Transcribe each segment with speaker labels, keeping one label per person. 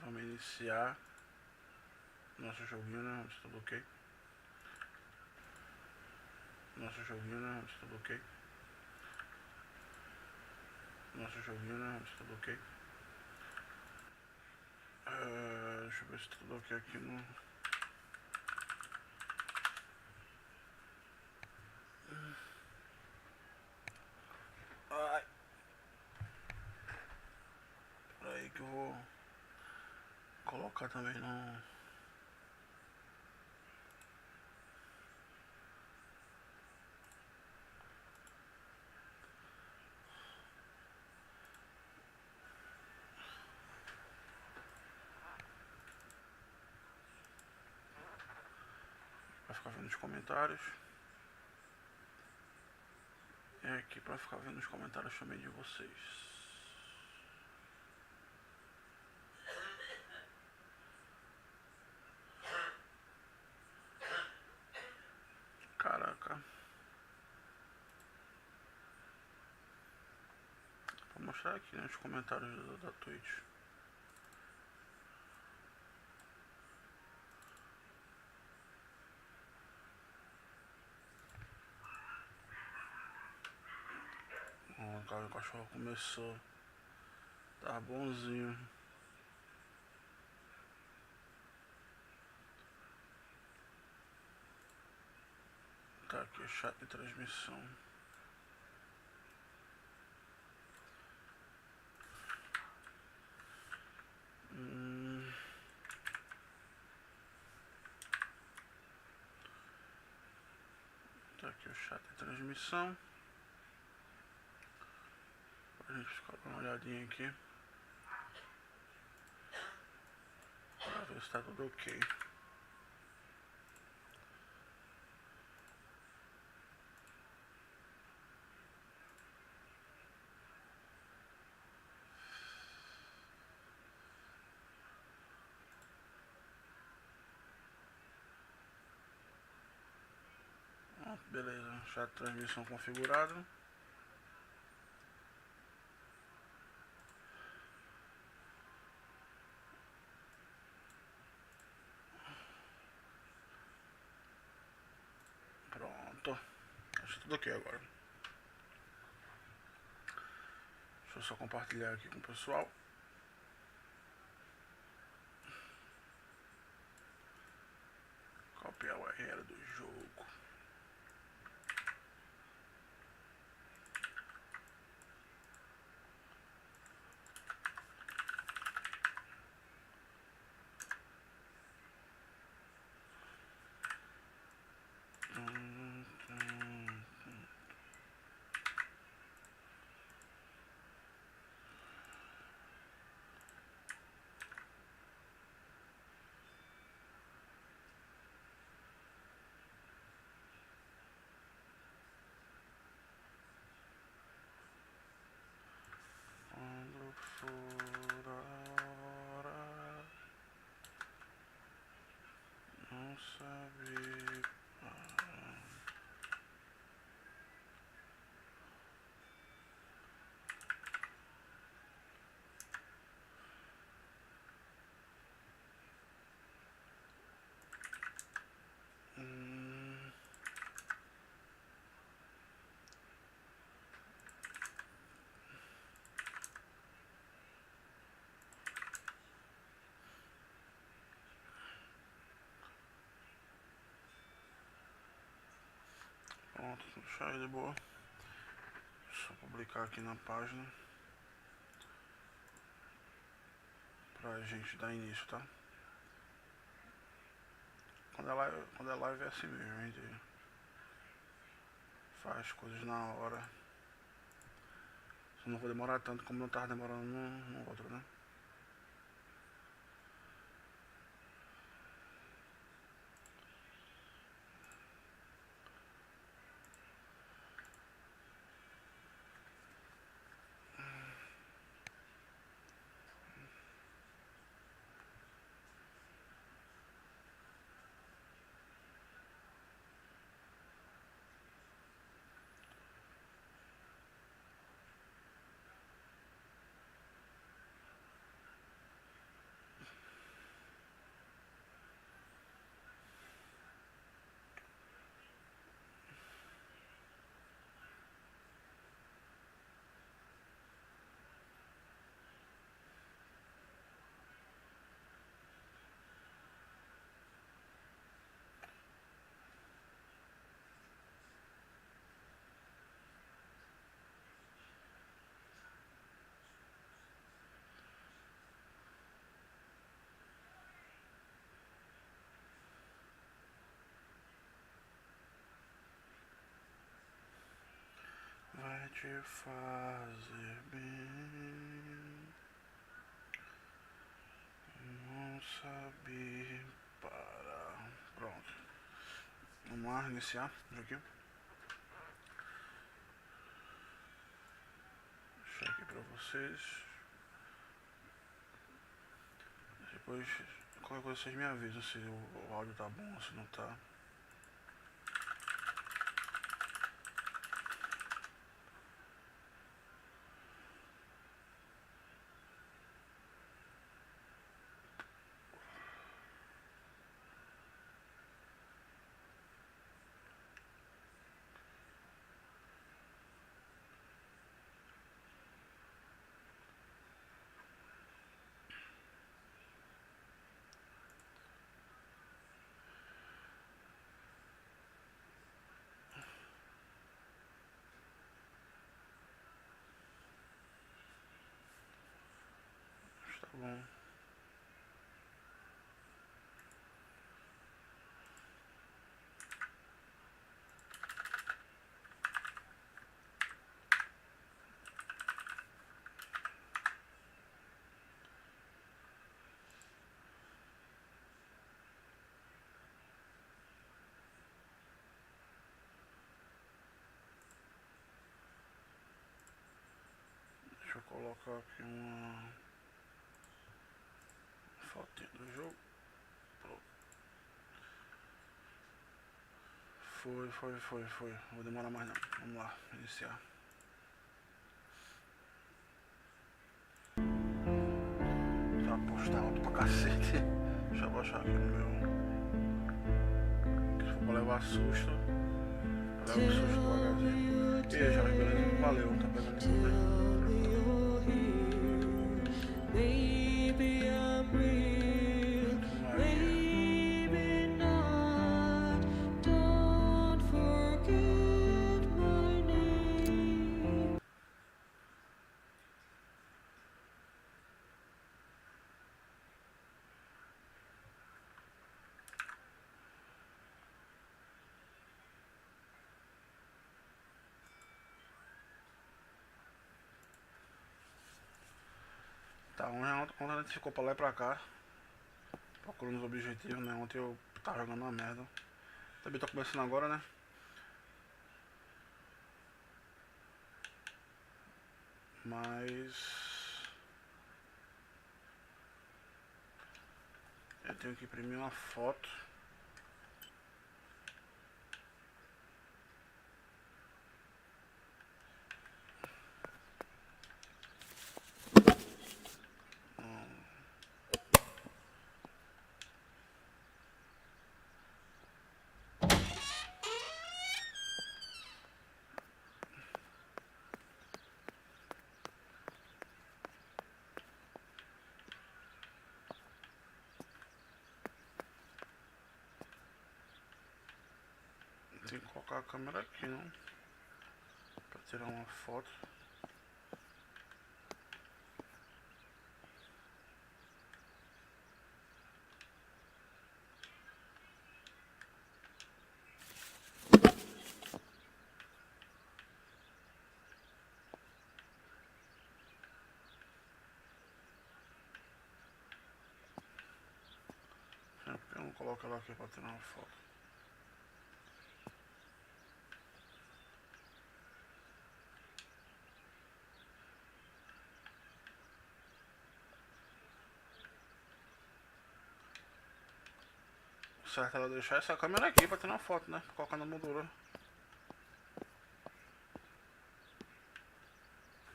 Speaker 1: Vamos iniciar nosso joguinho, né? Tudo ok. Nosso joguinho, né? Tudo ok. Nosso joguinho, né? Tudo ok. Deixa eu ver se tudo ok aqui no... Ai. Peraí que eu vou colocar também no... Pra ficar vendo os comentários. É aqui pra ficar vendo os comentários também de vocês. Caraca. Vou mostrar aqui, né, os comentários da Twitch. O cachorro começou. Tá bonzinho. Tá aqui, chat de transmissão. Tá aqui o chat de transmissão. Pra gente ficar dando uma olhadinha aqui. Pra ver se tá tudo ok. Beleza, chat de transmissão configurado. Pronto. Acho que tudo ok agora. Deixa eu só compartilhar aqui com o pessoal. Copiar o URL do jogo. Quando for a hora, não sabe parar. Pronto, deixa aí de boa. Só publicar aqui na página pra gente dar início, tá? Quando é live é assim mesmo, a gente faz coisas na hora. Só não vou demorar tanto como não tava demorando no outro, né? te fazer bem, não saber parar. Pronto. Vamos lá, iniciar aqui. Deixa aqui pra vocês. Depois, qualquer coisa vocês me avisam se o áudio tá bom, se não tá. Tá bom. Deixa eu colocar aqui uma fotinha do jogo. Pronto. Foi. Vou demorar mais não. Vamos lá, iniciar. Tá, postar alto pra cacete. Deixa eu baixar aqui no meu. Se for pra levar susto, leva um susto devagarzinho. E aí, Jorge, beleza? Valeu, tá pegando tudo, né? Tá, ontem a gente ficou pra lá e pra cá, procurando os objetivos, né? Ontem eu tava jogando uma merda. Também tô começando agora, né? Mas eu tenho que imprimir uma foto. Tem que colocar a câmera aqui, não? Pra tirar uma foto. Eu não coloco ela aqui pra tirar uma foto. Certo, ela deixar essa câmera aqui pra tirar uma foto, né? Pra colocar na moldura.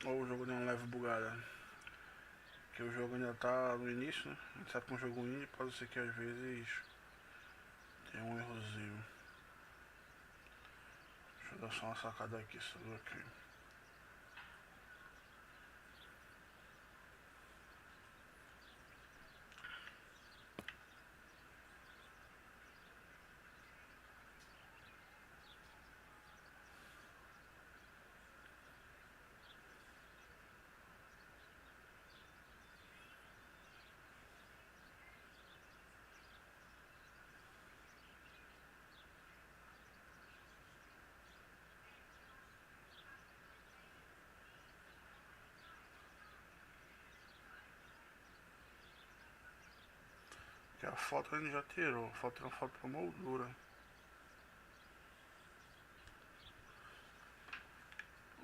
Speaker 1: Ou o jogo deu uma leve bugada. Que o jogo ainda tá no início, né? A gente sabe que um jogo indie pode ser que às vezes tem um errozinho. Deixa eu dar só uma sacada aqui, isso aqui. Que a foto a gente já tirou, falta uma foto pra moldura.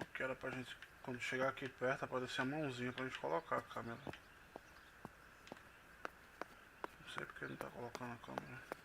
Speaker 1: O que era pra gente, quando chegar aqui perto, aparecer a mãozinha pra gente colocar a câmera. Não sei porque não tá colocando a câmera.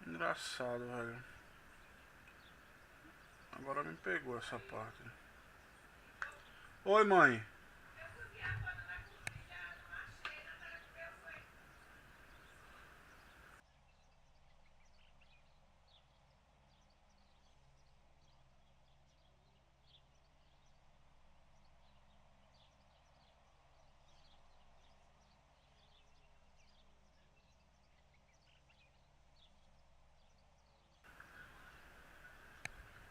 Speaker 1: Engraçado, velho. Agora me pegou essa parte. Oi, mãe.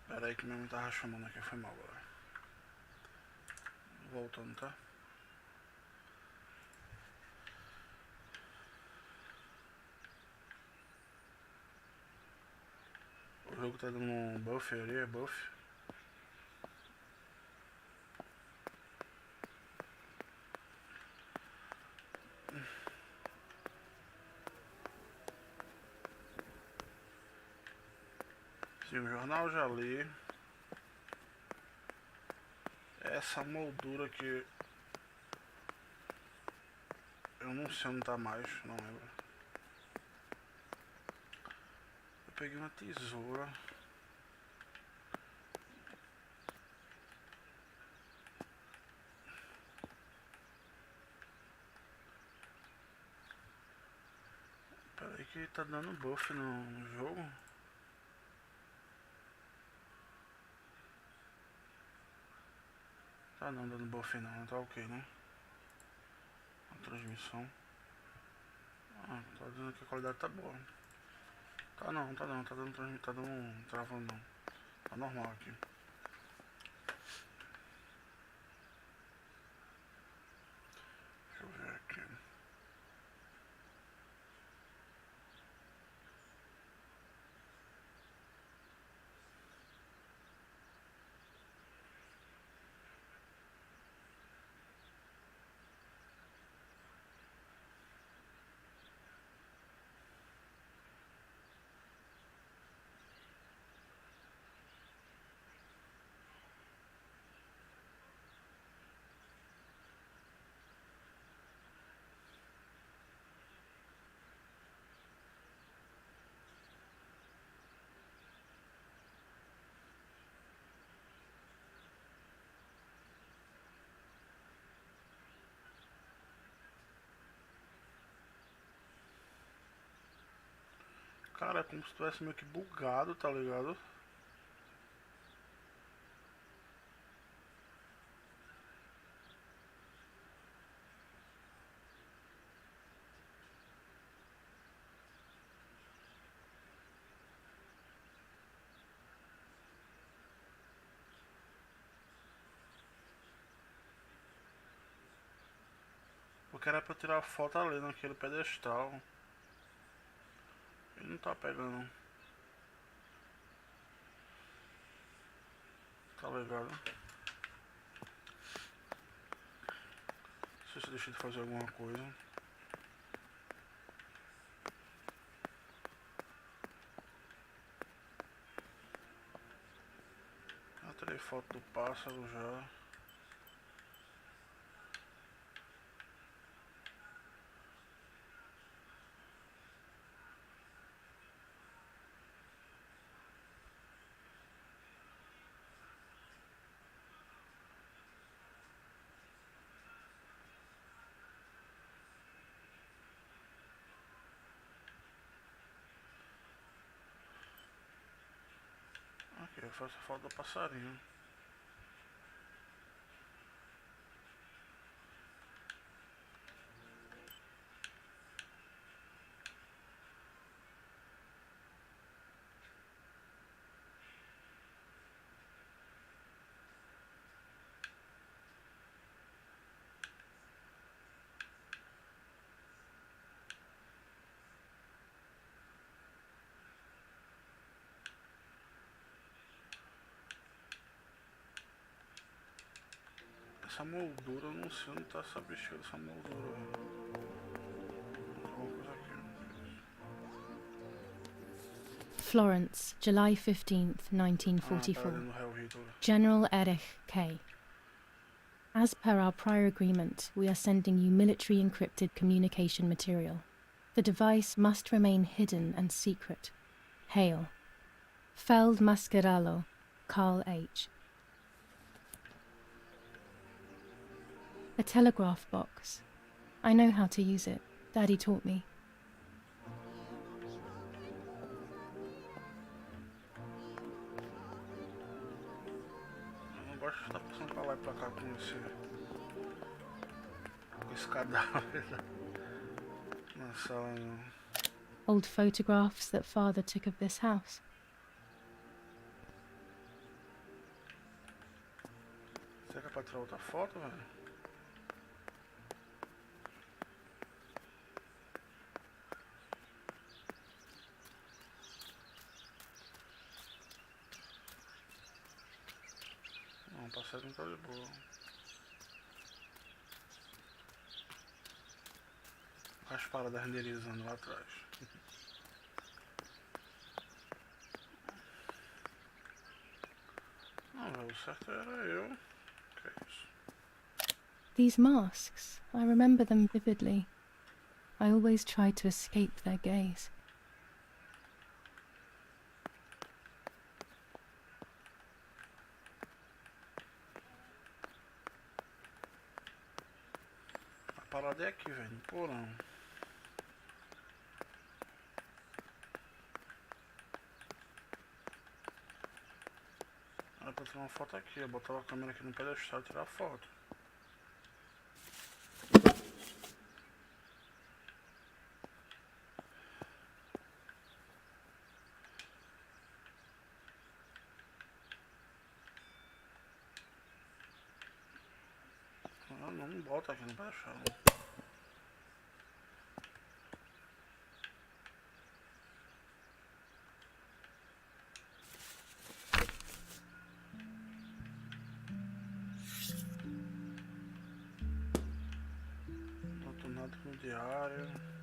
Speaker 1: Pera aí que minha mãe tava chamando aqui, foi mal agora. Voltando, tá? O jogo tá dando um buff ali, é buff. Sim, o jornal já li. Essa moldura que eu não sei onde tá mais, não lembro. Eu peguei uma tesoura. Pera aí que tá dando buff no jogo. Tá não dando buff não, tá ok, né? A transmissão. Ah, tá dizendo que a qualidade tá boa. Tá não, tá dando travando não. Tá normal aqui. Deixa eu ver aqui. Cara, é como se tivesse meio que bugado, tá ligado? Porque era pra eu tirar a foto ali naquele pedestal. Ele não tá pegando. Tá ligado? Não sei se eu deixei de fazer alguma coisa. Eu tirei foto do pássaro já. Aqui, eu faço a foto do passarinho. Essa moldura, eu não sei onde tá essa bexiga dessa moldura. Alguma coisa aqui.
Speaker 2: Florence, July 15th, 1944. General Erich K. As per our prior agreement, we are sending you military encrypted communication material. The device must remain hidden and secret. Hail. Feld Mascherallo, Carl H. A telegraph box. I know how to use it. Daddy taught me.
Speaker 1: Eu não gosto de estar passando pra lá e pra cá com esse cadáver na sala, não.
Speaker 2: Old photographs that father took of this house.
Speaker 1: Será que é pra tirar outra foto, velho? Não, passei não tá de boa. As paradas renderizando lá atrás. Não, velho, o certo era eu. Que é isso?
Speaker 2: These masks, I remember them vividly. I always tried to escape their gaze.
Speaker 1: A parada é aqui, velho, no porão. Era pra tirar uma foto aqui, eu botava a câmera aqui no pedestal e tirar a foto. Não bota aqui no pedestal. Não tô nada no diário.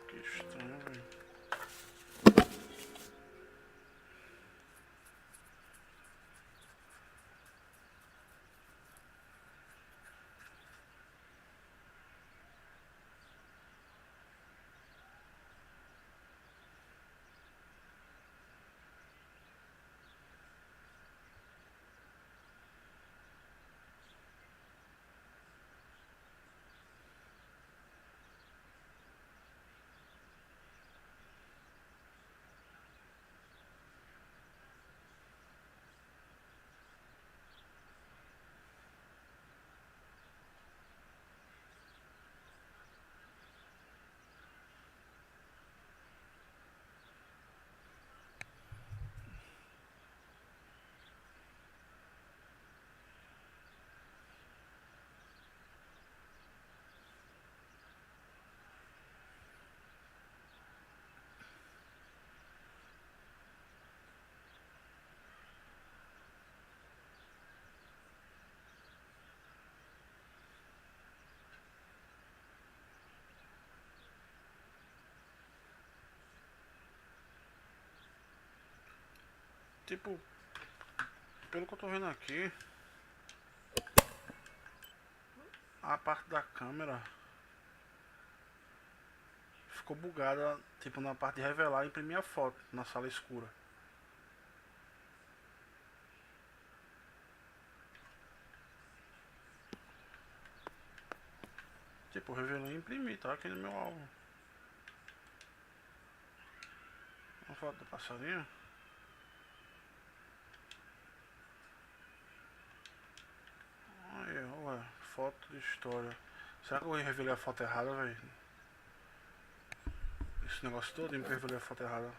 Speaker 1: Que estranho, velho. Tipo, pelo que eu tô vendo aqui, a parte da câmera ficou bugada, tipo na parte de revelar e imprimir a foto na sala escura. pô, revelei e imprimi, tá aqui no meu álbum. Uma foto do passarinho. Aí, ué, foto de história. Será que eu revelei a foto errada, velho? Esse negócio todo eu revelei a foto errada.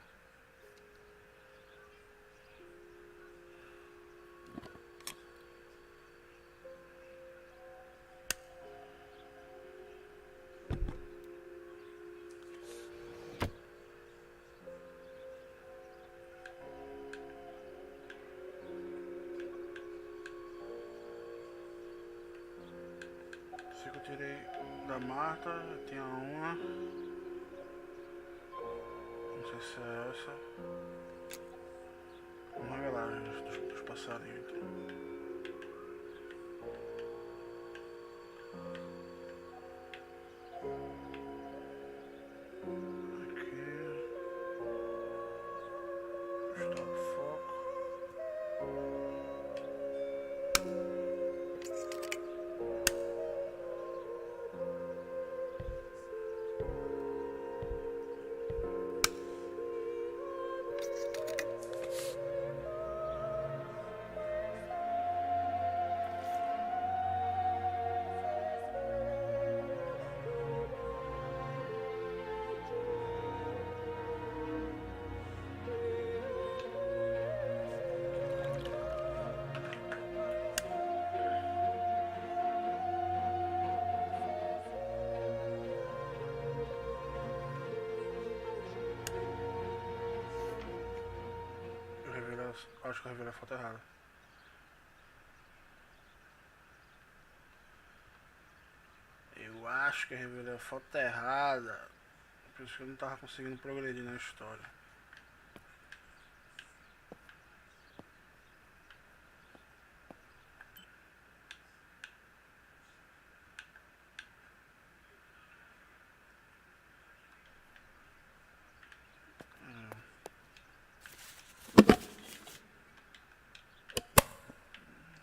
Speaker 1: Sei que eu tirei da Marta, tinha uma. Não sei se é essa. Vamos revelar dos passarinhos então. Acho que eu revelei a foto errada. Eu acho que eu revelei a foto errada. Por isso que eu não tava conseguindo progredir na história.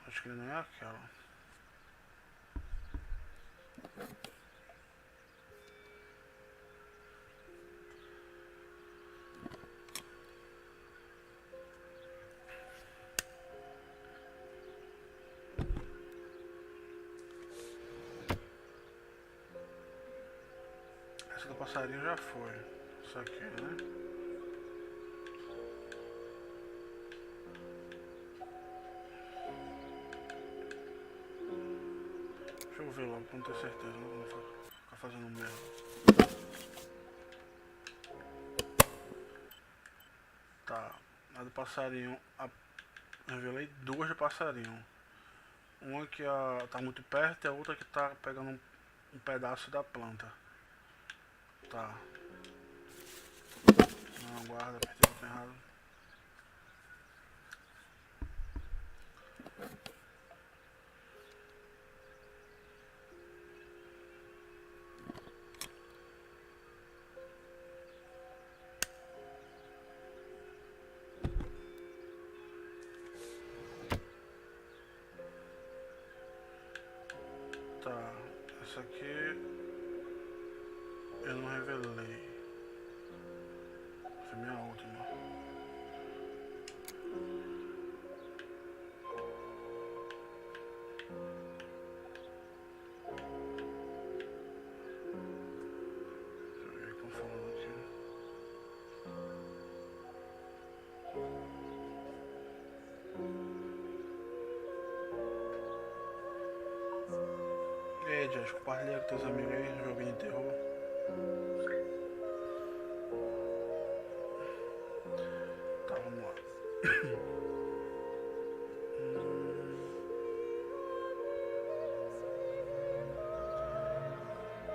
Speaker 1: Acho que não é aquela. Essa do passarinho já foi. Isso aqui, né? Deixa eu ver logo pra não ter certeza, não vou ficar fazendo merda. Tá, a do passarinho, revelei duas de passarinho. Uma que tá muito perto e a outra que tá pegando um pedaço da planta. Tá. Não, guarda, apertei o botão errado. Tá, essa aqui eu não revelei. Foi minha última. Deixa eu ver o que estão falando aqui. E aí, Jess, compartilha com teus amigos aí no joguinho de terror. Tá, vamos lá.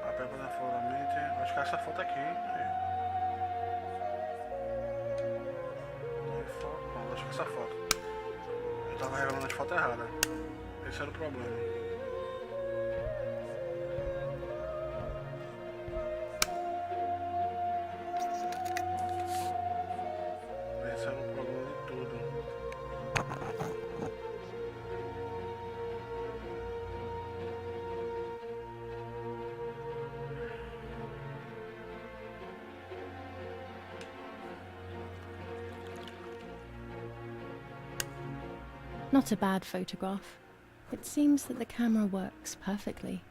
Speaker 1: Papel para floramente. Acho que é essa foto aqui, hein? Pronto, acho que é essa foto. Eu tava revelando as fotos erradas. Esse era o problema. Esse era o problema de tudo.
Speaker 2: Not a bad photograph. It seems that the camera works perfectly.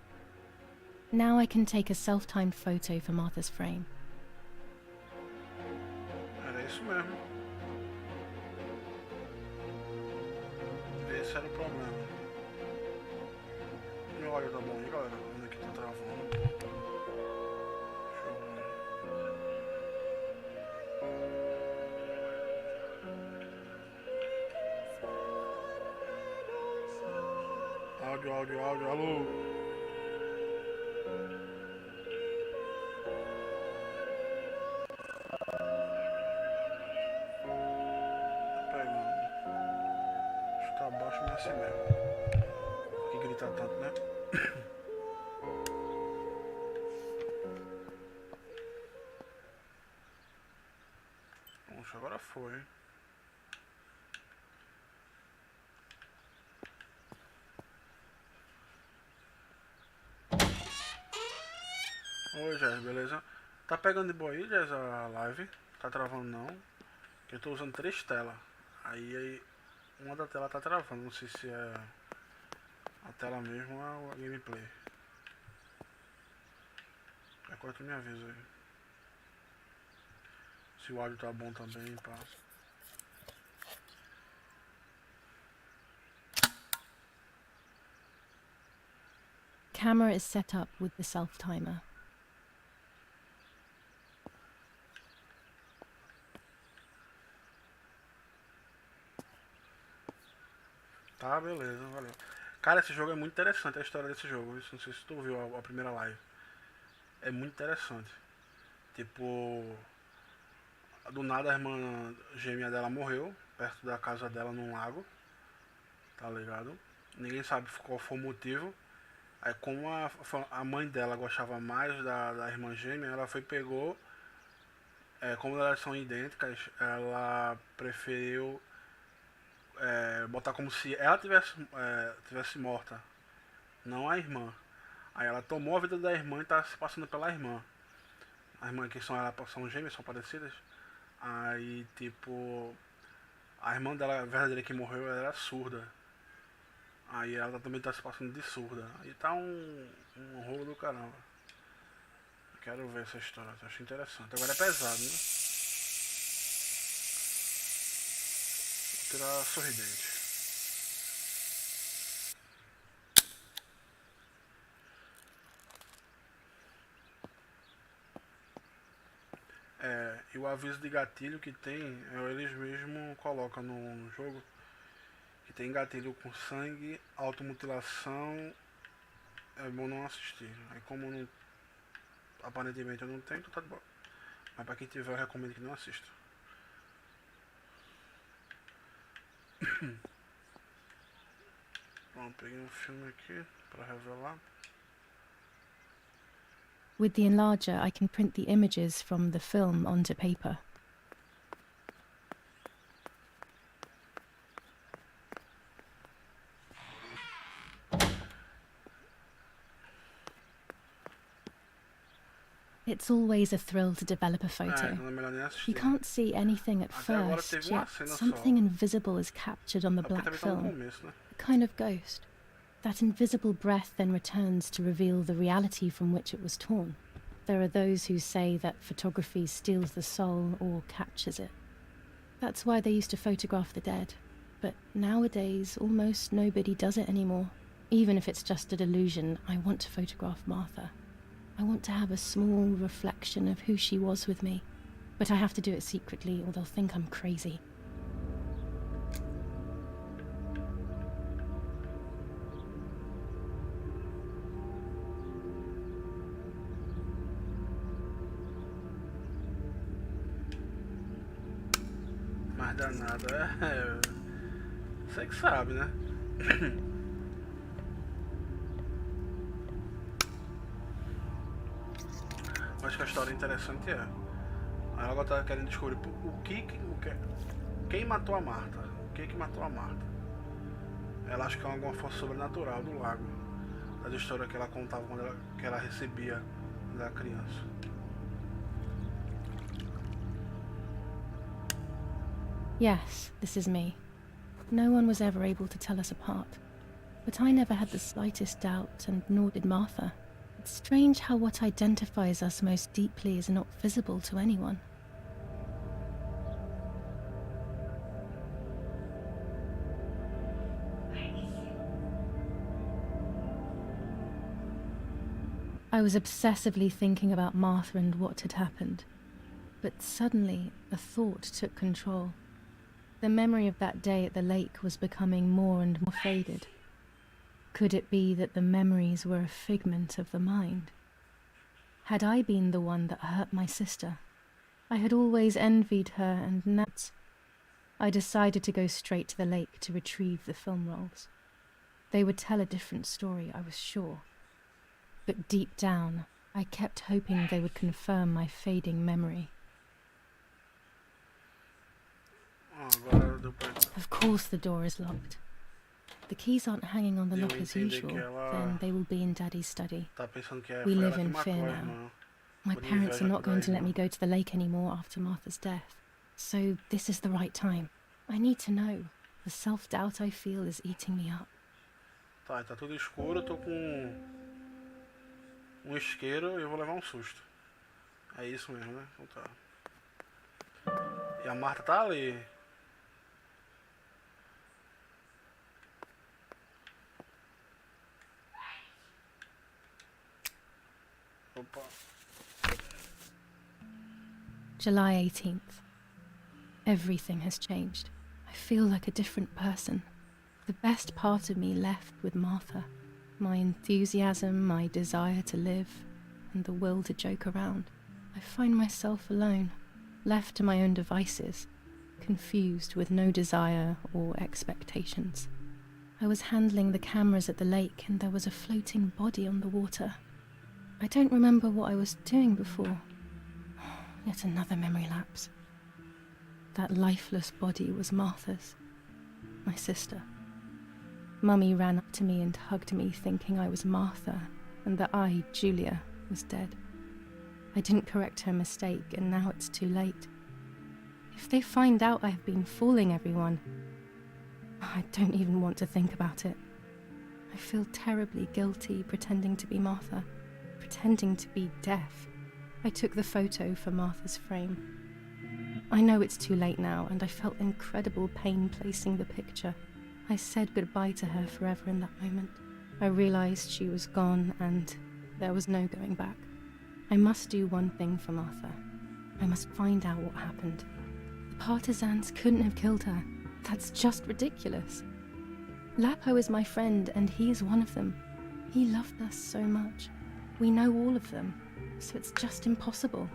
Speaker 2: Now I can take a self-timed photo for Martha's frame.
Speaker 1: Era isso mesmo. Esse era o problema. Meu áudio tá bom aí, galera? Onde é que tá travando? Deixa eu ver. Áudio, alô! Abaixo, mas assim mesmo. Que grita tanto, né? Poxa, agora foi. Oi, Jess, beleza? Tá pegando de boa aí, Jess, a live? Tá travando não? Que eu tô usando 3 telas. Aí uma da tela tá travando, não sei se é a tela mesmo ou a gameplay. Agora tu me avisa aí. Se o áudio tá bom também, pá.
Speaker 2: Camera is set up with the self-timer.
Speaker 1: Tá, beleza, valeu. Cara, esse jogo é muito interessante, a história desse jogo. Isso, não sei se tu viu a primeira live. É muito interessante. Tipo, do nada a irmã gêmea dela morreu, perto da casa dela num lago. Tá ligado? Ninguém sabe qual foi o motivo. Aí como a mãe dela gostava mais da irmã gêmea, ela pegou. Como elas são idênticas, ela preferiu botar como se ela tivesse morta, não a irmã. Aí ela tomou a vida da irmã e tá se passando pela irmã. A irmã que são gêmeas, são parecidas. Aí tipo, a irmã dela verdadeira que morreu, ela era surda. Aí ela também tá se passando de surda. Aí tá um rolo do caramba. Quero ver essa história, eu acho interessante. Agora é pesado, né? Vou tirar sorridente. E o aviso de gatilho que tem, eles mesmos colocam no jogo. Que tem gatilho com sangue, automutilação. É bom não assistir. Aí como não, aparentemente eu não tenho, então tá de boa. Mas pra quem tiver eu recomendo que não assista. Pronto, peguei um filme aqui pra revelar.
Speaker 2: With the enlarger, I can print the images from the film onto paper. It's always a thrill to develop a photo. You can't see anything at first, yet something invisible is captured on the black film. A kind of ghost. That invisible breath then returns to reveal the reality from which it was torn. There are those who say that photography steals the soul or captures it. That's why they used to photograph the dead. But nowadays, almost nobody does it anymore. Even if it's just a delusion, I want to photograph Martha. I want to have a small reflection of who she was with me. But I have to do it secretly or they'll think I'm crazy.
Speaker 1: Mas danado, você que sabe, né? Acho que a história interessante é. Aí ela tá querendo descobrir quem matou a Marta. O que matou a Marta? Ela acha que é alguma força sobrenatural do lago. Das histórias que ela contava que ela recebia da criança.
Speaker 2: Yes, this is me. No one was ever able to tell us apart. But I never had the slightest doubt, and nor did Martha. It's strange how what identifies us most deeply is not visible to anyone. I was obsessively thinking about Martha and what had happened. But suddenly, a thought took control. The memory of that day at the lake was becoming more and more faded. Could it be that the memories were a figment of the mind? Had I been the one that hurt my sister? I had always envied her, and now I decided to go straight to the lake to retrieve the film rolls. They would tell a different story, I was sure. But deep down, I kept hoping they would confirm my fading memory. Of course the door is locked. The keys aren't hanging on the lock as usual, then they will be in Daddy's study. We live in fear now. My parents are not going to let me go to the lake anymore after Martha's death. So this is the right time. I need to know. The self-doubt I feel is eating me up.
Speaker 1: Tá tudo escuro, eu tô com isqueiro e eu vou levar susto. É isso mesmo, né? Então tá. E a Marta tá ali. Opa.
Speaker 2: July 18th. Everything has changed. I feel like a different person. The best part of me left with Martha. My enthusiasm, my desire to live, and the will to joke around. I find myself alone, left to my own devices, confused with no desire or expectations. I was handling the cameras at the lake and there was a floating body on the water. I don't remember what I was doing before. Yet another memory lapse. That lifeless body was Martha's, my sister. Mummy ran up to me and hugged me, thinking I was Martha, and that I, Giulia, was dead. I didn't correct her mistake, and now it's too late. If they find out I have been fooling everyone, I don't even want to think about it. I feel terribly guilty pretending to be Martha, pretending to be deaf. I took the photo for Martha's frame. I know it's too late now, and I felt incredible pain placing the picture. I said goodbye to her forever in that moment. I realized she was gone and there was no going back. I must do one thing for Martha. I must find out what happened. The partisans couldn't have killed her. That's just ridiculous. Lapo is my friend and he is one of them. He loved us so much. We know all of them, so it's just impossible.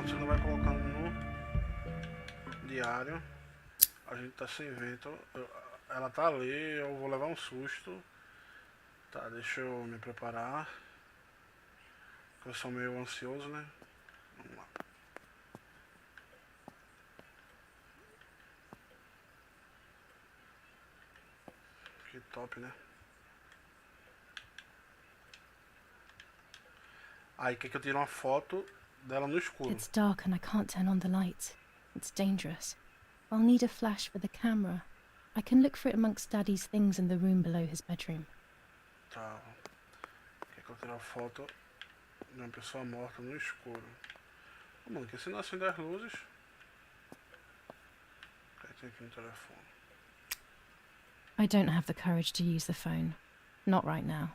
Speaker 1: Você vai colocando no diário. A gente tá sem vento. Ela tá ali, eu vou levar susto. Tá, deixa eu me preparar. Eu sou meio ansioso, né? Vamos lá. Que top, né? Aí quer que eu tire uma foto dela no escuro.
Speaker 2: It's dark and I can't turn on the lights. It's dangerous. I'll need a flash for the camera. I can look for it amongst Daddy's things in the room below his bedroom.
Speaker 1: Tá. Quer que eu tire uma foto de uma pessoa morta no escuro? Oh, mano, que se não acender as luzes. Aí tem aqui no telefone.
Speaker 2: I don't have the courage to use the phone. Not right now.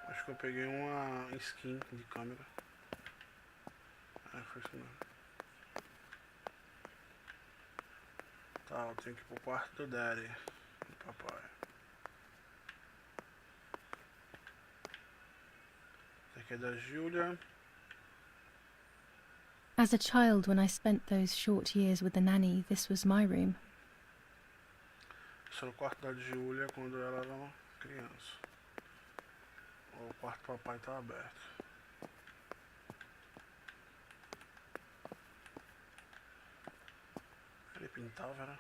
Speaker 1: Acho que eu peguei uma skin de câmera. Foi isso mesmo. Tá, eu tenho que ir pro quarto do Daddy, do papai. Esse aqui é da Giulia.
Speaker 2: As a child, when I spent those short years with the nanny, this was my room.
Speaker 1: Esse era o quarto da Giulia quando ela era uma criança. O quarto do papai tá aberto. Ele pintava, né?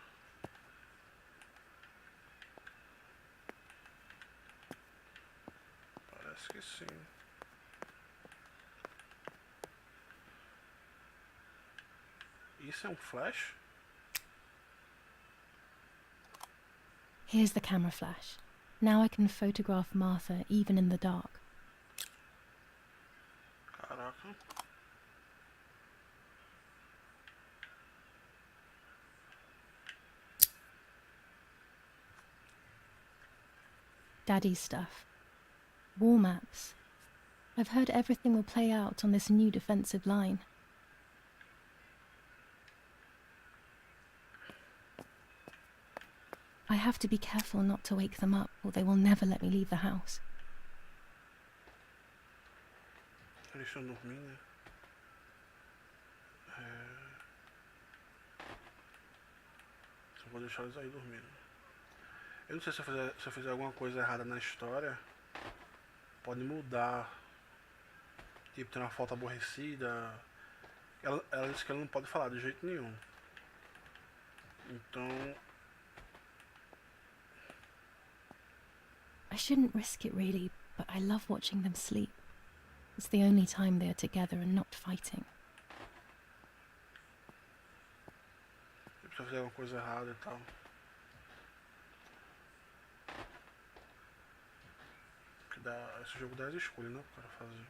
Speaker 1: Parece que sim. Isso é um flash?
Speaker 2: Here's the camera flash. Now I can photograph Martha even in the dark.
Speaker 1: Caraca.
Speaker 2: Daddy's stuff. War maps. I've heard everything will play out on this new defensive line. I have to be careful not to wake them up, or they will never let me leave the house.
Speaker 1: Eles estão dormindo, Só vou deixar eles aí dormindo. Eu não sei se eu fizer alguma coisa errada na história. Pode mudar. Tipo, tem uma foto aborrecida. Ela disse que ela não pode falar de jeito nenhum. Então...
Speaker 2: I shouldn't risk it really, but I love watching them sleep. It's the only time they are together and not fighting.
Speaker 1: Eu preciso fazer alguma coisa errada e tal. Que dá, esse jogo dá as escolhas, né? Para fazer.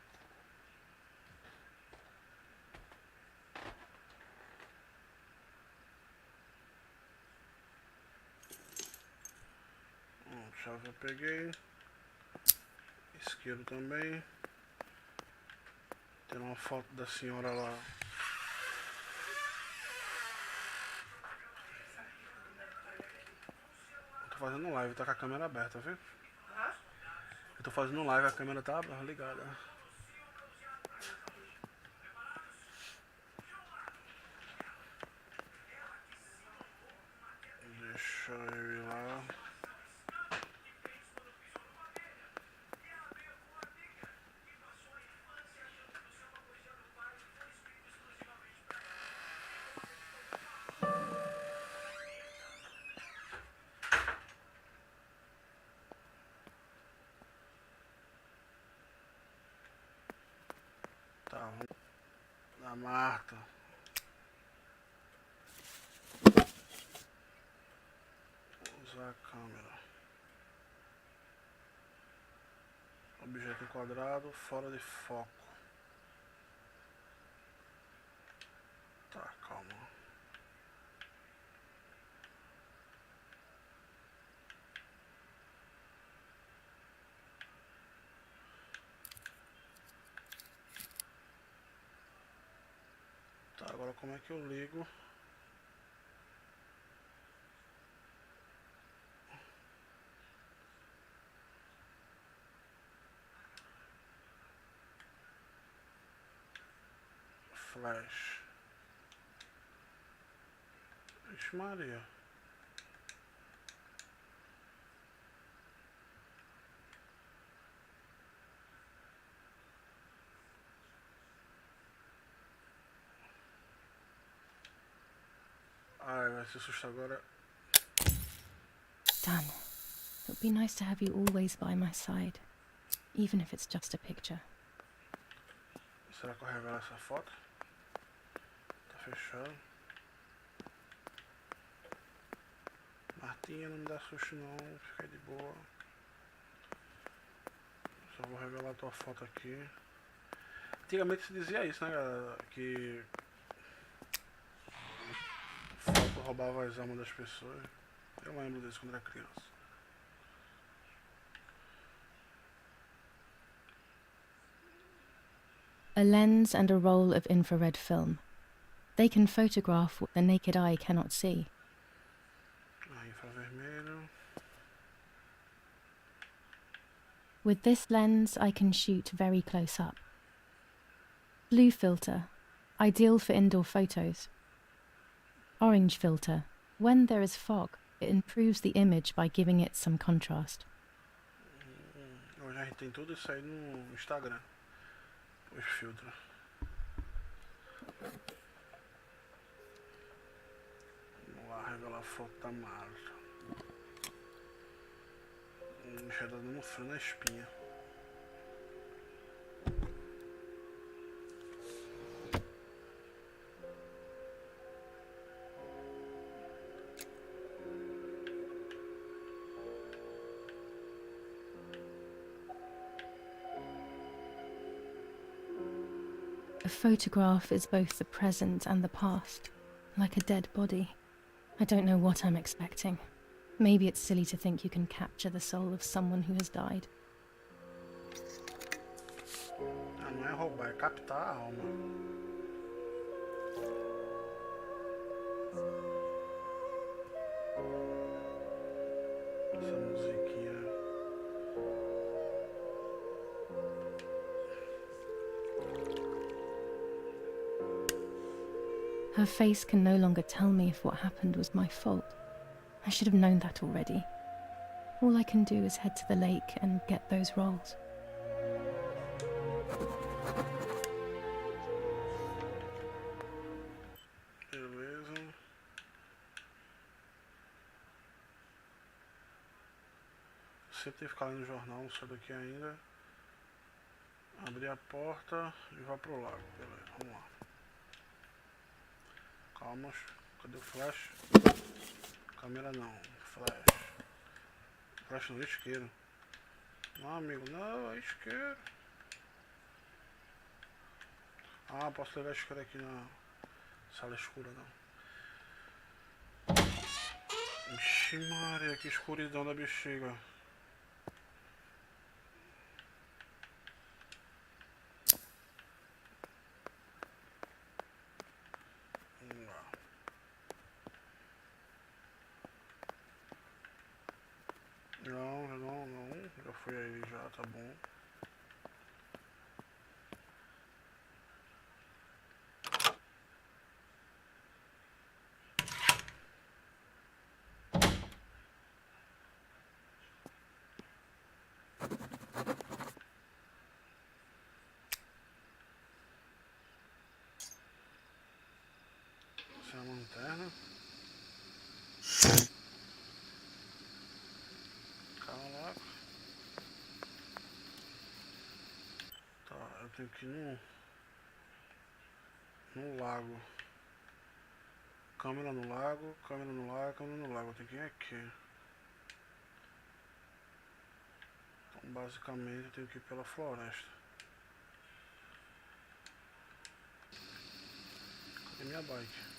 Speaker 1: Chave eu peguei. Isqueiro também. Tem uma foto da senhora lá. Eu tô fazendo live, tá com a câmera aberta, viu? Eu tô fazendo live, a câmera tá ligada. Deixa eu ir lá. Tá, vamos da Marta. Usar a câmera. Objeto enquadrado, fora de foco. Tá, calma. Tá, agora como é que eu ligo? Flash. Ixi, Maria. Ai, vai ser susto agora.
Speaker 2: Done. It would be nice to have you always by my side, even if it's just a picture.
Speaker 1: Será que eu revelo essa foto? Tá fechado. Martinha, não me dá susto não, fica aí de boa. Só vou revelar a tua foto aqui. Antigamente se dizia isso, né, galera? Que foto roubava as almas das pessoas. Eu lembro disso quando era criança.
Speaker 2: A lens and a roll of infrared film. They can photograph what the naked eye cannot see.
Speaker 1: Infravermelho.
Speaker 2: With this lens, I can shoot very close up. Blue filter. Ideal for indoor photos. Orange filter. When there is fog, it improves the image by giving it some contrast.
Speaker 1: Hoje a gente tem tudo isso aí no Instagram. Os filtros. Vamos lá, revelar a foto da Marta. Já tá dando frio na espinha.
Speaker 2: A photograph is both the present and the past, like a dead body. I don't know what I'm expecting. Maybe it's silly to think you can capture the soul of someone who has died.
Speaker 1: Não é roubar, é captar a alma. Essa musiquinha.
Speaker 2: Her face can no longer tell me if what happened was my fault. I should have known that already. All I can do is head to the lake and get those rolls.
Speaker 1: Beleza. Sempre tem que ficar lendo o jornal, não sai daqui ainda. Abrir a porta e vá pro lago. Beleza, vamos lá. Calma, cadê o flash? Câmera não, flash. Flash no isqueiro. Não, amigo, não, é isqueiro. Ah, posso levar isqueiro aqui na sala escura, não. Ixi, Maria, que escuridão da bexiga. Não, já fui aí já, tá bom. Essa é a lanterna. Caraca. Tá, eu tenho que ir no lago. Câmera no lago, câmera no lago, câmera no lago. Eu tenho que ir aqui. Então, basicamente, eu tenho que ir pela floresta. Cadê minha bike?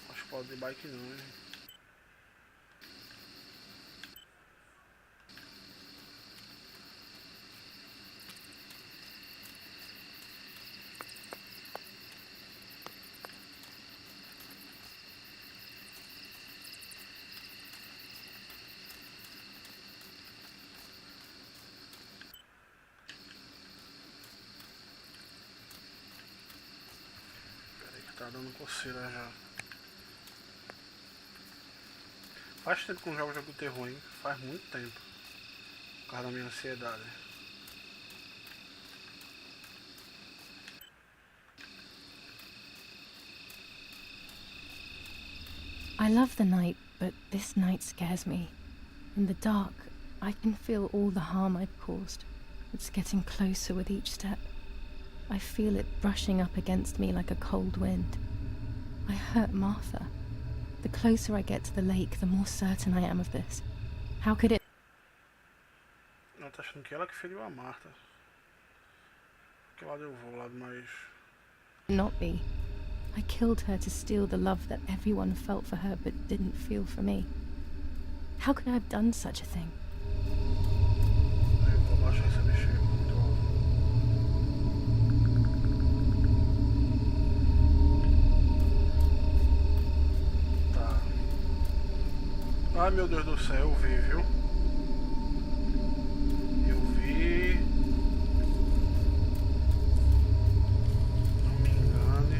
Speaker 1: Acho que pode de bike não, hein? Tá dando coceira já. Faz tempo que eu jogo jogo de terror, hein? Faz muito tempo. Por causa da minha ansiedade.
Speaker 2: I love the night, but this night scares me. In the dark, I can feel all the harm I've caused. It's getting closer with each step. I feel it brushing up against me like a cold wind. I hurt Martha. The closer I get to the lake, the more certain I am of this. How could it...
Speaker 1: Ela tá achando que ela que feriu a Marta. Que lado eu vou? O lado mais...
Speaker 2: not be. I killed her to steal the love that everyone felt for her but didn't feel for me. How could I have done such a thing?
Speaker 1: Eu vou baixar essa bexiga muito alto. Ai meu Deus do céu, eu vi, viu? Eu vi. Não me engane.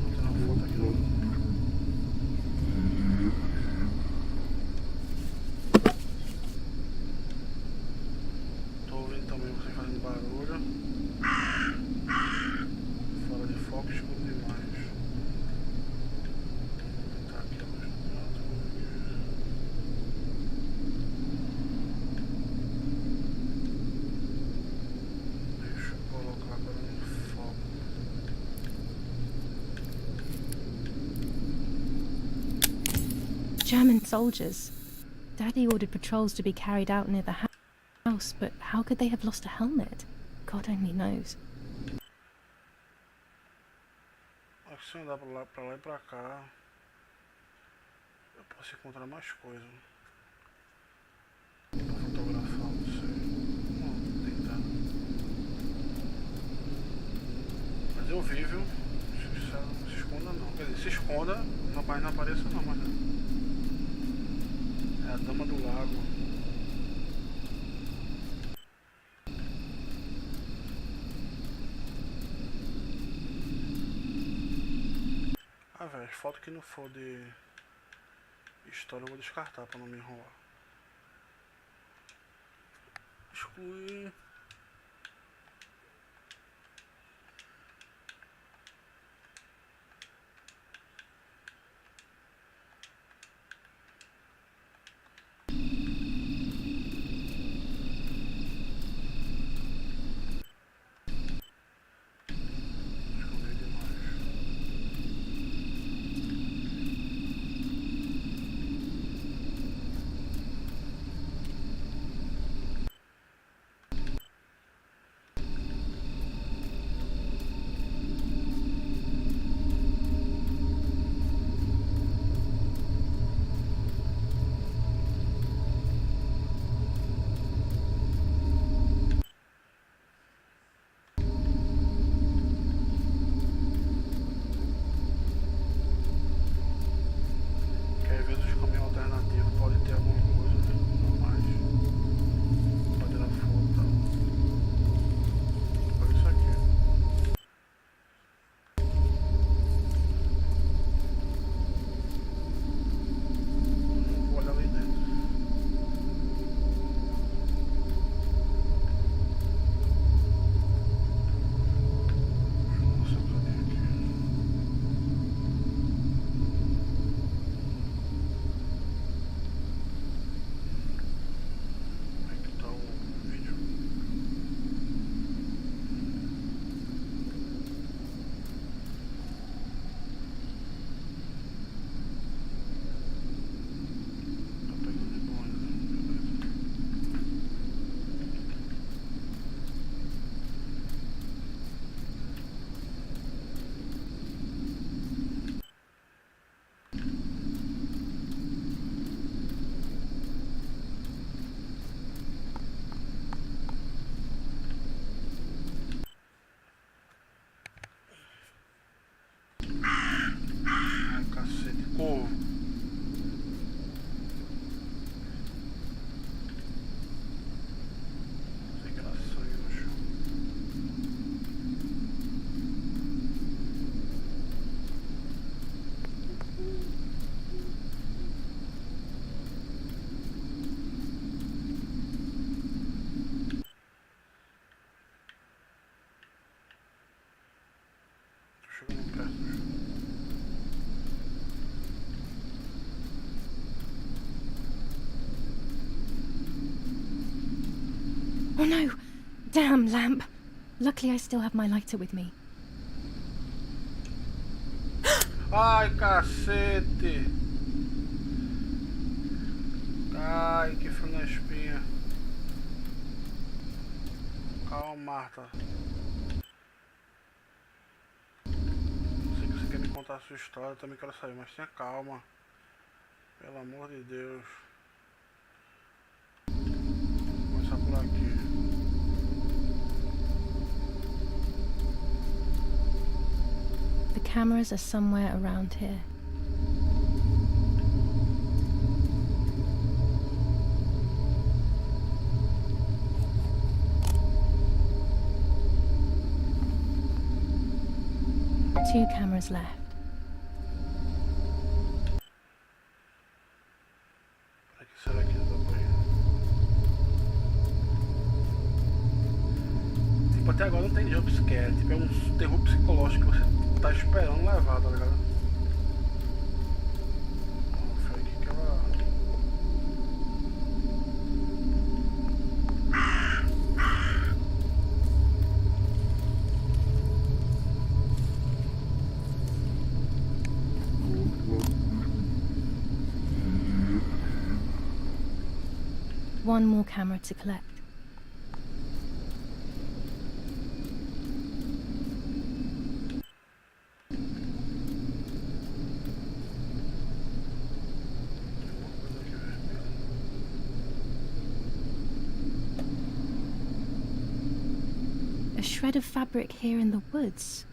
Speaker 1: Não tem uma foto aqui não. Tô ouvindo também você fazendo barulho. Fora de foco, escuro demais.
Speaker 2: German soldiers. Daddy ordered patrols to be carried out near the house, but how could they have lost a helmet? God only knows.
Speaker 1: Acho que se eu andar pra lá e pra cá, eu posso encontrar mais coisas. Pra fotografar, não sei. Vamos tentar. Mas eu vi, viu? Não se esconda não. Quer dizer, se esconda, não apareça não, mas não. É a dama do lago. Ah, velho, as fotos que não for de história eu vou descartar pra não me enrolar. Excluir.
Speaker 2: Oh no! Damn lamp! Luckily I still have my lighter with me.
Speaker 1: Ai, cacete! Ai, que frio na espinha. Calma, Marta. Sei que você quer me contar a sua história, eu também quero saber, mas tenha calma. Pelo amor de Deus. Vou começar por aqui.
Speaker 2: The cameras are somewhere around here. 2 cameras left.
Speaker 1: Será que dá pra ir? Tipo, até agora não tem jumpscare. Tipo, é um terror psicológico que você tá esperando levar, tá ligado? Ó, foi aqui que ela...
Speaker 2: One more camera to collect. A shred of fabric here in the woods.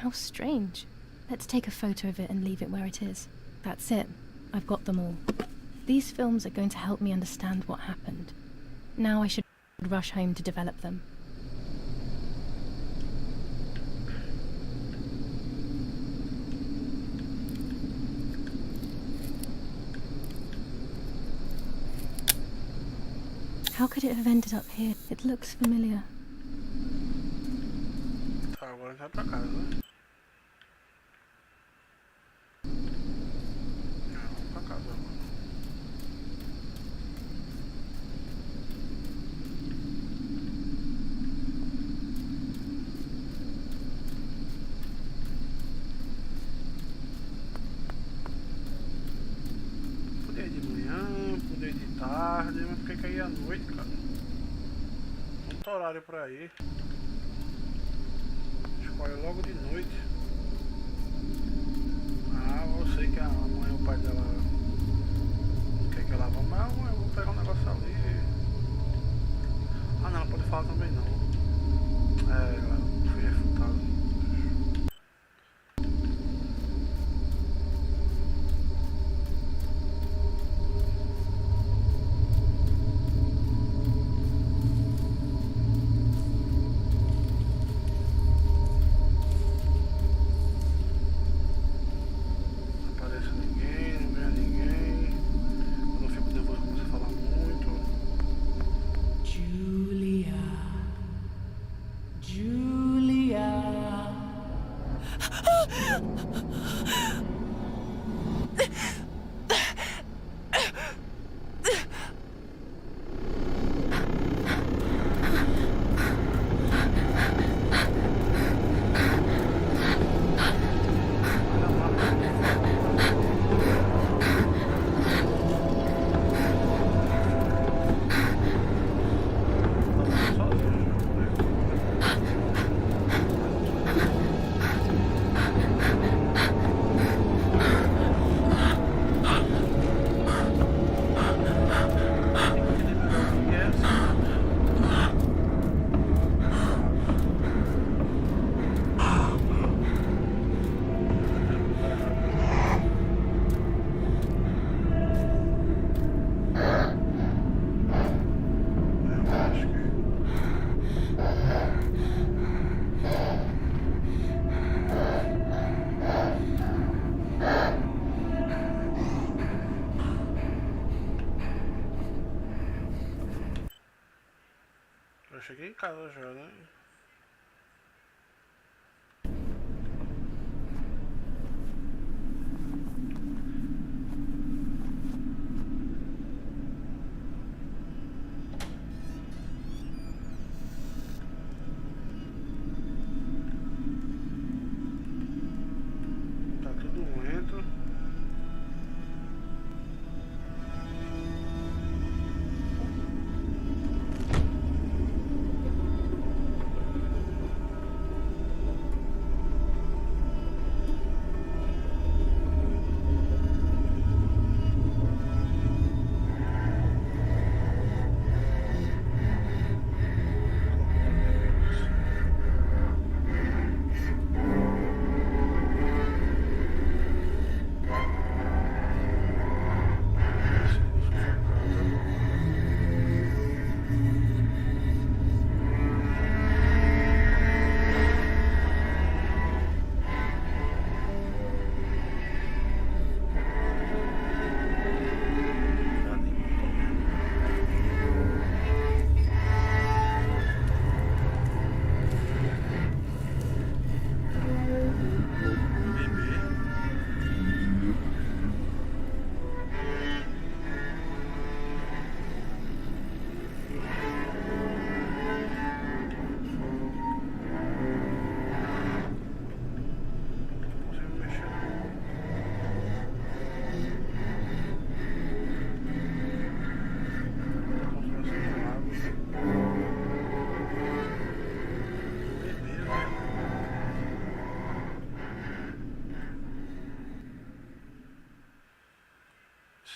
Speaker 2: How strange. Let's take a photo of it and leave it where it is. That's it. I've got them all. These films are going to help me understand what happened. Now I should rush home to develop them. How could it have ended up here? It looks familiar.
Speaker 1: Tá, agora vai pra casa, né? Não, pra casa agora. Poder ir de manhã, poder ir de tarde, mas por que ir à noite, cara? Muito horário pra ir. Escolhe logo de noite. Ah, eu sei que a mãe e o pai dela não quer que ela vá, mas eu vou pegar um negócio ali. Ah não, ela pode falar também não. É, galera, fui refutado. Eu cheguei em casa já, né? Tá tudo lento.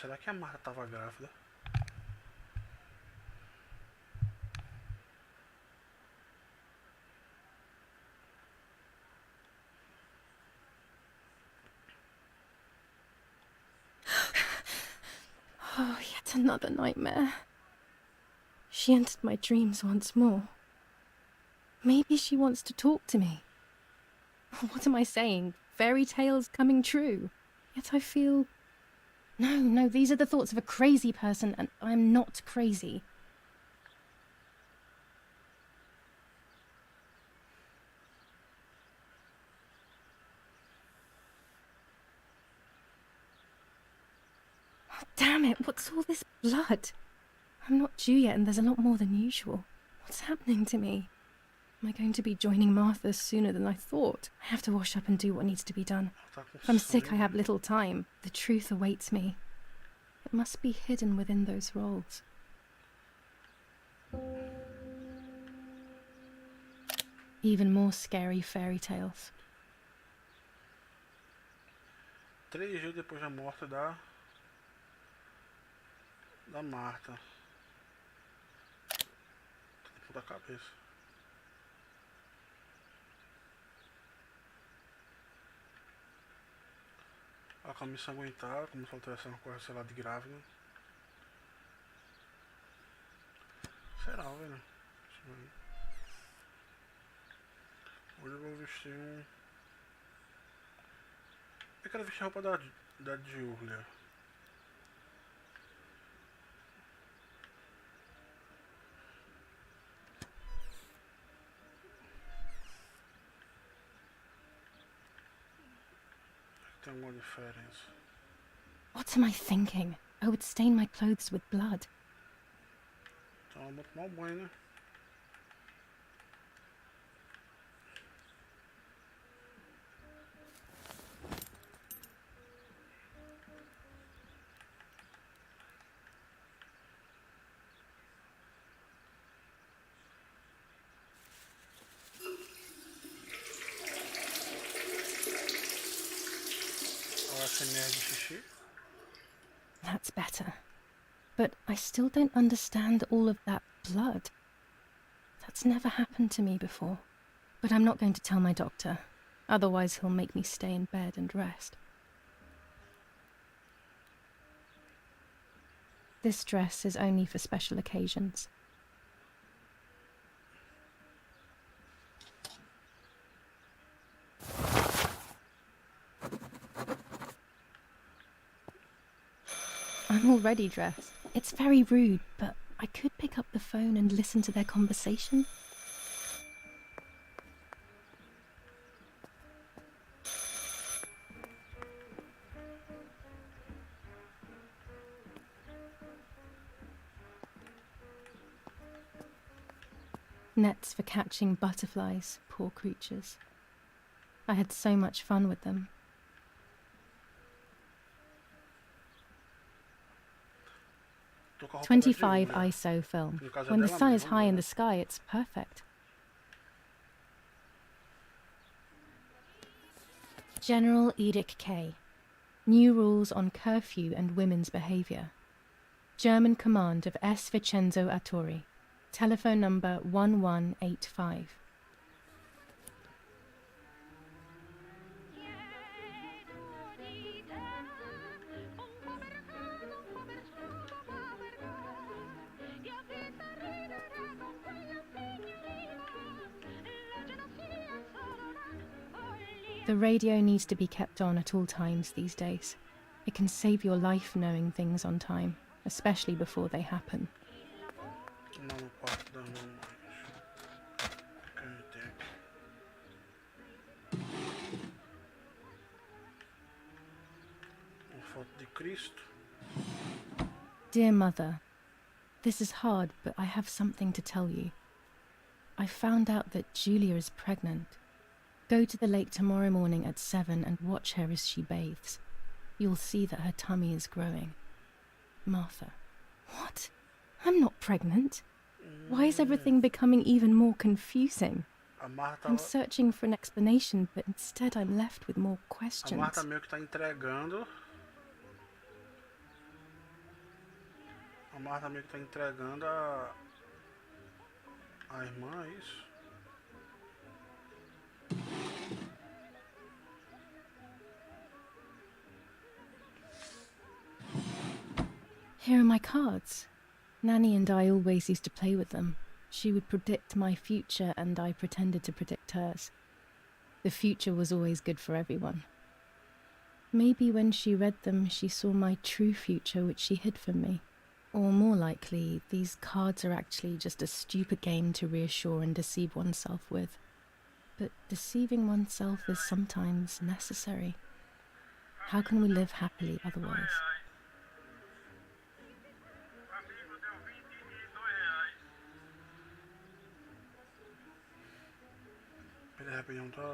Speaker 1: será que a Marta tava grávida?
Speaker 2: Oh, yet another nightmare. She entered my dreams once more. Maybe she wants to talk to me. What am I saying? Fairy tales coming true. Yet I feel... No, these are the thoughts of a crazy person, and I'm not crazy. Oh, damn it, what's all this blood? I'm not due yet, and there's a lot more than usual. What's happening to me? Am I going to be joining Martha sooner than I thought? I have to wash up and do what needs to be done. If I'm sick, I have little time. The truth awaits me. It must be hidden within those rolls. Even more scary fairy tales.
Speaker 1: 3 dias depois da morte da Marta. Da cabeça. A Camila se aguentar, como se ela tivesse uma coisa, sei lá, de grávida. Será, velho? Hoje eu vou vestir um... Eu quero vestir a roupa da Giulia. Tem alguma diferença?
Speaker 2: What am I thinking? I would stain my clothes with blood.
Speaker 1: Então eu vou tomar um banho, né?
Speaker 2: That's better. But I still don't understand all of that blood. That's never happened to me before. But I'm not going to tell my doctor. Otherwise he'll make me stay in bed and rest. This dress is only for special occasions. I'm already dressed. It's very rude, but I could pick up the phone and listen to their conversation. Nets for catching butterflies, poor creatures. I had so much fun with them. 25 ISO film. When the sun is high in the sky, it's perfect. General Edict K. New rules on curfew and women's behaviour. German command of S. Vincenzo Arturi. Telephone number 1185. The radio needs to be kept on at all times these days. It can save your life knowing things on time, especially before they happen. Dear Mother, this is hard, but I have something to tell you. I found out that Giulia is pregnant. Go to the lake tomorrow morning at 7 and watch her as she bathes. You'll see that her tummy is growing. Martha. What? I'm not pregnant. Why is everything becoming even more confusing? I'm searching for an explanation, but instead I'm left with more questions.
Speaker 1: A Marta meio que tá entregando A Marta meio que tá entregando a irmã, é isso?
Speaker 2: Here are my cards. Nanny and I always used to play with them. She would predict my future and I pretended to predict hers. The future was always good for everyone. Maybe when she read them, she saw my true future which she hid from me. Or more likely, these cards are actually just a stupid game to reassure and deceive oneself with. But deceiving oneself is sometimes necessary. How can we live happily otherwise?
Speaker 1: Ele rapidinho tá...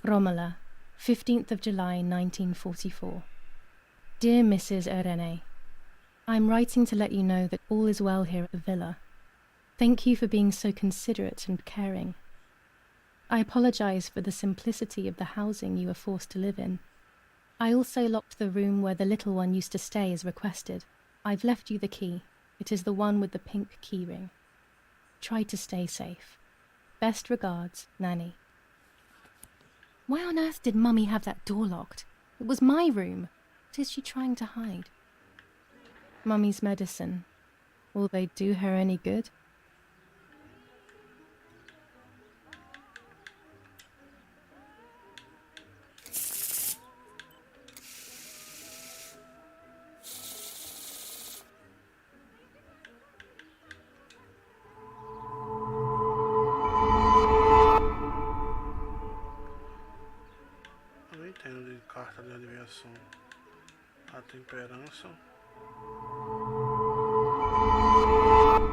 Speaker 2: Romola, 15th of July 1944. Dear Mrs. Irene, I am writing to let you know that all is well here at the villa. Thank you for being so considerate and caring. I apologize for the simplicity of the housing you were forced to live in. I also locked the room where the little one used to stay as requested. I've left you the key. It is the one with the pink keyring. Try to stay safe. Best regards, Nanny. Why on earth did Mummy have that door locked? It was my room. What is she trying to hide? Mummy's medicine. Will they do her any good?
Speaker 1: Carta de adivinhação. A temperança.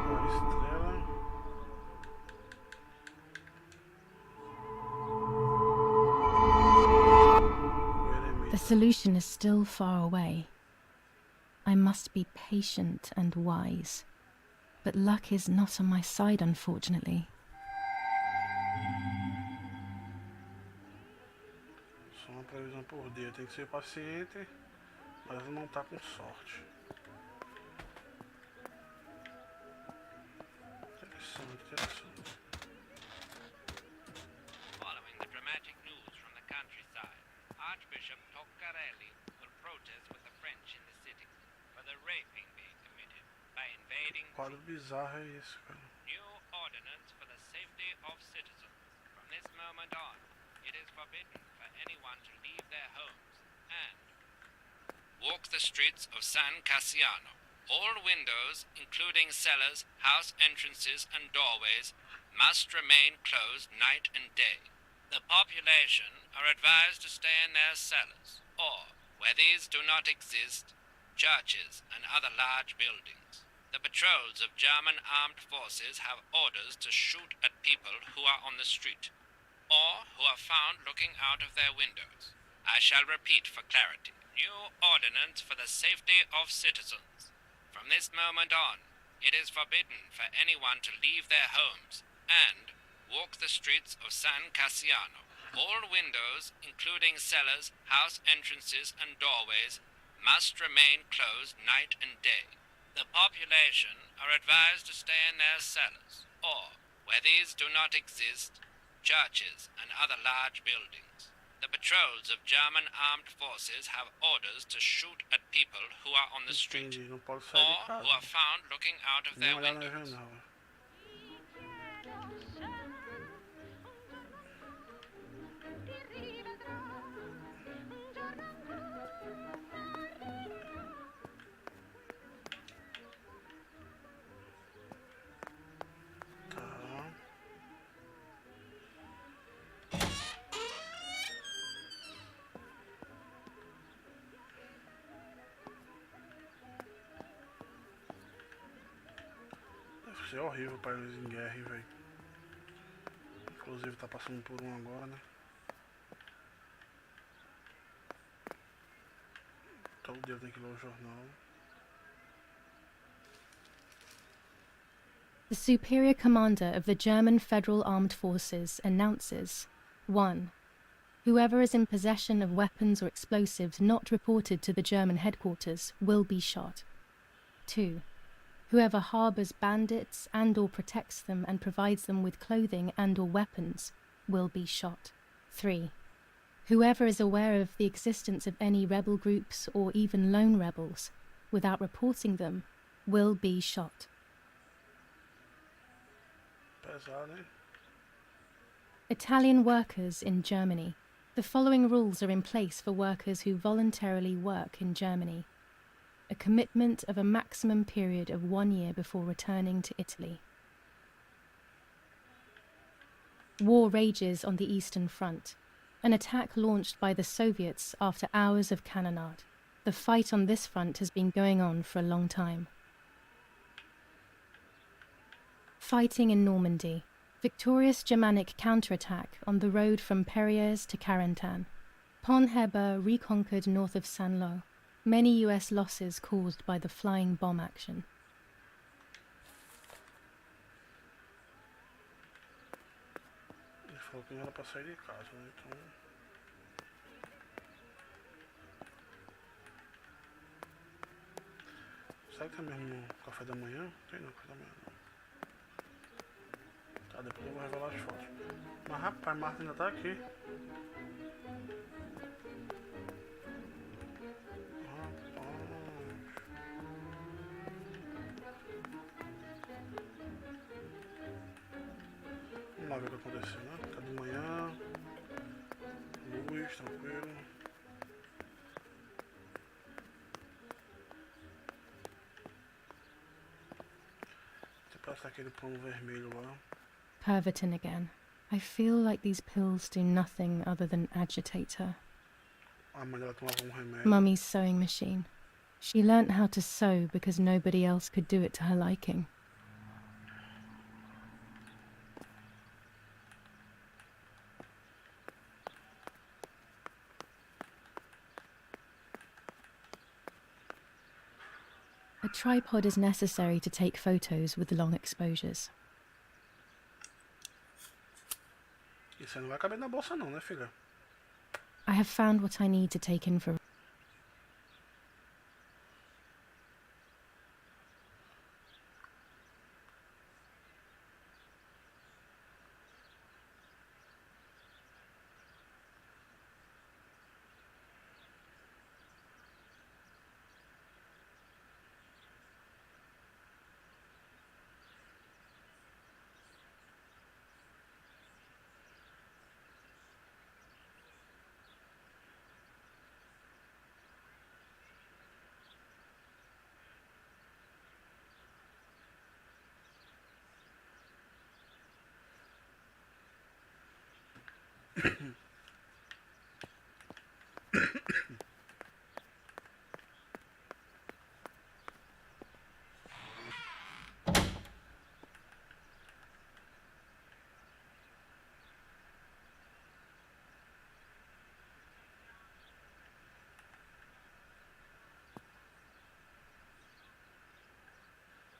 Speaker 1: A estrela.
Speaker 2: The solution is still far away. I must be patient and wise. But luck is not on my side, unfortunately.
Speaker 1: Uma previsão por dia, tem que ser paciente, mas não tá com sorte. Interessante.
Speaker 3: Following the dramatic news from the countryside, Archbishop Toccarelli will protest with the French in the city for the raping being committed by invading.
Speaker 1: Quadro bizarro é isso, cara.
Speaker 3: New ordinance for the safety of citizens. From this moment on, it is forbidden for anyone to leave their homes and walk the streets of San Cassiano. All windows, including cellars, house entrances and doorways, must remain closed night and day. The population are advised to stay in their cellars, or, where these do not exist, churches and other large buildings. The patrols of German armed forces have orders to shoot at people who are on the street, or who are found looking out of their windows. I shall repeat for clarity. New ordinance for the safety of citizens. From this moment on, it is forbidden for anyone to leave their homes and walk the streets of San Cassiano. All windows, including cellars, house entrances and doorways, must remain closed night and day. The population are advised to stay in their cellars, or, where these do not exist, churches and other large buildings. The patrols of German armed forces have orders to shoot at people who are on the street,
Speaker 1: Entendi, não posso sair de
Speaker 3: or
Speaker 1: casa.
Speaker 3: who are found looking out of
Speaker 1: Nem
Speaker 3: their
Speaker 1: olhar na
Speaker 3: windows.
Speaker 1: janela. Deve ser horrível pra eles em guerra, hein, velho. Inclusive tá passando por um agora, né? Todo dia tem que ler o jornal.
Speaker 2: The Superior Commander of the German Federal Armed Forces announces 1. Whoever is in possession of weapons or explosives not reported to the German headquarters will be shot. 2. Whoever harbours bandits and or protects them and provides them with clothing and or weapons will be shot. 3. Whoever is aware of the existence of any rebel groups or even lone rebels, without reporting them, will be shot.
Speaker 1: Pesado, hein?
Speaker 2: Italian workers in Germany. The following rules are in place for workers who voluntarily work in Germany. A commitment of a maximum period of 1 year before returning to Italy. War rages on the Eastern Front. An attack launched by the Soviets after hours of cannonade. The fight on this front has been going on for a long time. Fighting in Normandy. Victorious Germanic counterattack on the road from Perrières to Carentan. Pont-Heber reconquered north of Saint-Lô. Many US losses caused by the flying bomb action.
Speaker 1: Ele falou que não era pra sair de casa, né? Então... Será que tem mesmo no café da manhã? Tem no café da manhã, não. Tá, depois eu vou revelar as fotos. Mas rapaz, Marta ainda tá aqui. Vamos lá ver o que aconteceu, né? Tá de manhã. Luz, tranquilo. Parece aquele pão vermelho lá.
Speaker 2: Pervertin again. I feel like these pills do nothing other than agitate her.
Speaker 1: A mãe dela tomava remédio.
Speaker 2: Mummy's sewing machine. She learnt how to sew because nobody else could do it to her liking. A tripod is necessary to take photos with long exposures.
Speaker 1: Isso aí não vai caber na bolsa não, né, filha?
Speaker 2: I have found what I need to take in for...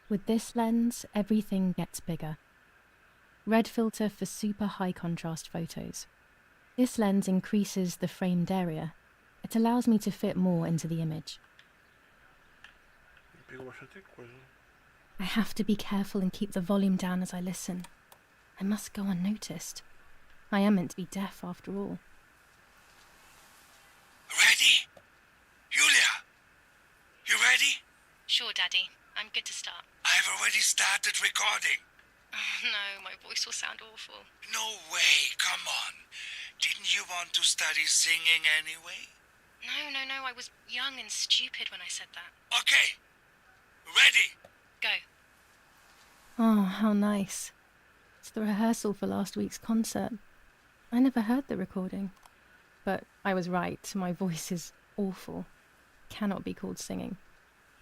Speaker 2: With this lens, everything gets bigger. Red filter for super high contrast photos. This lens increases the framed area. It allows me to fit more into the image. I have to be careful and keep the volume down as I listen. I must go unnoticed. I am meant to be deaf after all.
Speaker 3: Ready? Giulia! You ready?
Speaker 2: Sure, Daddy. I'm good to start.
Speaker 3: I've already started recording.
Speaker 2: Oh, no, my voice will sound awful.
Speaker 3: No way, come on. Didn't you want to study singing anyway?
Speaker 2: No, I was young and stupid when I said that.
Speaker 3: Okay, ready?
Speaker 2: Go. Oh, how nice. It's the rehearsal for last week's concert. I never heard the recording. But I was right, my voice is awful. Cannot be called singing.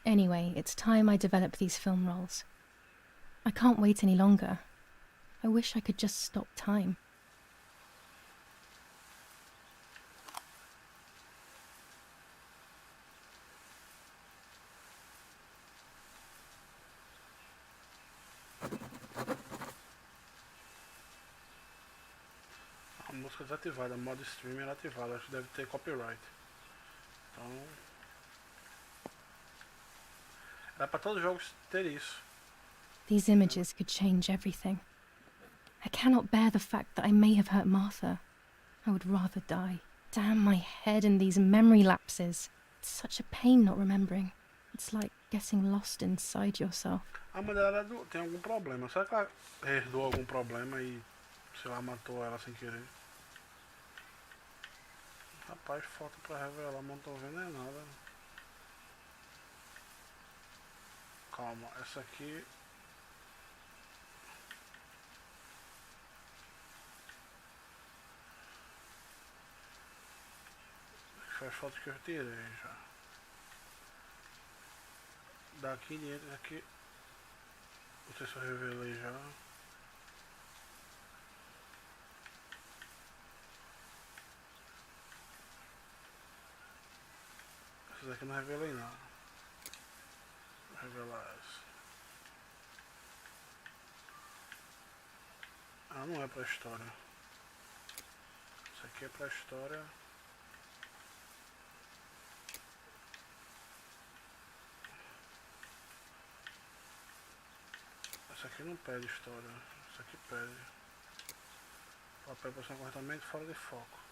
Speaker 2: Anyway, it's time I develop these film roles. I can't wait any longer. I wish I could just stop time.
Speaker 1: A música desativada, modo streaming ativado, acho que deve ter copyright. Então... Era pra todos os jogos ter isso.
Speaker 2: These images could change everything. I cannot bear the fact that I may have hurt Martha. I would rather die. Damn my head and these memory lapses. It's such a pain not remembering. It's like getting lost inside yourself.
Speaker 1: A mãe dela tem algum problema. Será que ela herdou algum problema e, sei lá, matou ela sem querer? Rapaz, foto pra revelar, não tô vendo é nada. Calma, essa aqui... Foi as fotos que eu tirei já. Daqui dentro, aqui... Não sei se eu revelei já. Essas aqui eu não revelei não. Vou revelar essa. Ah, não é pra história. Isso aqui é pra história. Essa aqui não pede história. Essa aqui pede. Papel para seu comportamento fora de foco.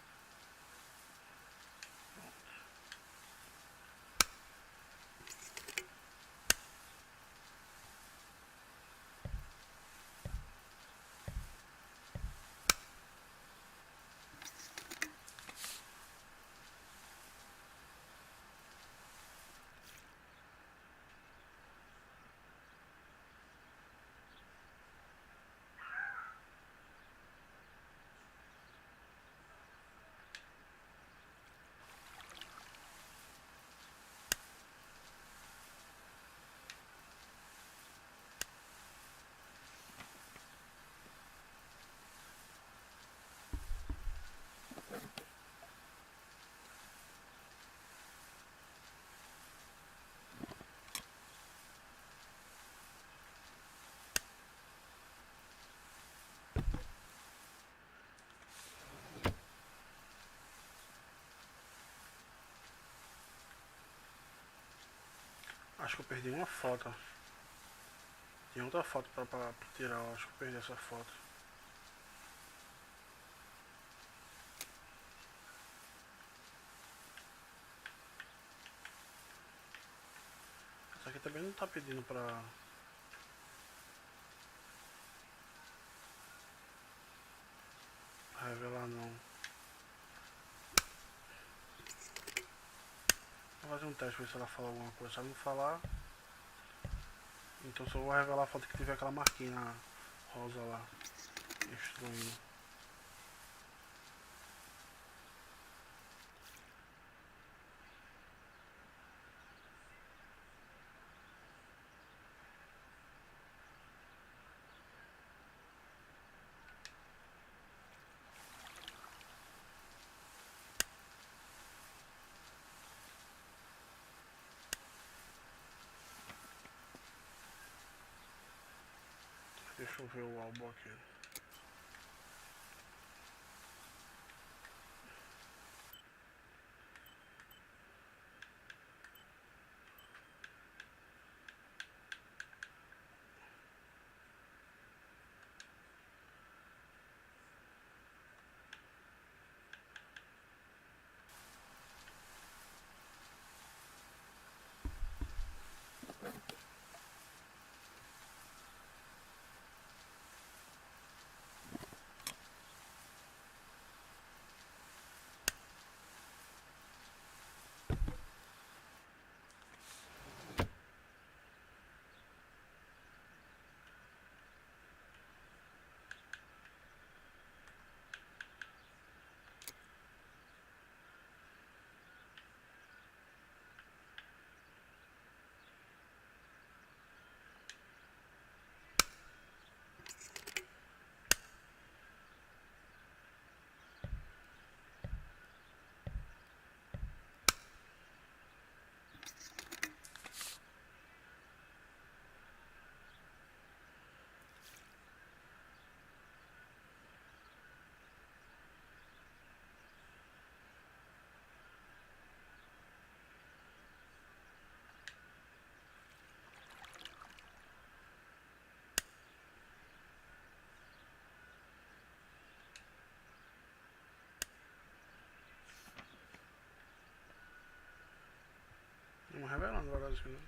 Speaker 1: Acho que eu perdi uma foto. Tem outra foto pra tirar, acho que eu perdi essa foto. Essa aqui também não tá pedindo pra... revelar não. Vou fazer um teste pra ver se ela fala alguma coisa. Se ela não falar, então só vou revelar a foto que tiver aquela marquinha rosa lá, instruindo. Deixa eu ver o álbum aqui. básico, né?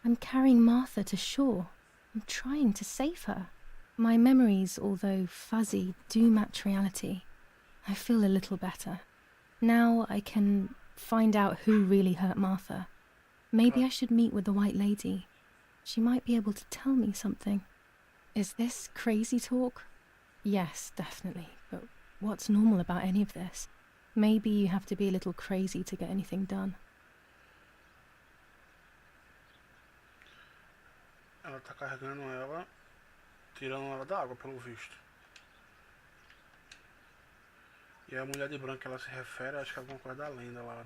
Speaker 2: I'm carrying Martha to shore. I'm trying to save her. My memories, although fuzzy, do match reality. I feel a little better. Now I can find out who really hurt Martha. Maybe I should meet with the White Lady. She might be able to tell me something. Is this crazy talk? Yes, definitely. But what's normal about any of this? Maybe you have to be a little crazy to get anything done.
Speaker 1: Ela tá carregando ela, tirando ela da água, pelo visto. E a mulher de branco que ela se refere, acho que é alguma coisa da lenda lá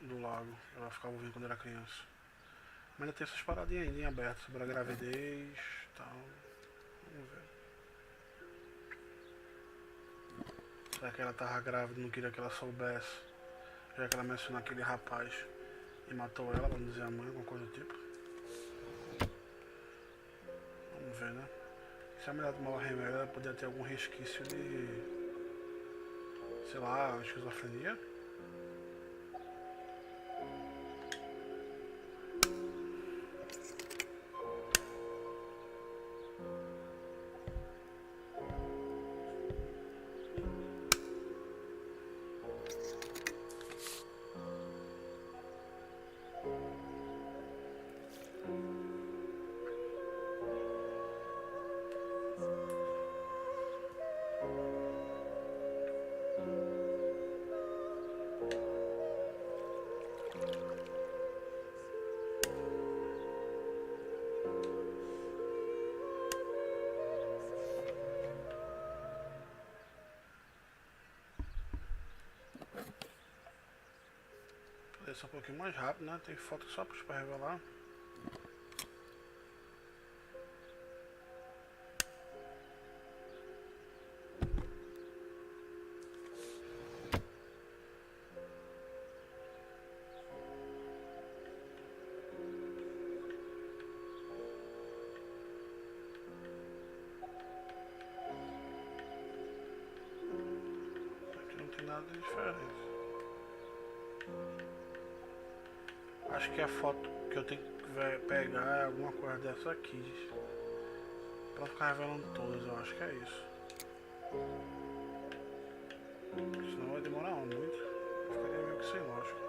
Speaker 1: do lago. Ela ficava ouvindo quando era criança. Mas ainda tem essas paradinhas ainda em aberto sobre a gravidez e tal. Vamos ver. Será que ela tava grávida e não queria que ela soubesse? Já que ela mencionou aquele rapaz e matou ela, vamos dizer a mãe, alguma coisa do tipo. Vamos ver, né? Se a mulher tomar o remédio, ela poderia ter algum resquício de, sei lá, esquizofrenia. Esse é um pouquinho mais rápido, né? Tem foto só para revelar. Aqui não tem nada de diferente. Acho que a foto que eu tenho que pegar é alguma coisa dessa aqui. Pra não ficar revelando todas, eu acho que é isso. Senão vai demorar muito. Ficaria meio que sem lógica.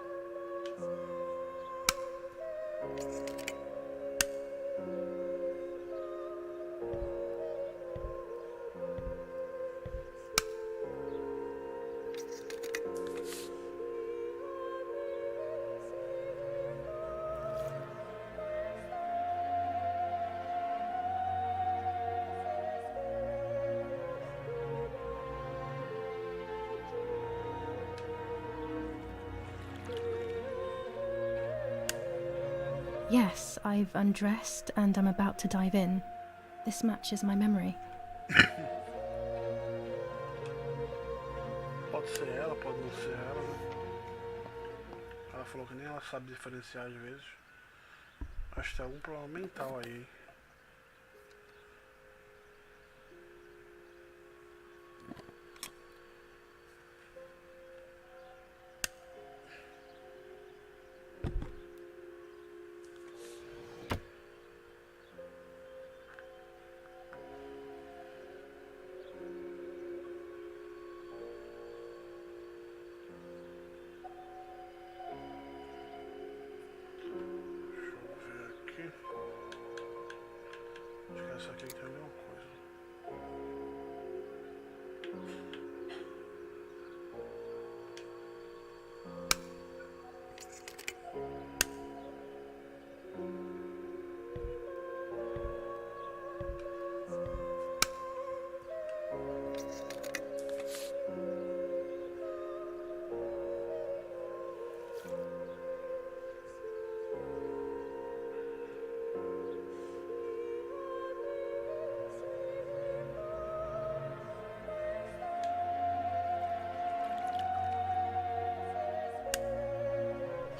Speaker 2: Yes, I've undressed and I'm about to dive in. This matches my memory.
Speaker 1: Pode ser ela, pode não ser ela, né? Ela falou que nem ela sabe diferenciar às vezes. Acho que tem algum problema mental aí. Essa aqui tem a mesma coisa.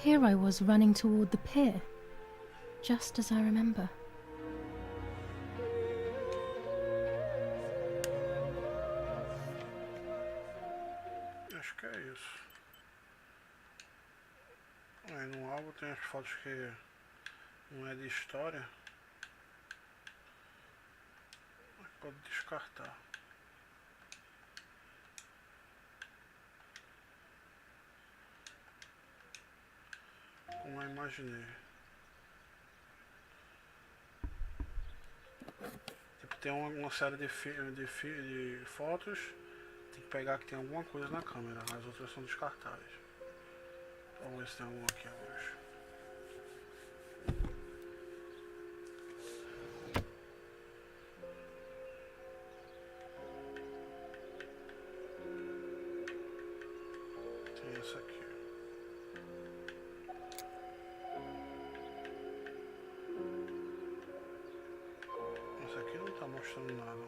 Speaker 2: Here I was running toward the pier, just as I remember.
Speaker 1: Acho que é isso. Aí no álbum tem as fotos que não é de história. Pode descartar. Como eu imaginei. Tipo, tem uma série de fotos. Tem que pegar que tem alguma coisa na câmera. As outras são descartáveis. Vamos ver se tem alguma aqui agora. Tem essa aqui. Essa aqui não tá mostrando nada.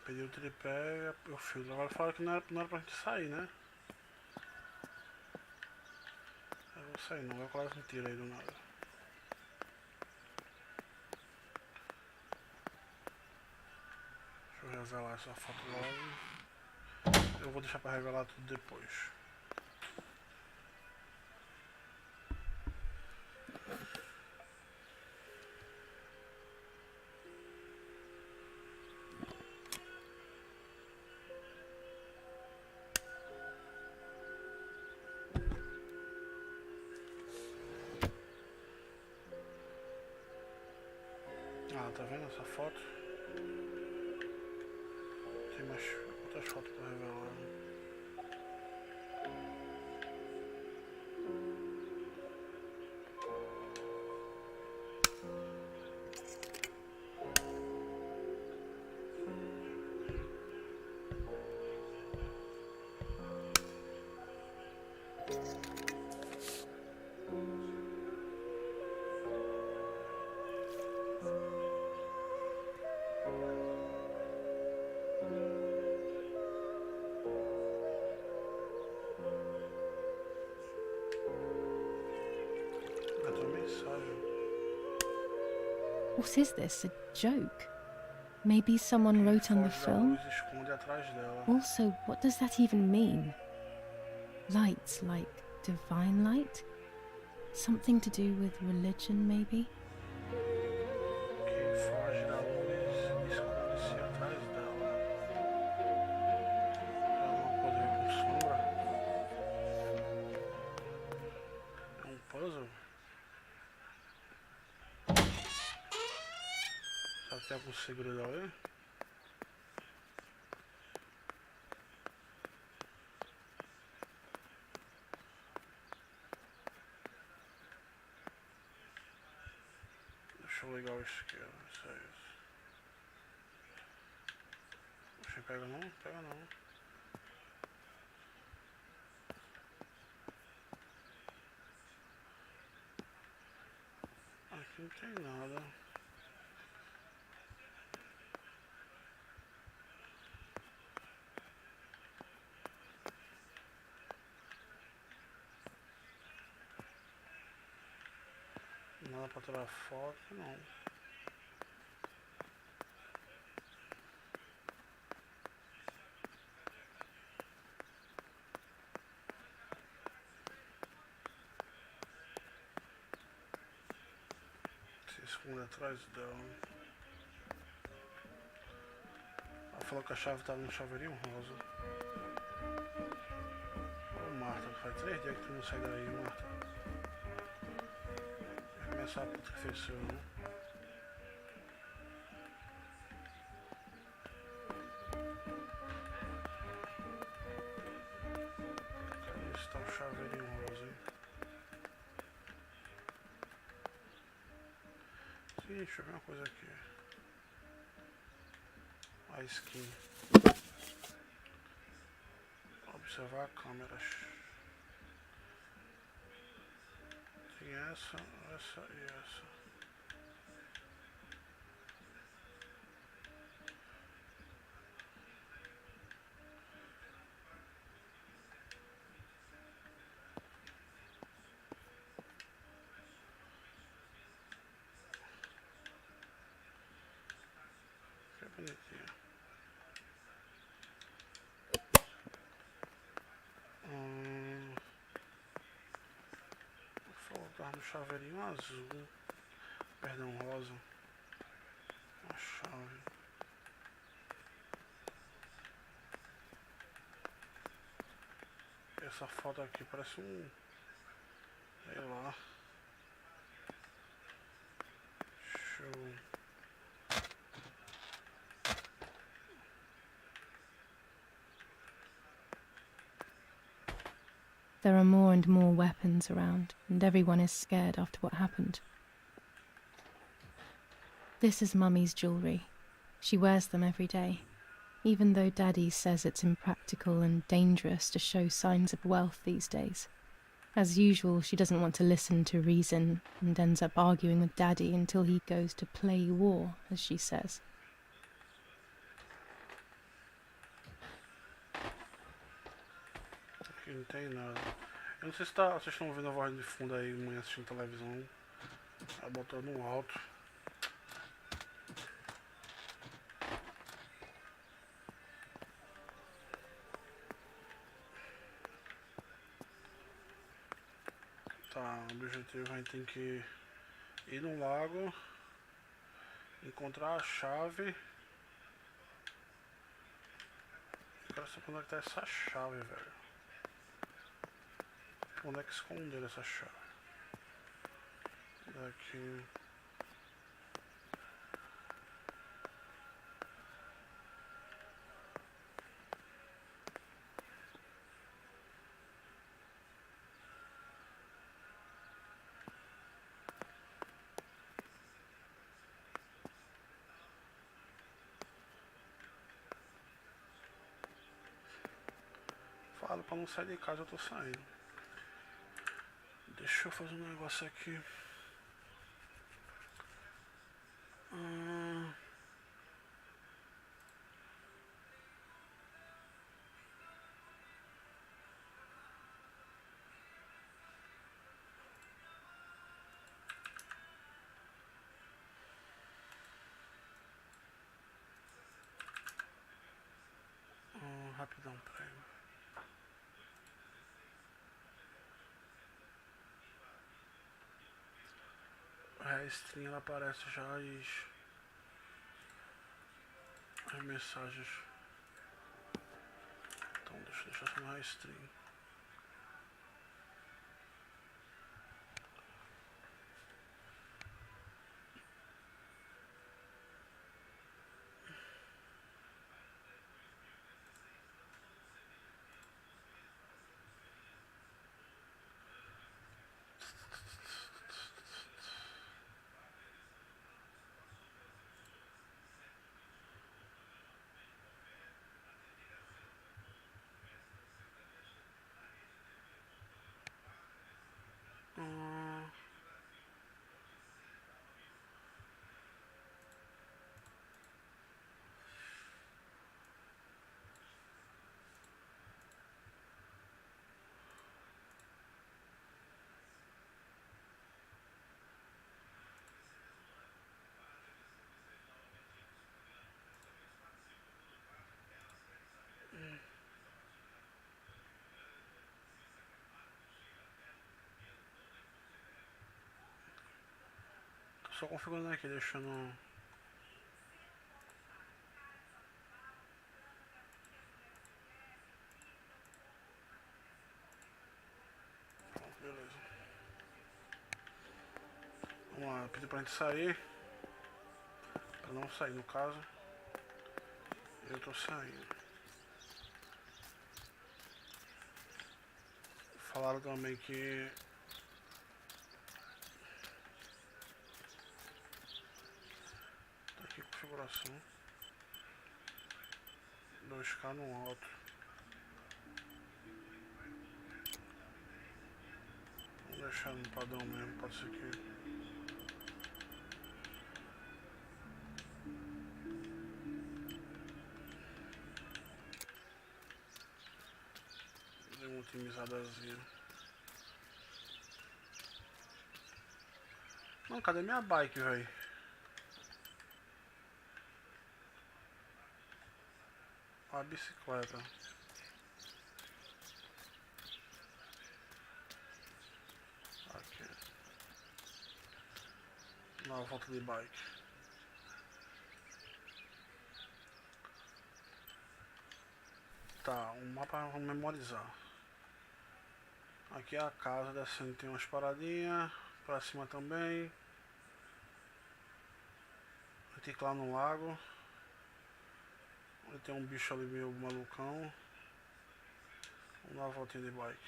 Speaker 1: Peguei o tripé e o fio. Agora fala que não era pra gente sair, né? Eu vou sair não, vai colar um tiro aí do nada. Deixa eu revelar essa foto logo. Eu vou deixar pra revelar tudo depois. Ah, tá vendo essa foto? Tem mais Muitas fotos pra revelar.
Speaker 2: What is this? A joke? Maybe someone wrote on the film? Also, what does that even mean? Light, like divine light? Something to do with religion, maybe?
Speaker 1: Tem algum segredo ali? Deixa eu ligar o isqueiro, isso é isso. Poxa, pega não? Pega não. Aqui não tem nada. Nada pra tirar foto, não. Se esconde atrás dela. Ela falou que a chave tava no chaveirinho rosa. Ô Marta, faz 3 dias que tu não sai daí, Marta. Essa puta que fez seu, né? Cadê esse tal chaveirinho rosa, hein? Sim, deixa eu ver uma coisa aqui. A skin. Observar a câmera. Tem essa e essa. Que bonitinha. Vou colocar no chaveirinho azul. Perdão, rosa. Uma chave. Essa foto aqui parece um... sei lá. Show.
Speaker 2: There are more and more weapons around, and everyone is scared after what happened. This is Mummy's jewellery. She wears them every day, even though Daddy says it's impractical and dangerous to show signs of wealth these days. As usual, she doesn't want to listen to reason and ends up arguing with Daddy until he goes to play war, as she says.
Speaker 1: Aqui não tem nada. Eu não sei se vocês estão ouvindo a voz de fundo aí, mãe assistindo televisão. Ela botou no alto. Tá, o objetivo a gente tem que ir no lago, encontrar a chave. Eu quero saber onde é que tá essa chave, velho. Onde é que esconder essa chave? Daqui. falo pra não sair de casa, eu tô saindo. Deixa eu fazer um negócio aqui. Rapidão, peraí. A stream ela aparece já as mensagens. Então deixa eu deixar só na stream. Só configurando aqui, deixando. Pronto, beleza. Vamos lá, pedir pra gente sair. Pra não sair no caso. Eu tô saindo. Falaram também que tá aqui configuração 2K no alto. Vamos deixar no padrão mesmo, pode ser que. Dei uma otimizadazinha. Não, cadê minha bike, velho? A bicicleta. Aqui. Na volta de bike. Tá, um mapa pra memorizar. Aqui é a casa, descendo tem umas paradinhas. Pra cima também. Vai ter que ir lá no lago. Tem um bicho ali meio malucão. Vamos dar uma voltinha de bike.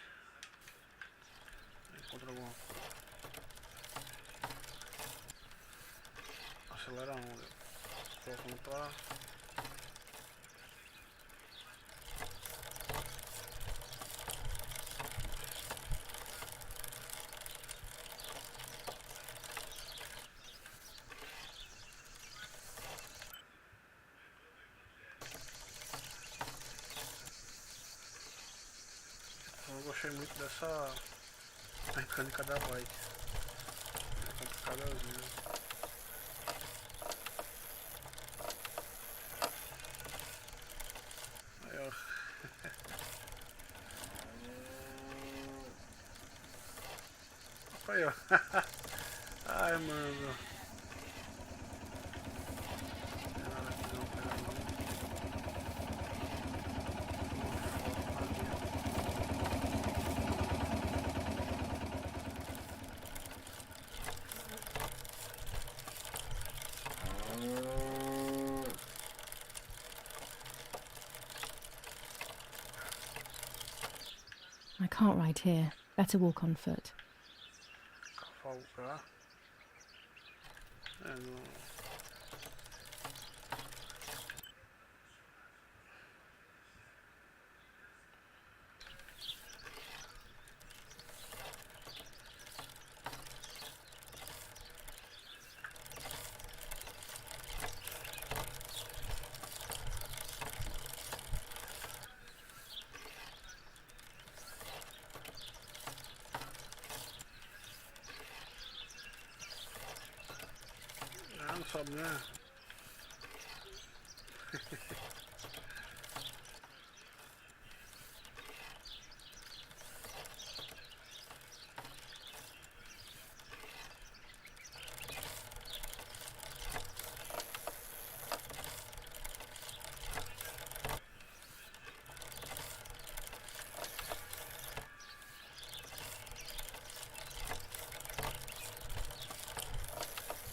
Speaker 1: Encontra alguma coisa. Acelera onde? Colocando pra. Eu gostei muito dessa mecânica da bike. É complicado às vezes. Aí, ó. Aí, ó. Ai, mano.
Speaker 2: I can't ride here. Better walk on foot.
Speaker 1: Cavalgar. Não. sabe, né?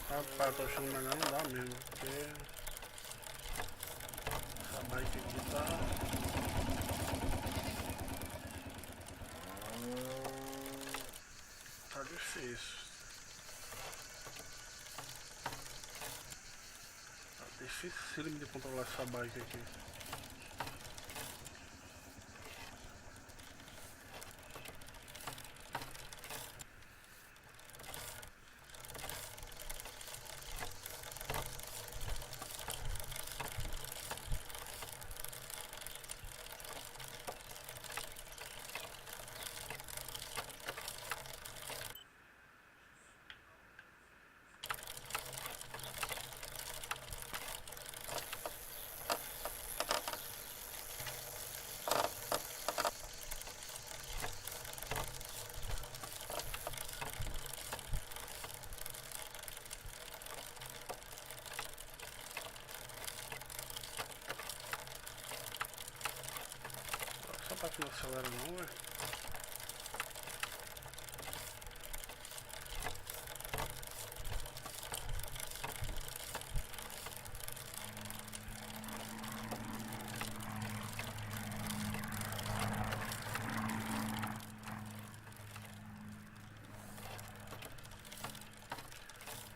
Speaker 1: Rapaz, tô achando melhor não dá mesmo, porque essa bike aqui tá difícil. Tá dificílimo de controlar essa bike aqui. Essa parte não acelera não, velho.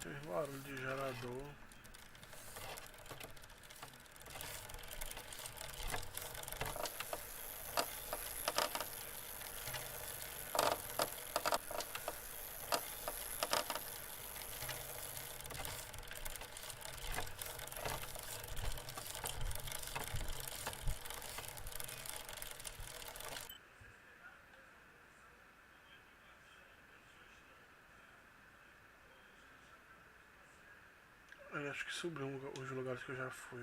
Speaker 1: Tem barulho de gerador. Eu acho que subiu os lugares que eu já fui.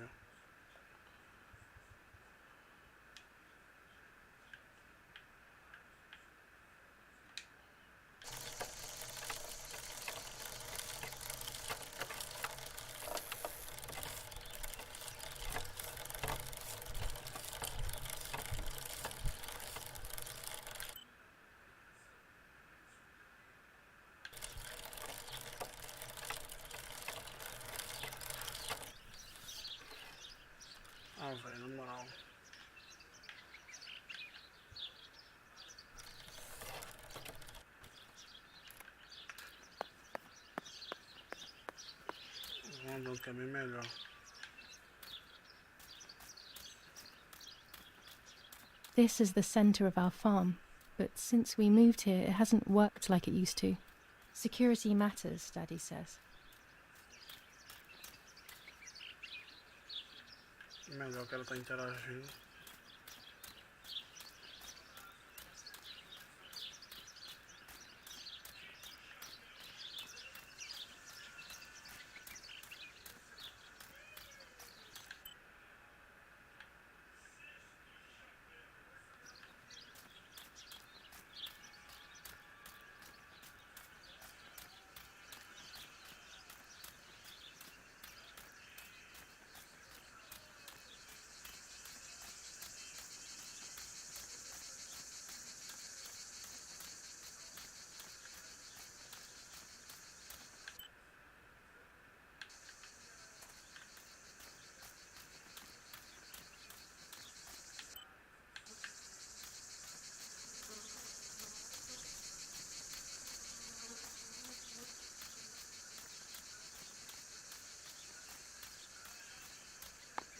Speaker 1: Ah, velho, na moral. Vou andando que é bem melhor.
Speaker 2: This is the center of our farm, but since we moved here, it hasn't worked like it used to. Security matters, Daddy says.
Speaker 1: Melhor que ela tá interagindo.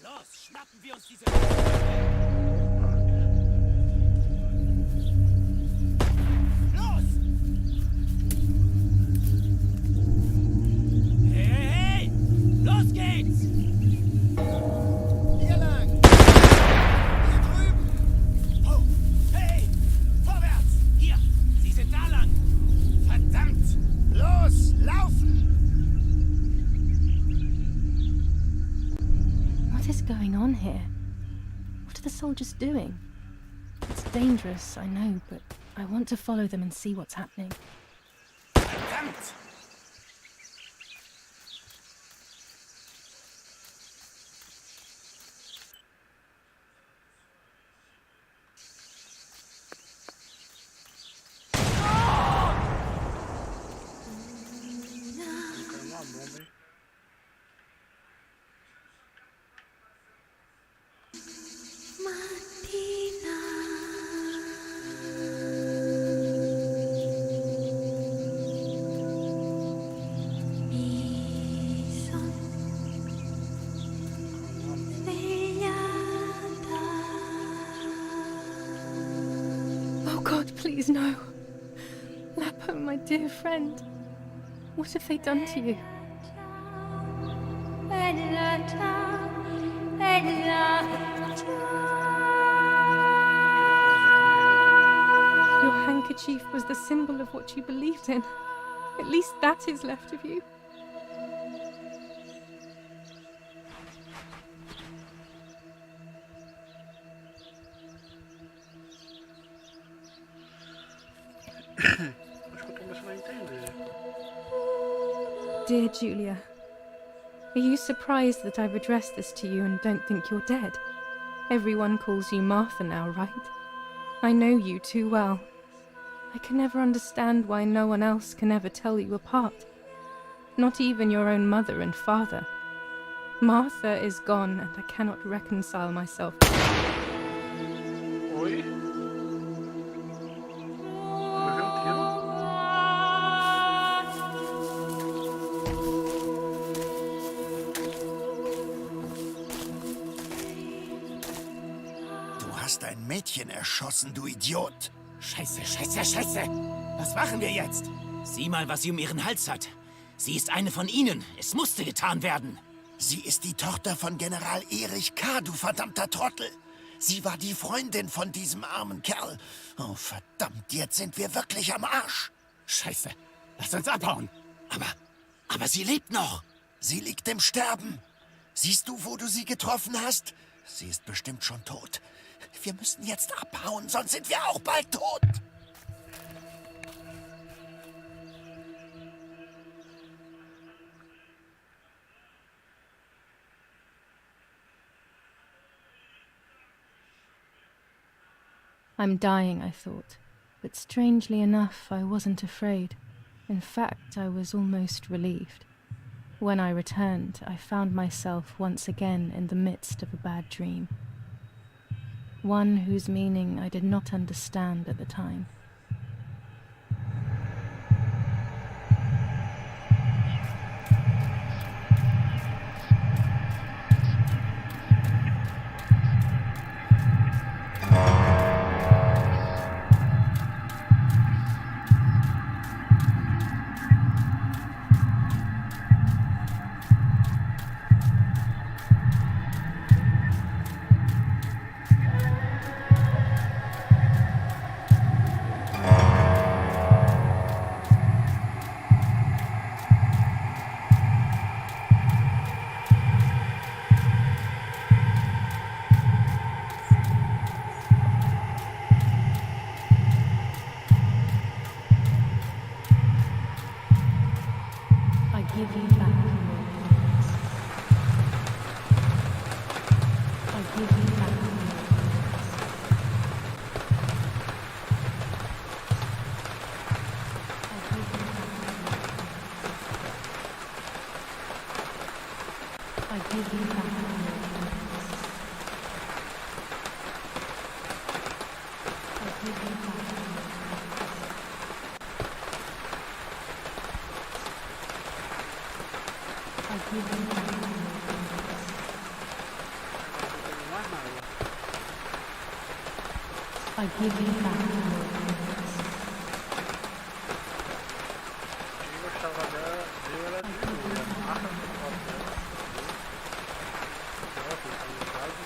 Speaker 4: Los, schnappen wir uns diese... Los! Hey, hey! Los geht's! Hier lang! Hier drüben! Oh! Hey! Vorwärts! Hier! Sie sind da lang! Verdammt! Los! Laufen!
Speaker 2: What is going on here? What are the soldiers doing? It's dangerous, I know, but I want to follow them and see what's happening.
Speaker 4: Verdammt!
Speaker 1: Caiu uma bomba, hein?
Speaker 2: Oh God, please no. Lapo, my dear friend. What have they done to you? Your handkerchief was the symbol of what you believed in. At least that is left of you.
Speaker 1: Acho que eu tô começando a entender.
Speaker 2: Dear Giulia, are you surprised that I've addressed this to you and don't think you're dead? Everyone calls you Martha now, right? I know you too well. I can never understand why no one else can ever tell you apart. Not even your own mother and father. Martha is gone and I cannot reconcile myself.
Speaker 1: Oi? Levei um tiro?
Speaker 4: Du hast ein Mädchen erschossen, du Idiot. Scheiße, scheiße, scheiße. Was machen wir jetzt?
Speaker 5: Sieh mal, was sie um ihren Hals hat. Sie ist eine von ihnen. Es musste getan werden.
Speaker 4: Sie ist die Tochter von General Erich K., du verdammter Trottel. Sie war die Freundin von diesem armen Kerl. Oh, verdammt, jetzt sind wir wirklich am Arsch.
Speaker 5: Scheiße. Lass uns abhauen. Aber sie lebt noch.
Speaker 4: Sie liegt im Sterben. Siehst du, wo du sie getroffen hast? Sie ist bestimmt schon tot. Wir müssen jetzt abhauen, sonst sind wir auch bald tot.
Speaker 2: I'm dying, I thought, but strangely enough, I wasn't afraid. In fact, I was almost relieved. When I returned, I found myself once again in the midst of a bad dream. One whose meaning I did not understand at the time. I give you back your words. I give you back your words. I give you back your words. I give you back your words. I give you back your words. I give you back your words. I give you back your words.
Speaker 1: Quem gostava dela, eu era de Giulia. A marca do foto dela. Ela fica no caso.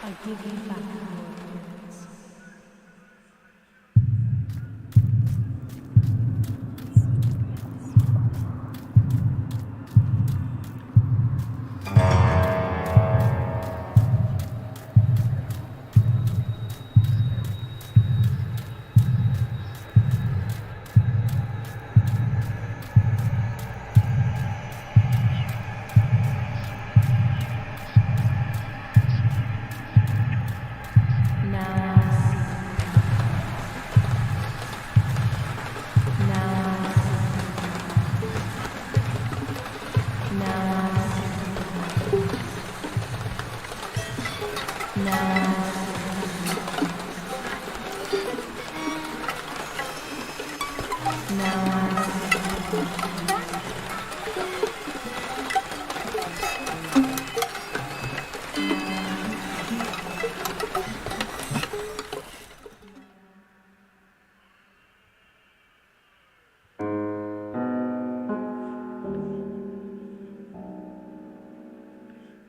Speaker 2: I give you back your words.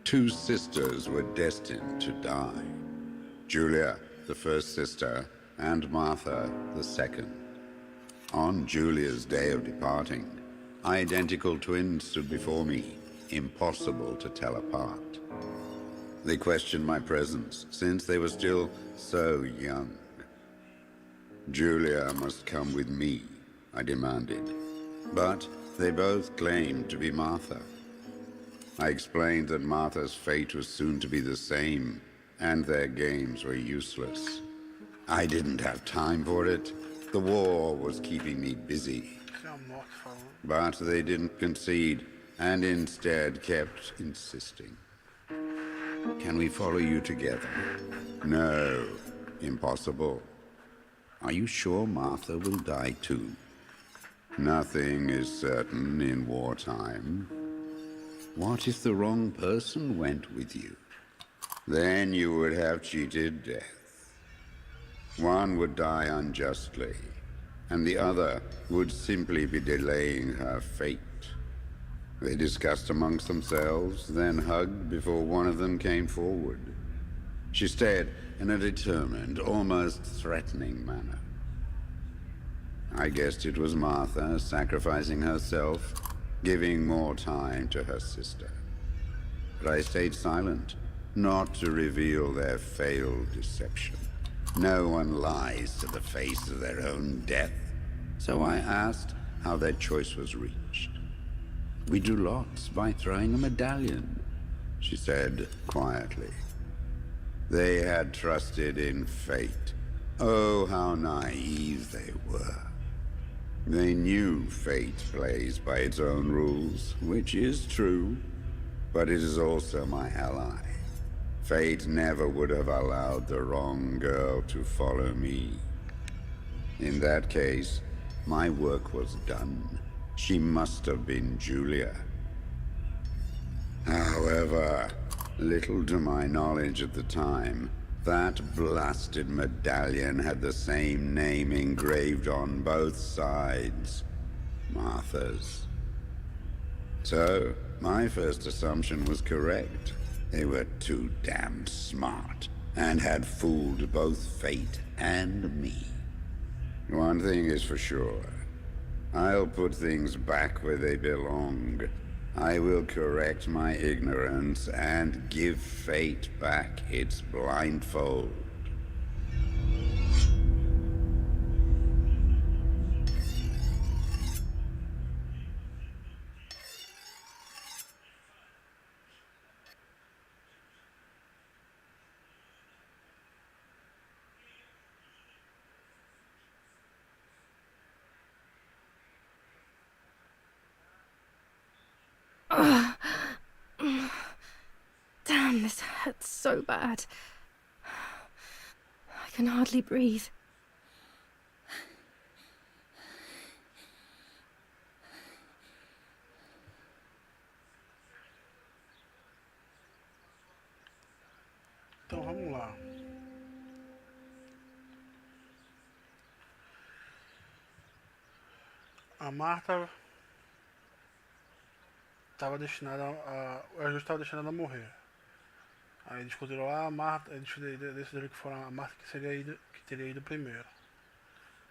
Speaker 6: Two sisters were destined to die. Giulia, the first sister, and Martha, the second. On Giulia's day of departing, identical twins stood before me, impossible to tell apart. They questioned my presence, since they were still so young. Giulia must come with me, I demanded, but they both claimed to be Martha. I explained that Martha's fate was soon to be the same, and their games were useless. I didn't have time for it. The war was keeping me busy. But they didn't concede, and instead kept insisting. Can we follow you together? No, impossible. Are you sure Martha will die too? Nothing is certain in wartime. What if the wrong person went with you? Then you would have cheated death. One would die unjustly, and the other would simply be delaying her fate. They discussed amongst themselves, then hugged before one of them came forward. She stared in a determined, almost threatening manner. I guessed it was Martha sacrificing herself, giving more time to her sister. But I stayed silent, not to reveal their failed deception. No one lies to the face of their own death, so I asked how their choice was reached. We drew lots by throwing a medallion, she said quietly. They had trusted in fate. Oh, how naive they were. They knew fate plays by its own rules, which is true, but it is also my ally. Fate never would have allowed the wrong girl to follow me. In that case, my work was done. She must have been Giulia. However, little to my knowledge at the time, that blasted medallion had the same name engraved on both sides. Martha's. So, my first assumption was correct. They were too damn smart, and had fooled both fate and me. One thing is for sure. I'll put things back where they belong. I will correct my ignorance and give fate back its blindfold.
Speaker 2: Damn, this hurts so bad. I can hardly breathe.
Speaker 1: Então vamos lá. A Marta estava destinada o Ajuste estava destinado a morrer. Aí discutiram lá, a Marta, eles decidiram que foi a Marta que teria ido primeiro.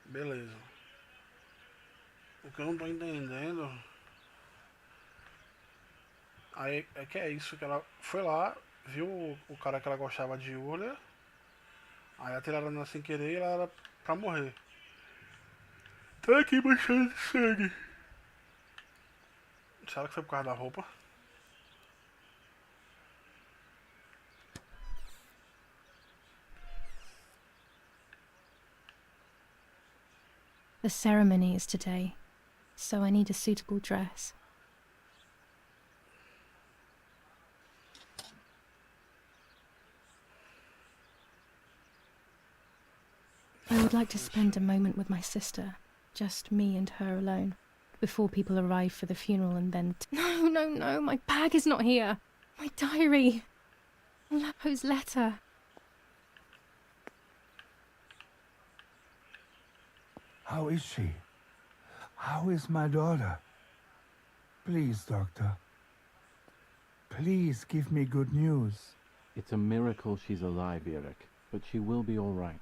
Speaker 1: Beleza. O que eu não tô entendendo aí é que é isso, que ela foi lá, viu o cara que ela gostava de Giulia, aí atiraram ela sem querer e ela era pra morrer. Tá aqui manchando de sangue. Será que foi por causa da roupa?
Speaker 2: The ceremony is today, so I need a suitable dress. would like to spend a moment with my sister, just me and her alone, before people arrive for the funeral and then... No, my bag is not here. My diary. Lapo's letter.
Speaker 7: How is she? How is my daughter? Please, doctor. Please give me good news.
Speaker 8: It's a miracle she's alive, Eric, but she will be all right.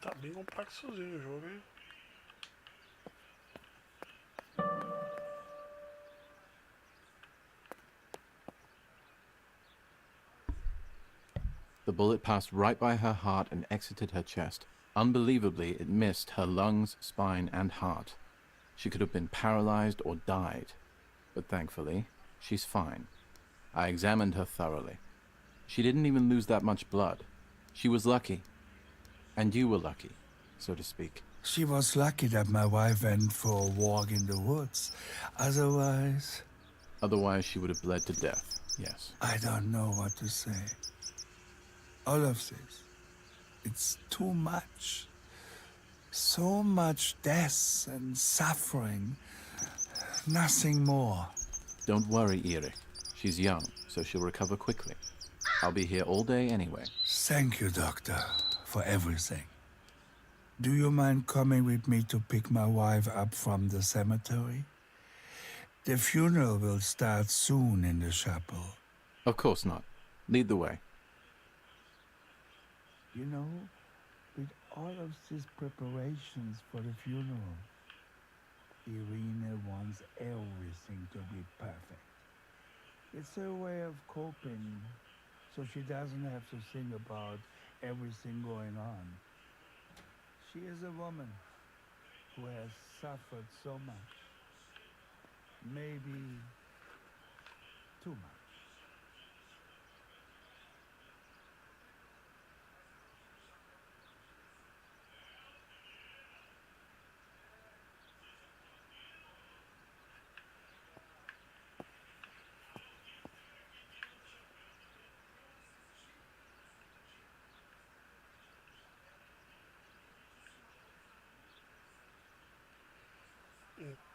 Speaker 1: Tá bem complexozinho o jogo, hein?
Speaker 8: The bullet passed right by her heart and exited her chest. Unbelievably, it missed her lungs, spine, and heart. She could have been paralyzed or died. But thankfully, she's fine. I examined her thoroughly. She didn't even lose that much blood. She was lucky. And you were lucky, so to speak.
Speaker 7: She was lucky that my wife went for a walk in the woods. Otherwise,
Speaker 8: she would have bled to death, yes.
Speaker 7: I don't know what to say. All of this, it's too much. So much death and suffering. Nothing more.
Speaker 8: Don't worry, Erik. She's young, so she'll recover quickly. I'll be here all day anyway.
Speaker 7: Thank you, doctor, for everything. Do you mind coming with me to pick my wife up from the cemetery? The funeral will start soon in the chapel.
Speaker 8: Of course not. Lead the way.
Speaker 7: You know, with all of these preparations for the funeral, Irina wants everything to be perfect. It's her way of coping, so she doesn't have to think about everything going on. She is a woman who has suffered so much. Maybe too much.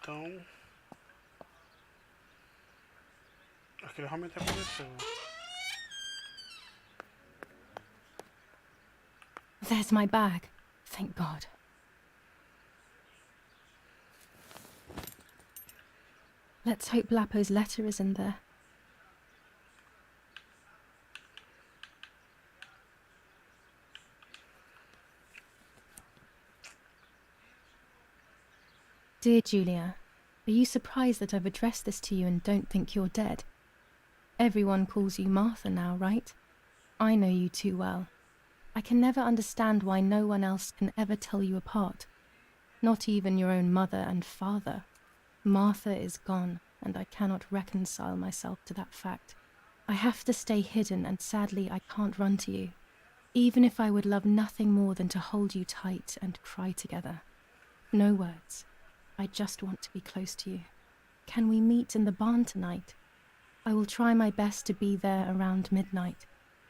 Speaker 1: Então, aquilo realmente aconteceu.
Speaker 2: There's my bag. Thank God. Let's hope Lapo's letter is in there. Dear Giulia, are you surprised that I've addressed this to you and don't think you're dead? Everyone calls you Martha now, right? I know you too well. I can never understand why no one else can ever tell you apart. Not even your own mother and father. Martha is gone, and I cannot reconcile myself to that fact. I have to stay hidden, and sadly I can't run to you, even if I would love nothing more than to hold you tight and cry together. No words. I just want to be close to you. Can we meet in the barn tonight? I will try my best to be there around midnight.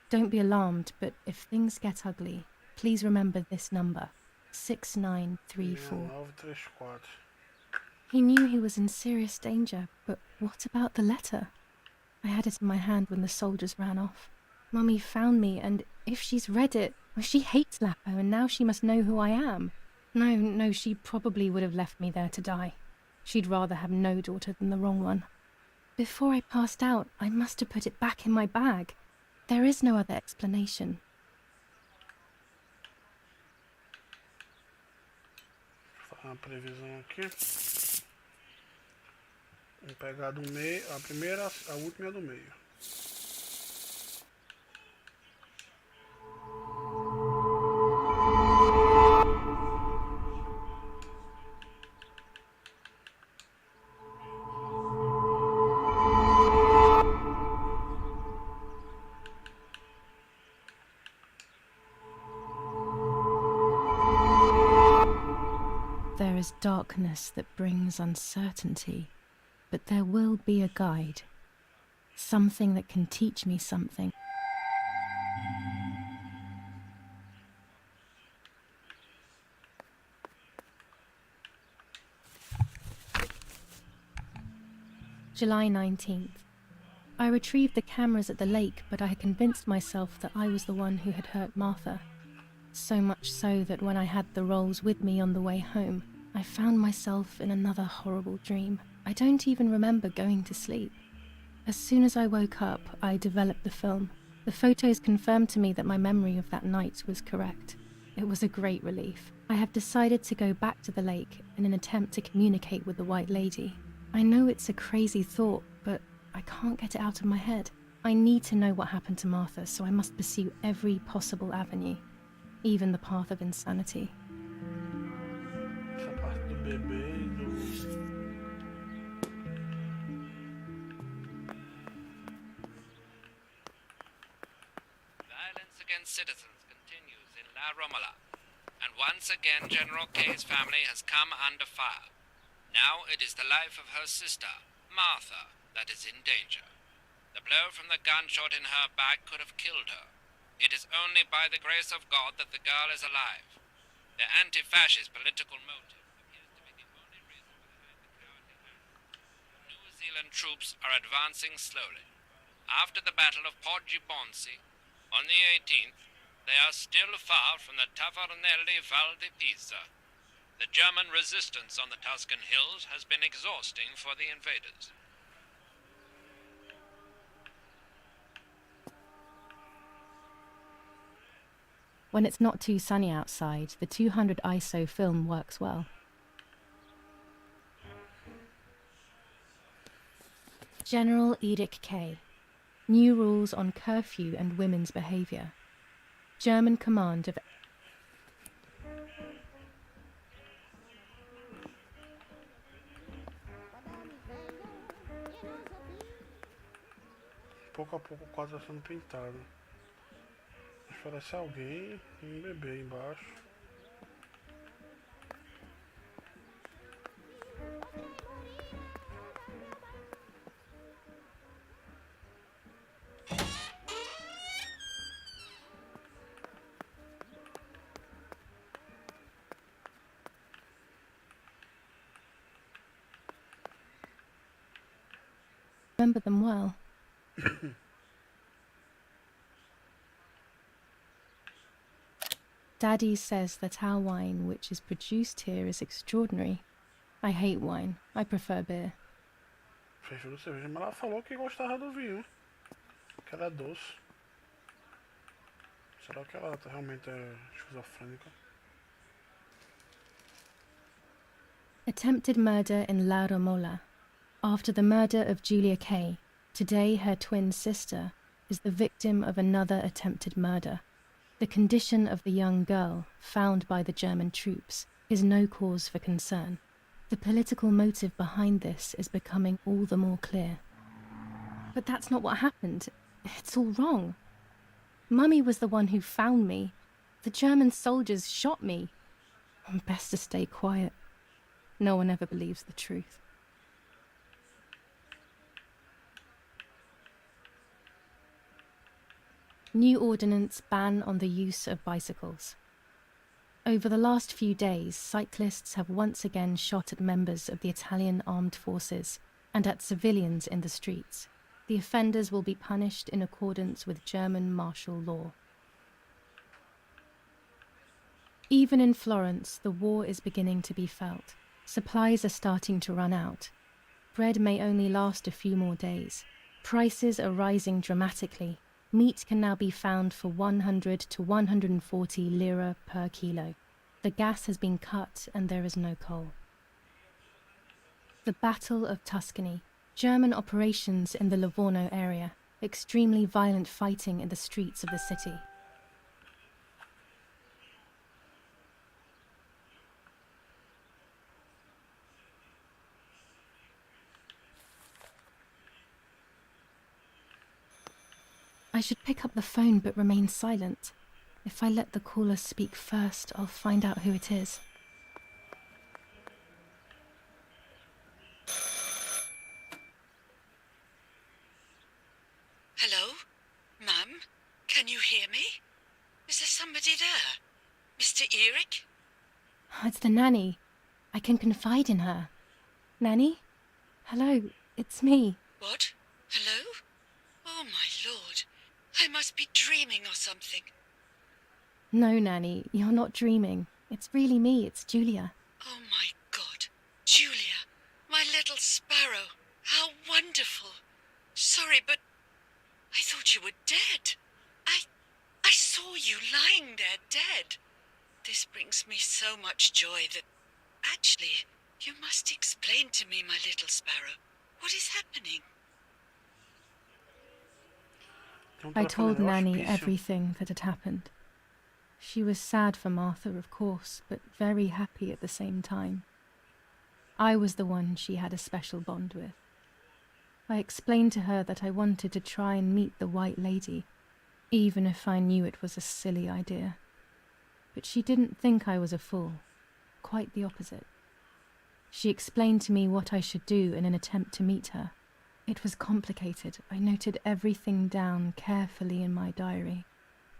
Speaker 2: Don't be alarmed, but if things get ugly, please remember this number, 6934. He knew he was in serious danger, but what about the letter? I had it in my hand when the soldiers ran off. Mummy found me, and if she's read it, well, she hates Lapo, and now she must know who I am. No, she probably would have left me there to die. She'd rather have no daughter than the wrong one. Before I passed out, I must have put it back in my bag. There is no other explanation.
Speaker 1: A previsão aqui. Vou pegar do meio, a primeira, a última e a do meio.
Speaker 2: is darkness that brings uncertainty, but there will be a guide. Something that can teach me something. July 19th. I retrieved the cameras at the lake, but I had convinced myself that I was the one who had hurt Martha. So much so that when I had the rolls with me on the way home, I found myself in another horrible dream. I don't even remember going to sleep. As soon as I woke up, I developed the film. The photos confirmed to me that my memory of that night was correct. It was a great relief. I have decided to go back to the lake in an attempt to communicate with the White Lady. I know it's a crazy thought, but I can't get it out of my head. I need to know what happened to Martha, so I must pursue every possible avenue, even the path of insanity.
Speaker 1: Essa parte do bebê e do...
Speaker 3: Violence against citizens continues in La Romola, and once again General K's family has come under fire. Now it is the life of her sister, Martha, that is in danger. The blow from the gunshot in her back could have killed her. It is only by the grace of God that the girl is alive. The anti-fascist political motive appears to be the only reason behind the cowardly act. New Zealand troops are advancing slowly. After the Battle of Poggibonsi, on the 18th, they are still far from the Tavernelli Val di Pisa. The German resistance on the Tuscan hills has been exhausting for the invaders.
Speaker 2: When it's not too sunny outside, the 200 ISO film works well. General Edict K. New rules on curfew and women's behaviour. German command of...
Speaker 1: Pouco a pouco o quadro está sendo pintado. Mas parece alguém e um bebê embaixo.
Speaker 2: Remember them well. Daddy says that our wine, which is produced here, is extraordinary. I hate wine. I prefer beer.
Speaker 1: Prefiro cerveja, mas ela falou que gostava do vinho. Que ela é doce. Será que ela realmente é esquizofrênica?
Speaker 2: Attempted murder in La Romola. After the murder of Giulia K., today her twin sister is the victim of another attempted murder. The condition of the young girl, found by the German troops, is no cause for concern. The political motive behind this is becoming all the more clear. But that's not what happened. It's all wrong. Mummy was the one who found me. The German soldiers shot me. Best to stay quiet. No one ever believes the truth. New ordinance ban on the use of bicycles. Over the last few days, cyclists have once again shot at members of the Italian armed forces and at civilians in the streets. The offenders will be punished in accordance with German martial law. Even in Florence, the war is beginning to be felt. Supplies are starting to run out. Bread may only last a few more days. Prices are rising dramatically. Meat can now be found for 100 to 140 lira per kilo. The gas has been cut and there is no coal. The Battle of Tuscany. German operations in the Livorno area. Extremely violent fighting in the streets of the city. I should pick up the phone but remain silent. If I let the caller speak first, I'll find out who it is.
Speaker 9: somebody there? Mr. Eric?
Speaker 2: It's the nanny. I can confide in her. Nanny? Hello, it's me.
Speaker 9: What? Hello? Oh, my lord. I must be dreaming or something.
Speaker 2: No, Nanny, you're not dreaming. It's really me, it's Giulia.
Speaker 9: Oh, my God. Giulia, my little sparrow. How wonderful. Sorry, but I thought you were dead. I saw you lying there dead. This brings me so much joy that... Actually, you must explain to me, my little sparrow. What is happening?
Speaker 2: I told Nanny everything that had happened. She was sad for Martha, of course, but very happy at the same time. I was the one she had a special bond with. I explained to her that I wanted to try and meet the White Lady, even if I knew it was a silly idea. But she didn't think I was a fool. Quite the opposite. She explained to me what I should do in an attempt to meet her. It was complicated. I noted everything down carefully in my diary.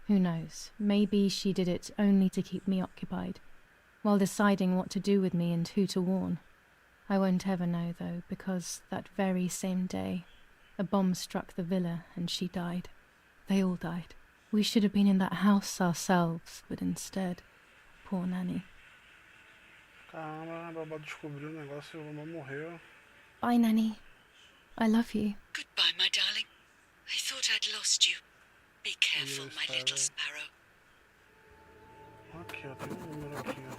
Speaker 2: Who knows, maybe she did it only to keep me occupied, while deciding what to do with me and who to warn. I won't ever know, though, because that very same day, a bomb struck the villa and she died. They all died. We should have been in that house ourselves, but instead, poor Nanny.
Speaker 1: Caramba, a babá descobriu o negócio e o irmão morreu.
Speaker 2: Bye, Nanny. I love you.
Speaker 9: Goodbye, my darling. I thought I'd lost you. Be careful, my little sparrow.
Speaker 1: Aqui, ó, tem número aqui, ó.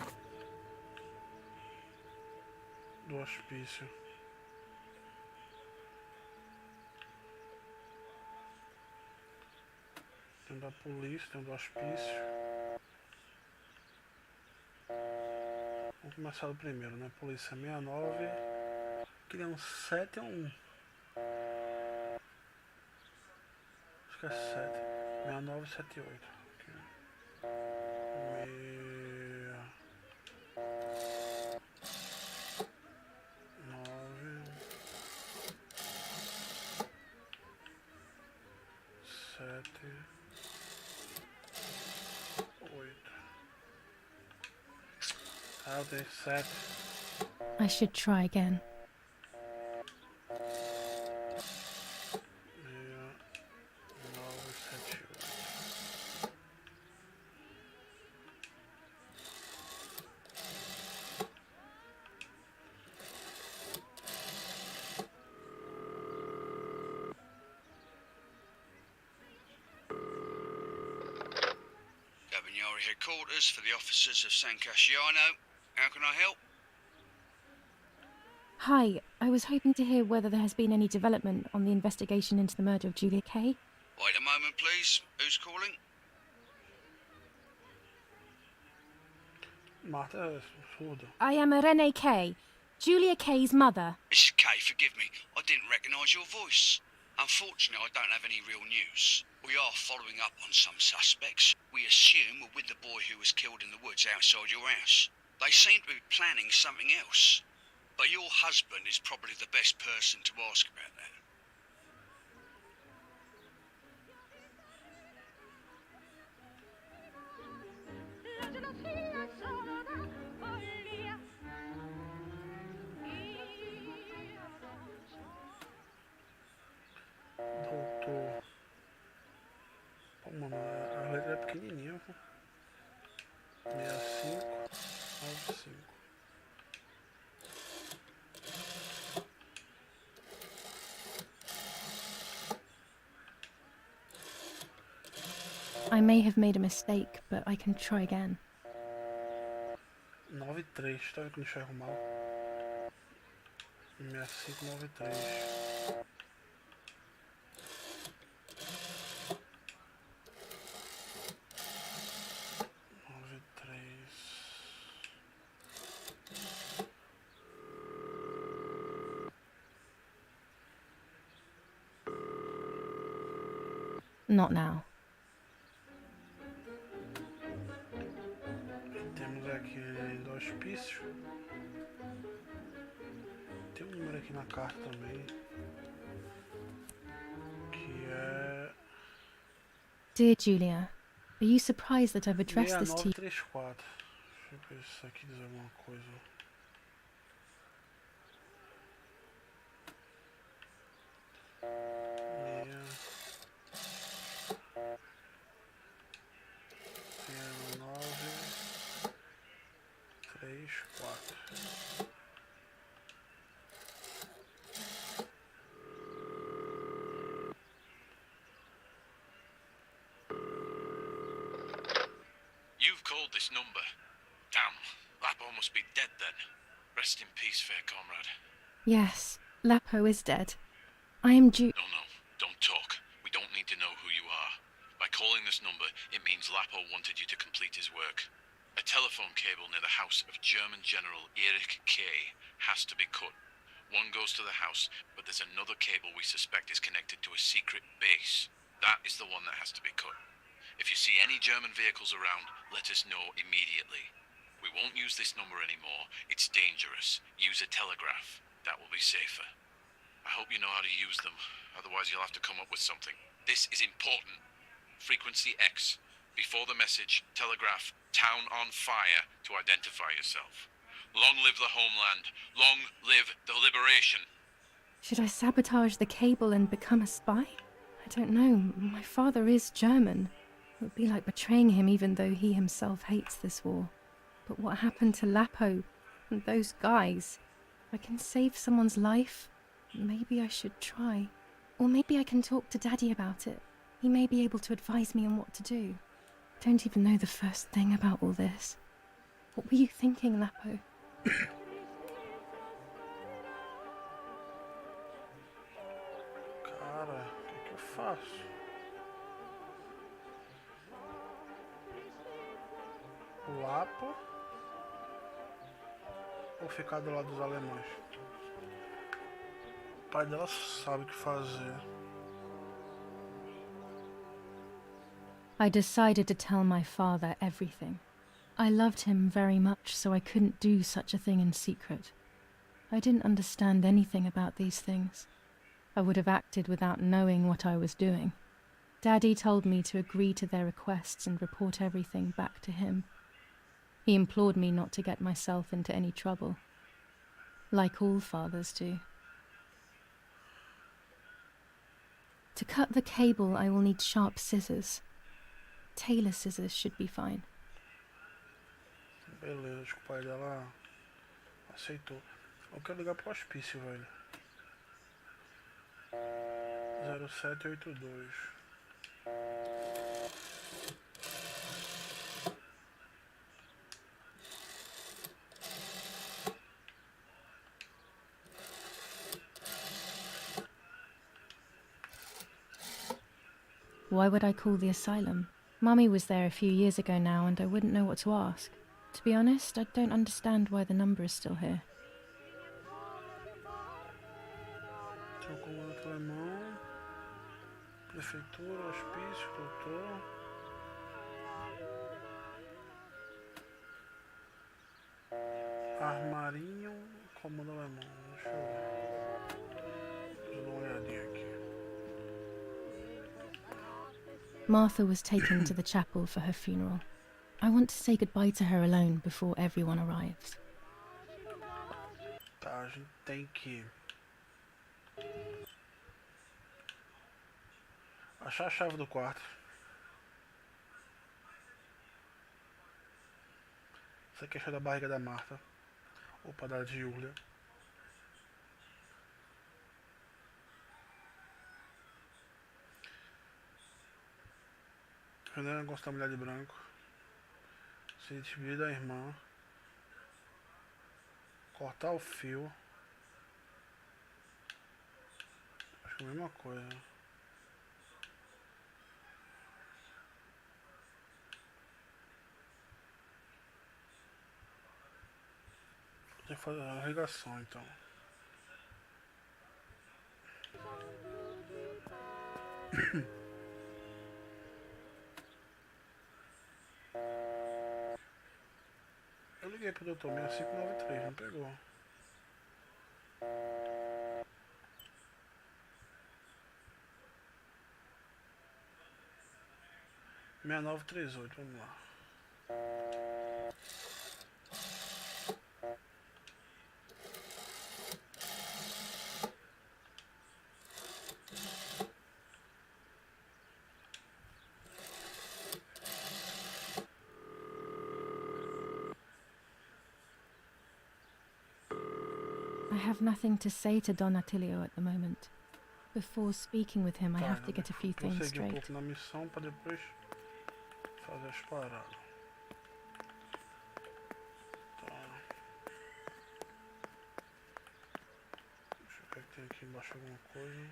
Speaker 1: Do hospício. Tem da polícia, tem do hospício. Vamos começar do primeiro, né? Polícia 69. Aqui é um 7 ou 1? Acho que é 7. 69, 78. Aqui. 9. 7. 8. Ah, eu tenho 7.
Speaker 2: I should try again.
Speaker 10: Headquarters for the officers of San Casciano. How can I help?
Speaker 2: Hi, I was hoping to hear whether there has been any development on the investigation into the murder of Giulia Kay.
Speaker 10: Wait a moment, please. Who's calling?
Speaker 1: Martha, surda.
Speaker 2: I am Irene Kay, Giulia Kay's mother.
Speaker 10: Mrs. Kay, forgive me. I didn't recognise your voice. Unfortunately, I don't have any real news. We are following up on some suspects. We assume we're with the boy who was killed in the woods outside your house. They seem to be planning something else. But your husband is probably the best person to ask about that.
Speaker 1: Doutor. Pô, mano, a letra é pequenininha, pô. 65, 95.
Speaker 2: I may have made a mistake, but I can try again.
Speaker 1: 93, tá vendo que eu não enxergo mal? 65, 93.
Speaker 2: Not now.
Speaker 1: Temos aqui do hospício. Tem um número aqui na carta também. Que é...
Speaker 2: Dear Giulia, Are you surprised that I've addressed this to you?
Speaker 1: 6934. Deixa eu ver se isso aqui diz alguma coisa.
Speaker 8: You've called this number. Damn, Lapo must be dead then. Rest in peace, fair comrade.
Speaker 2: Yes, Lapo is dead. I am due.
Speaker 8: No, don't talk. We don't need to know who you are. By calling this number, it means Lapo wanted you to complete his work. A telephone cable near the house of German General Erich K. has to be cut. One goes to the house, but there's another cable we suspect is connected to a secret base. That is the one that has to be cut. If you see any German vehicles around, let us know immediately. We won't use this number anymore. It's dangerous. Use a telegraph. That will be safer. I hope you know how to use them. Otherwise, you'll have to come up with something. This is important. Frequency X. Before the message, telegraph town on fire to identify yourself. Long live the homeland. Long live the liberation.
Speaker 2: Should I sabotage the cable and become a spy? I don't know. My father is German. It would be like betraying him even though he himself hates this war. But what happened to Lapo and those guys? If I can save someone's life, maybe I should try. Or maybe I can talk to Daddy about it. He may be able to advise me on what to do. I don't even know the first thing about all this. What were you thinking, Lapo?
Speaker 1: Cara, o que eu faço? O Lapo ou ficar do lado dos alemães? O pai dela sabe o que fazer.
Speaker 2: I decided to tell my father everything. I loved him very much, so I couldn't do such a thing in secret. I didn't understand anything about these things. I would have acted without knowing what I was doing. Daddy told me to agree to their requests and report everything back to him. He implored me not to get myself into any trouble, like all fathers do. To cut the cable, I will need sharp scissors. Tailor scissors should be fine.
Speaker 1: Beleza, acho que o pai dela aceitou. Eu quero ligar pro hospício, velho. 0782.
Speaker 2: Why would I call the asylum? Mummy was there a few years ago now and I wouldn't know what to ask. To be honest, I don't understand why the number is still here.
Speaker 1: Comando alemão, prefeitura, hospício, doutor. Armarinho, comando alemão. Deixa eu ver. Deixa eu dar uma olhadinha aqui.
Speaker 2: Martha was taken to the chapel for her funeral. I want to say goodbye to her alone before everyone arrives.
Speaker 1: Tá, a gente tem que achar a chave do quarto. Essa aqui é a chave da barriga da Marta. Opa, da Giulia. Vender o negócio da mulher de branco. Se despedir da irmã. Cortar o fio. Acho que é a mesma coisa. Tem que fazer a ligação então. Eu liguei pro doutor 6593, não pegou. 6938, vamos lá.
Speaker 2: I have nothing to say to Don Attilio at the moment. Before speaking with him, I have to get a few things straight.
Speaker 1: Pouco na missão para depois fazer as paradas. Tá. Deixa eu ver que tem aqui embaixo alguma coisa.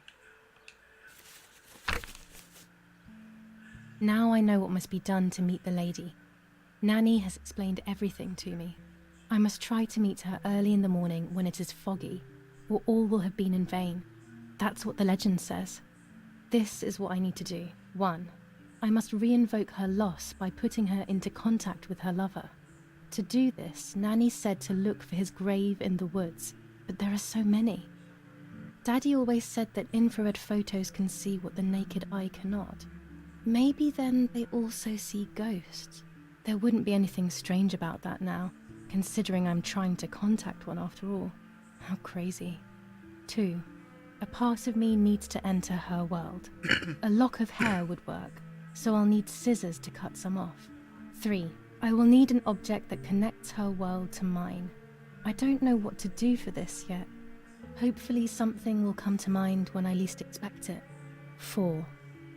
Speaker 2: Now I know what must be done to meet the lady. Nanny has explained everything to me. I must try to meet her early in the morning when it is foggy, or all will have been in vain. That's what the legend says. This is what I need to do. 1. I must re-invoke her loss by putting her into contact with her lover. To do this, Nanny said to look for his grave in the woods, but there are so many. Daddy always said that infrared photos can see what the naked eye cannot. Maybe then they also see ghosts. There wouldn't be anything strange about that now, considering I'm trying to contact one after all. How crazy. 2. A part of me needs to enter her world. A lock of hair would work, so I'll need scissors to cut some off. 3. I will need an object that connects her world to mine. I don't know what to do for this yet. Hopefully something will come to mind when I least expect it. 4.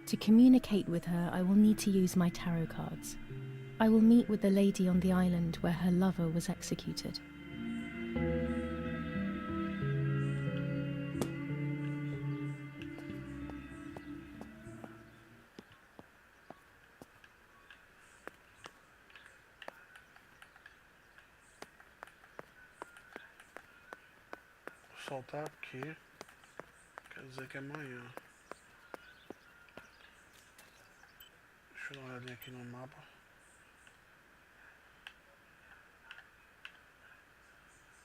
Speaker 2: To communicate with her, I will need to use my tarot cards. I will meet with the lady on the island where her lover was executed.
Speaker 1: Vou soltar aqui. Quer dizer que é amanhã. Deixa eu dar uma olhadinha aqui no mapa.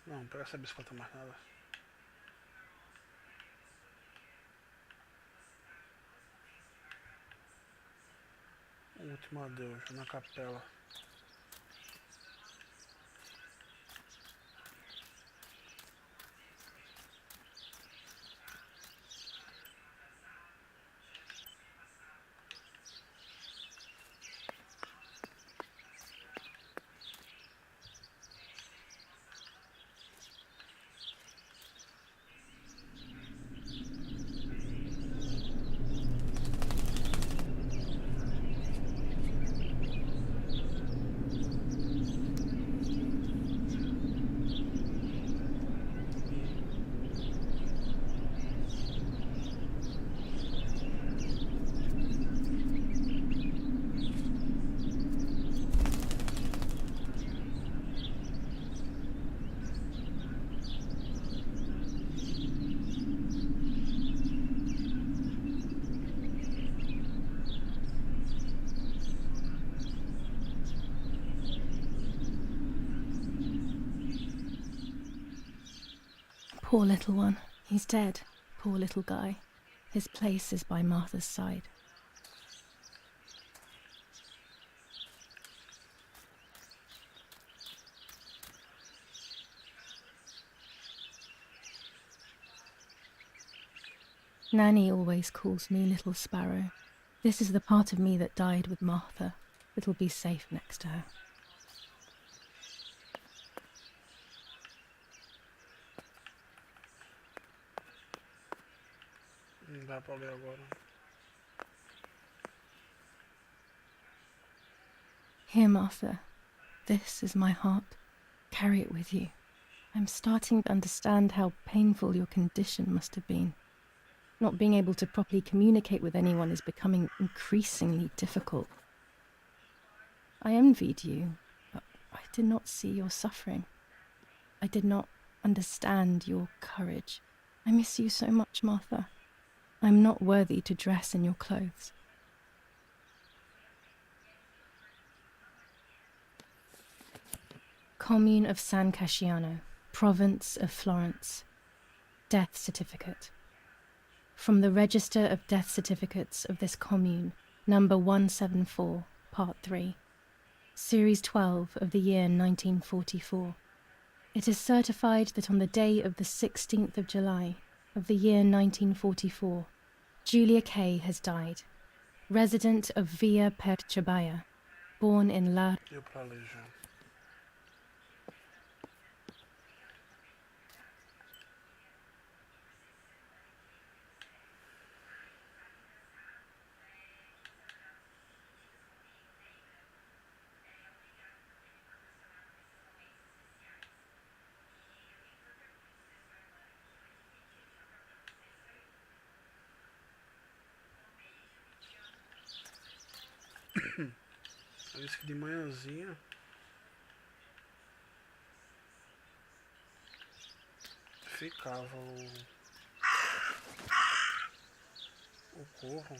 Speaker 1: Não, pega essa bicicleta mais nada. Um último adeus na capela.
Speaker 2: Poor little one. He's dead. Poor little guy. His place is by Martha's side. Nanny always calls me Little Sparrow. This is the part of me that died with Martha. It'll be safe next to her.
Speaker 1: Não dá pra ler agora.
Speaker 2: Here, Martha. This is my heart. Carry it with you. I'm starting to understand how painful your condition must have been. Not being able to properly communicate with anyone is becoming increasingly difficult. I envied you, but I did not see your suffering. I did not understand your courage. I miss you so much, Martha. I'm not worthy to dress in your clothes. Commune of San Casciano, Province of Florence. Death certificate. From the Register of Death Certificates of this commune, number 174, Part 3, Series 12 of the year 1944. It is certified that on the day of the 16th of July of the year 1944, Giulia K. has died, resident of Via Perchabaya, born in La...
Speaker 1: Disse que de manhãzinha ficava o corro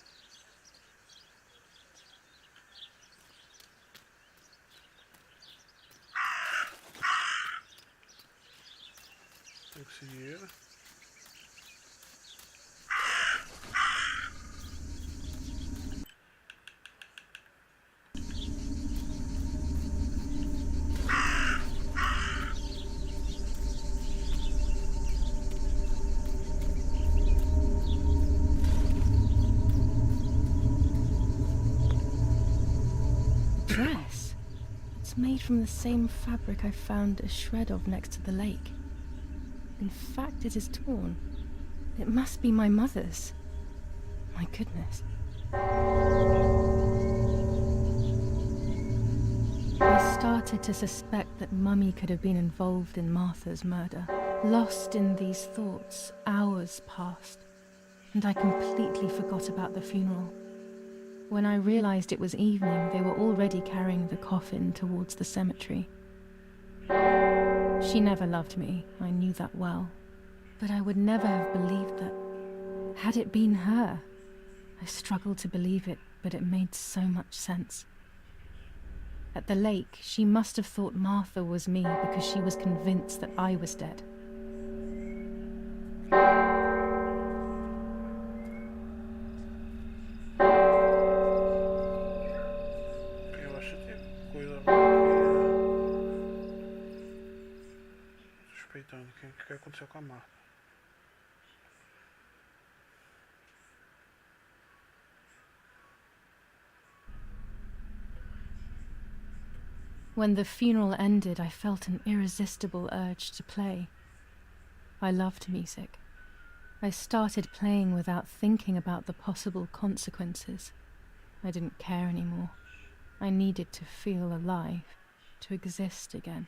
Speaker 1: conseguir
Speaker 2: dress. It's made from the same fabric I found a shred of next to the lake. In fact, it is torn. It must be my mother's. My goodness. I started to suspect that Mummy could have been involved in Martha's murder. Lost in these thoughts, hours passed, and I completely forgot about the funeral. When I realized it was evening, they were already carrying the coffin towards the cemetery. She never loved me, I knew that well. But I would never have believed that. Had it been her? I struggled to believe it, but it made so much sense. At the lake, she must have thought Martha was me because she was convinced that I was dead.
Speaker 1: Suspeitando o que aconteceu com a Marta.
Speaker 2: When the funeral ended, I felt an irresistible urge to play. I loved music. I started playing without thinking about the possible consequences. I didn't care anymore. I needed to feel alive, to exist again.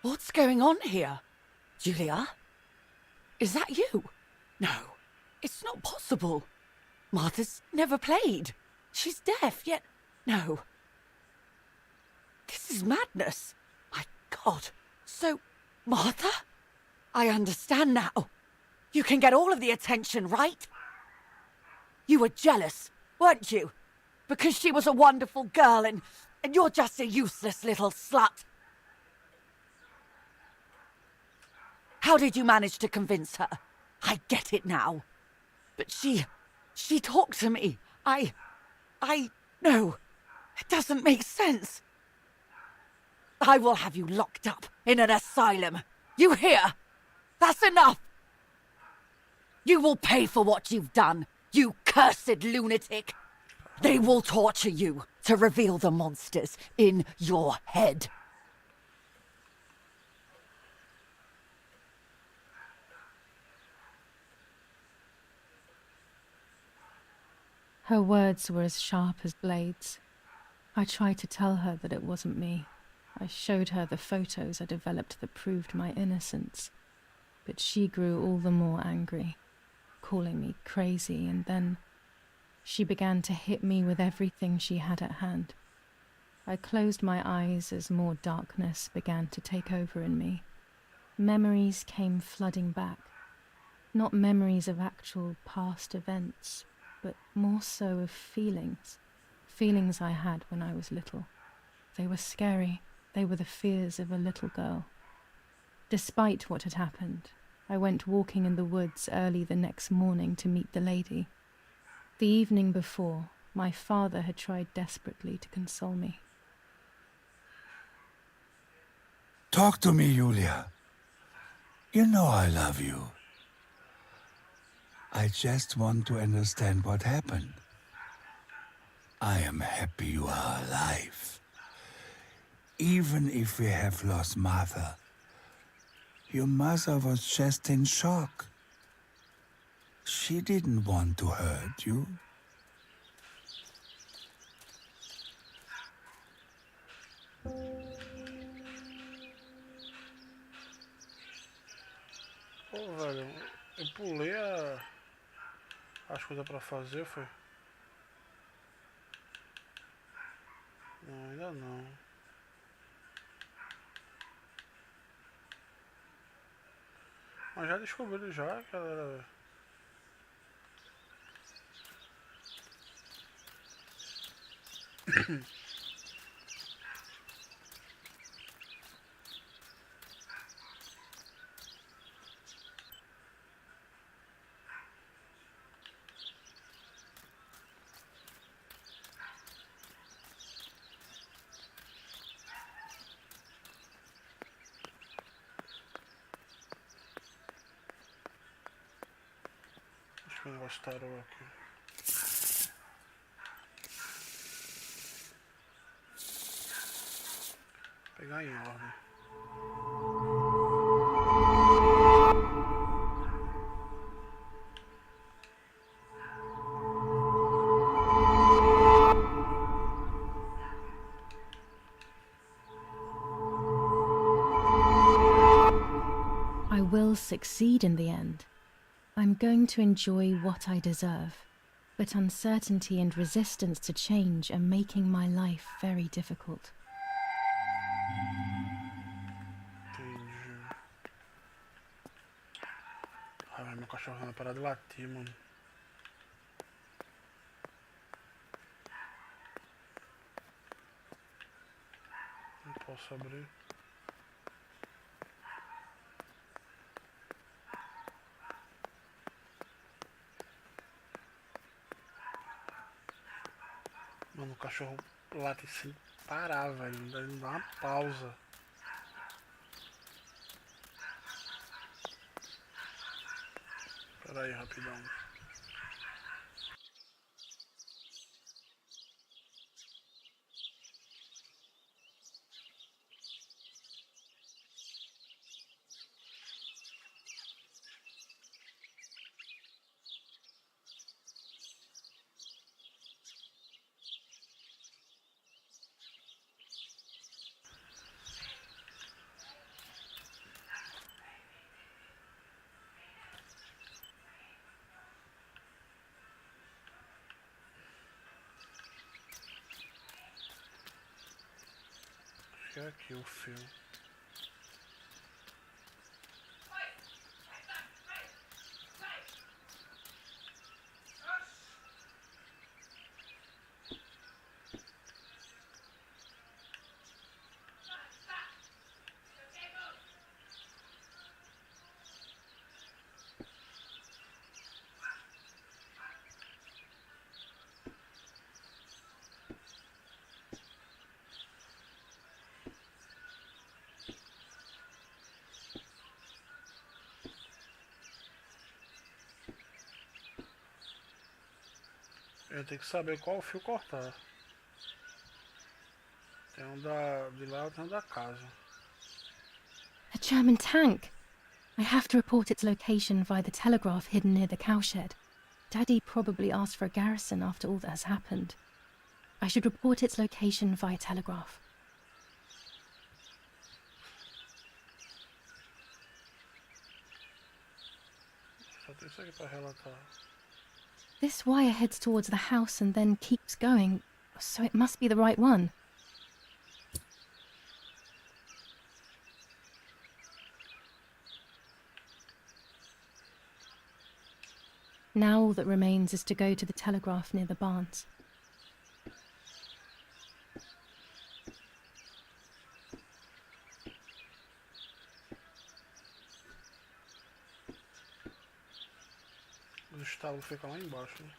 Speaker 11: What's going on here? Giulia? Is that you? No, it's not possible. Martha's never played. She's deaf, yet... No. This is madness. My God. So, Martha? I understand now. You can get all of the attention, right? You were jealous, weren't you? Because she was a wonderful girl and you're just a useless little slut. How did you manage to convince her? I get it now. But she talked to me. No, it doesn't make sense. I will have you locked up in an asylum. You hear? That's enough. You will pay for what you've done, you cursed lunatic. They will torture you to reveal the monsters in your head.
Speaker 2: Her words were as sharp as blades. I tried to tell her that it wasn't me. I showed her the photos I developed that proved my innocence. But she grew all the more angry, calling me crazy, and then she began to hit me with everything she had at hand. I closed my eyes as more darkness began to take over in me. memories came flooding back. Not memories of actual past events, but more so of feelings. Feelings I had when I was little. They were scary. They were the fears of a little girl. Despite what had happened, I went walking in the woods early the next morning to meet the lady. The evening before, my father had tried desperately to console me.
Speaker 7: Talk to me, Giulia. You know I love you. I just want to understand what happened. I am happy you are alive. Even if we have lost Martha, your mother was just in shock. She didn't want to hurt you.
Speaker 1: Pô, velho, eu pulei as coisas pra fazer, foi? Não, ainda não. Mas já descobriram já que ela era... Acho que o negócio tarou aqui. Pegar em ordem.
Speaker 2: I will succeed in the end. I'm going to enjoy what I deserve, but uncertainty and resistance to change are making my life very difficult.
Speaker 1: Entendi. Ai, meu cachorro não parar de latir, mano. Não posso abrir. Mano, o cachorro late sem parar, velho. Não dá uma pausa. Pera aí, rapidão. Que é aqui o fio. Eu tenho que saber qual fio cortar. Tem um de lá e tem um da casa.
Speaker 2: A German tank! I have to report its location via the telegraph hidden near the cowshed. Daddy probably asked for a garrison after all that has happened. I should report its location via telegraph.
Speaker 1: Só tem isso aqui pra relatar.
Speaker 2: This wire heads towards the house and then keeps going, so it must be the right one. Now all that remains is to go to the telegraph near the barns.
Speaker 1: O estábulo fica lá embaixo, né?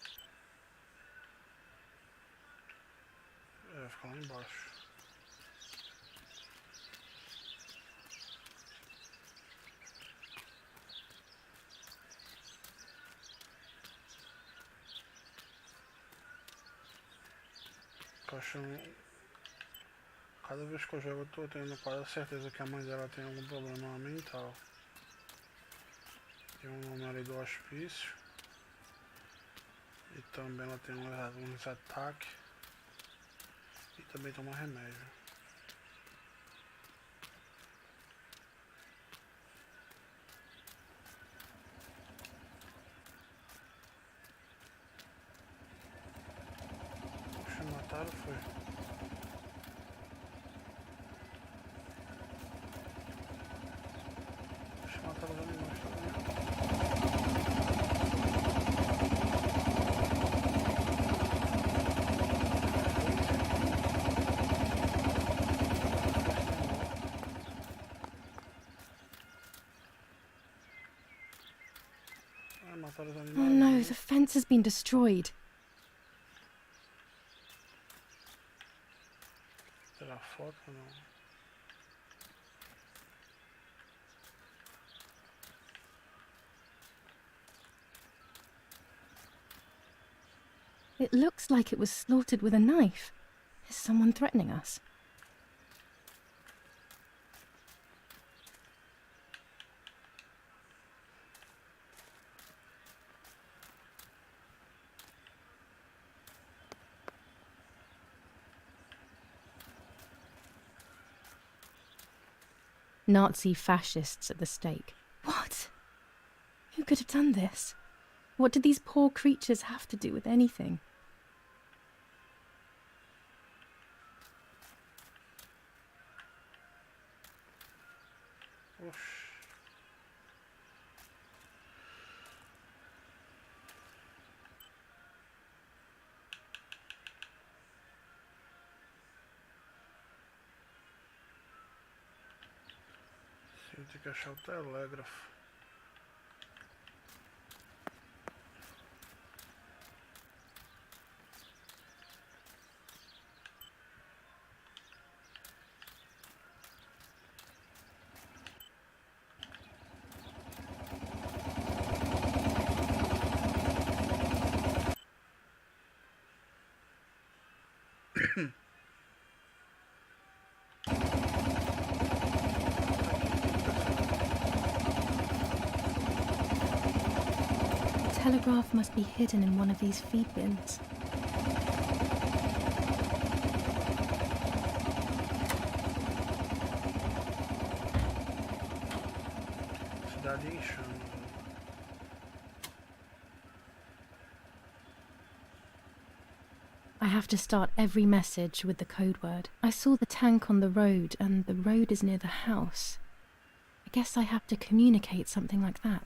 Speaker 1: É, fica lá embaixo. Cada vez que eu jogo eu tô tendo quase certeza que a mãe dela tem algum problema mental. Tem um nome ali do hospício. E também ela tem uns ataques. E também toma remédio. Poxa, mataram foi. Poxa, mataram os animais também.
Speaker 2: Oh no, the fence has been destroyed.
Speaker 1: Será foto ou não?
Speaker 2: It looks like it was slaughtered with a knife. Is someone threatening us? Nazi fascists at the stake. What? Who could have done this? What did these poor creatures have to do with anything?
Speaker 1: Tem que achar o telégrafo.
Speaker 2: The telegraph must be hidden in one of these feed bins.
Speaker 1: Cidade em chamas.
Speaker 2: I have to start every message with the code word. I saw the tank on the road, and the road is near the house. I guess I have to communicate something like that.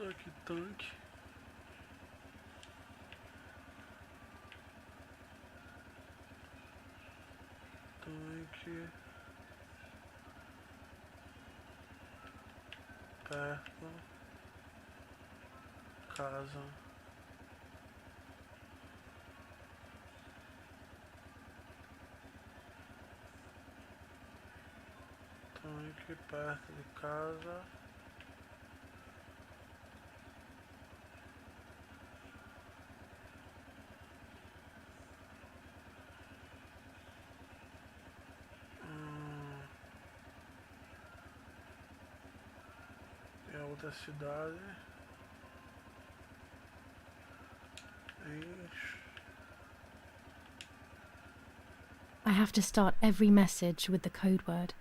Speaker 1: Aqui, tanque. Tanque. Perto. Casa. Tanque perto de casa. Outra cidade. Enche.
Speaker 2: I have to start every message with the code word.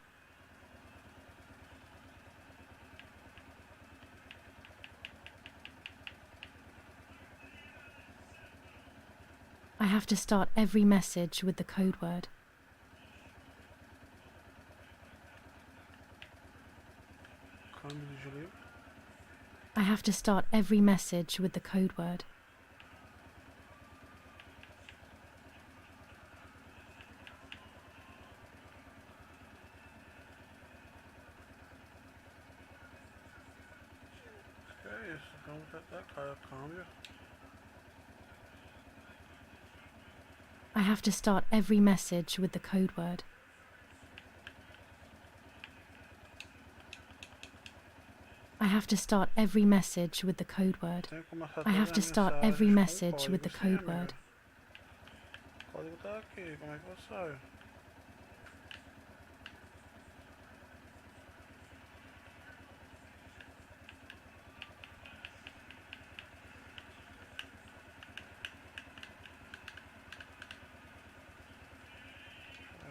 Speaker 2: I have to start every message with the code word.
Speaker 1: Câmbio de Giulia.
Speaker 2: I have to start every message with the code word.
Speaker 1: Que é isso? Vamos tentar câmbio.
Speaker 2: I have to start every message with the code word. I have to start every message with the code word. I have to start every message with the code word.
Speaker 1: O código tá aqui, como é que eu saio?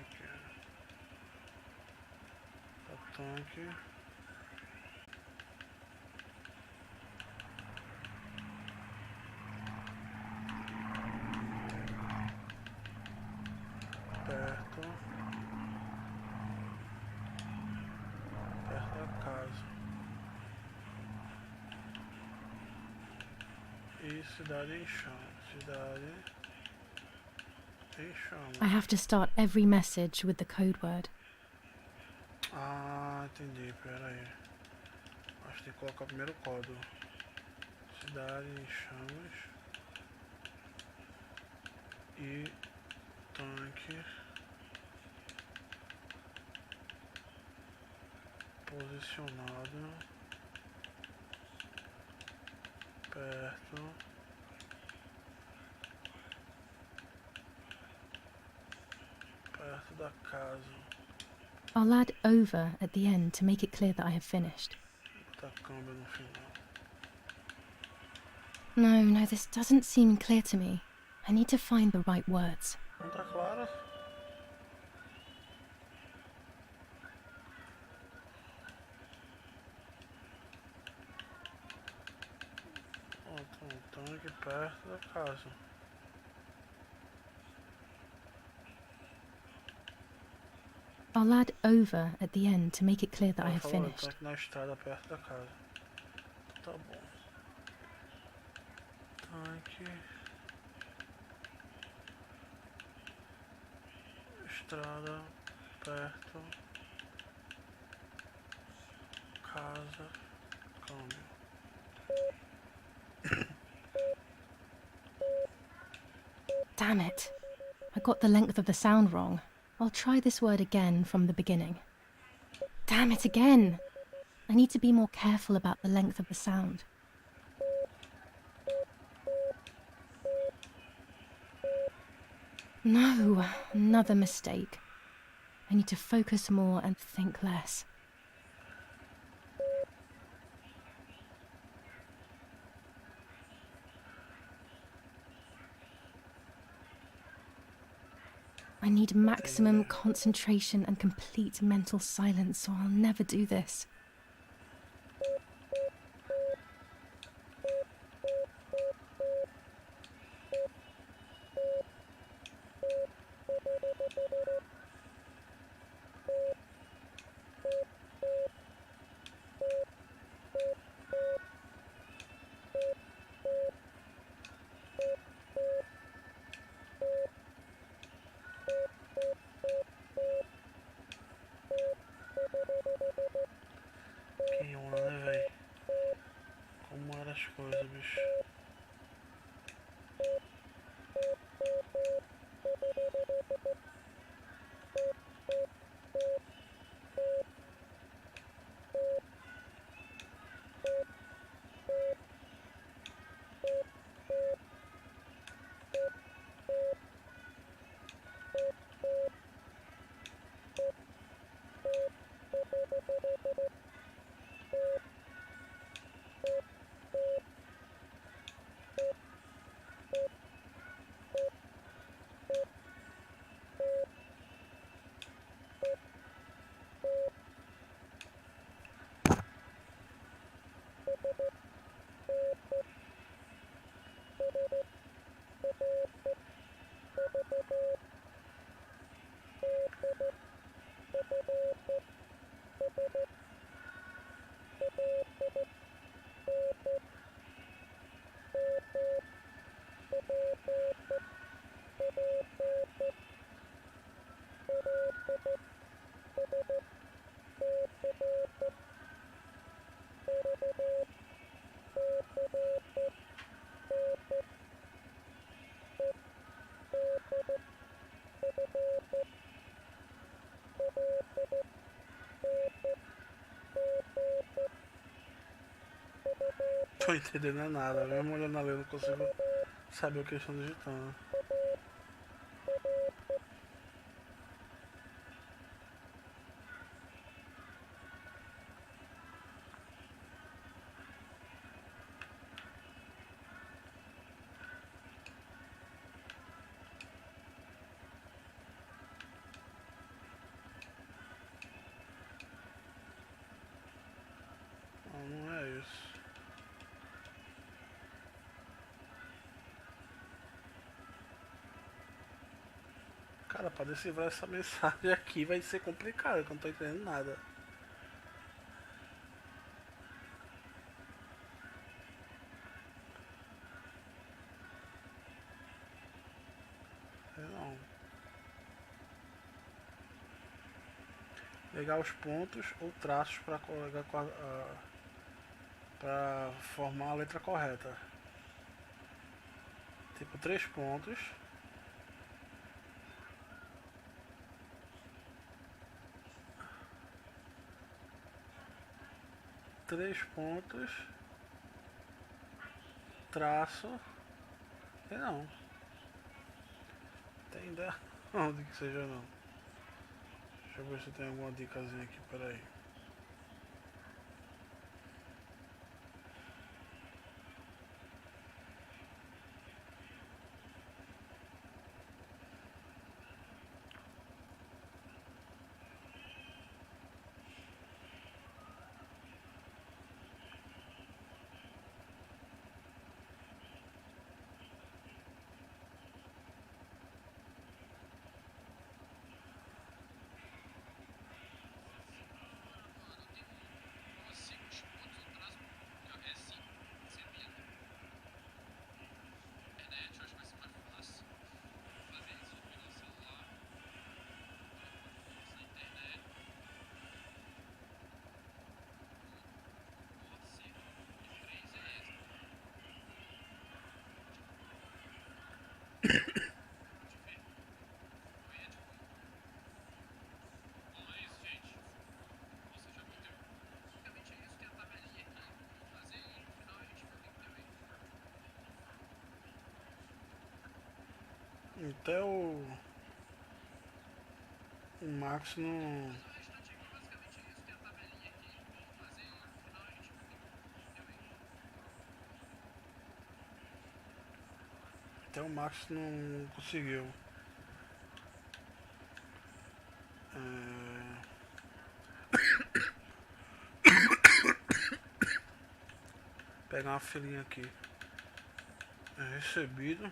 Speaker 1: Aqui. Tá tanque. Perto da casa. E cidade em chama. Cidade em chama.
Speaker 2: I have to start every message with the code word.
Speaker 1: Ah, entendi. Pera aí. Acho que tem que colocar primeiro o código. Cidade em chamas. E tanque. Posicionado perto da casa.
Speaker 2: I'll add over at the end to make it clear that I have finished.
Speaker 1: Botar câmbio no final.
Speaker 2: No, this doesn't seem clear to me. I need to find the right words.
Speaker 1: Não tá claro? Tanque perto da casa.
Speaker 2: I'll add over at the end to make it clear that I have
Speaker 1: falou,
Speaker 2: finished.
Speaker 1: tanque na estrada perto da casa. Tá bom. Tanque. Estrada perto. Casa. Câmbio.
Speaker 2: Damn it. I got the length of the sound wrong. I'll try this word again from the beginning. Damn it again. I need to be more careful about the length of the sound. No, another mistake. I need to focus more and think less. I need maximum concentration and complete mental silence, or I'll never do this.
Speaker 1: Que onda, né, véi? Como eram as coisas, bicho? Tô entendendo nada, mesmo olhando ali eu não consigo saber o que eles estão digitando. Não é isso. Cara, pra decifrar essa mensagem aqui vai ser complicado, que eu não tô entendendo nada. Não. Pegar os pontos ou traços para formar a letra correta. Tipo 3 pontos. Traço. E não. Tem ideia onde que seja não. Deixa eu ver se tem alguma dicasinha aqui, peraí. Até o Max não. Até o Max não conseguiu. Pegar uma filhinha aqui. Recebido.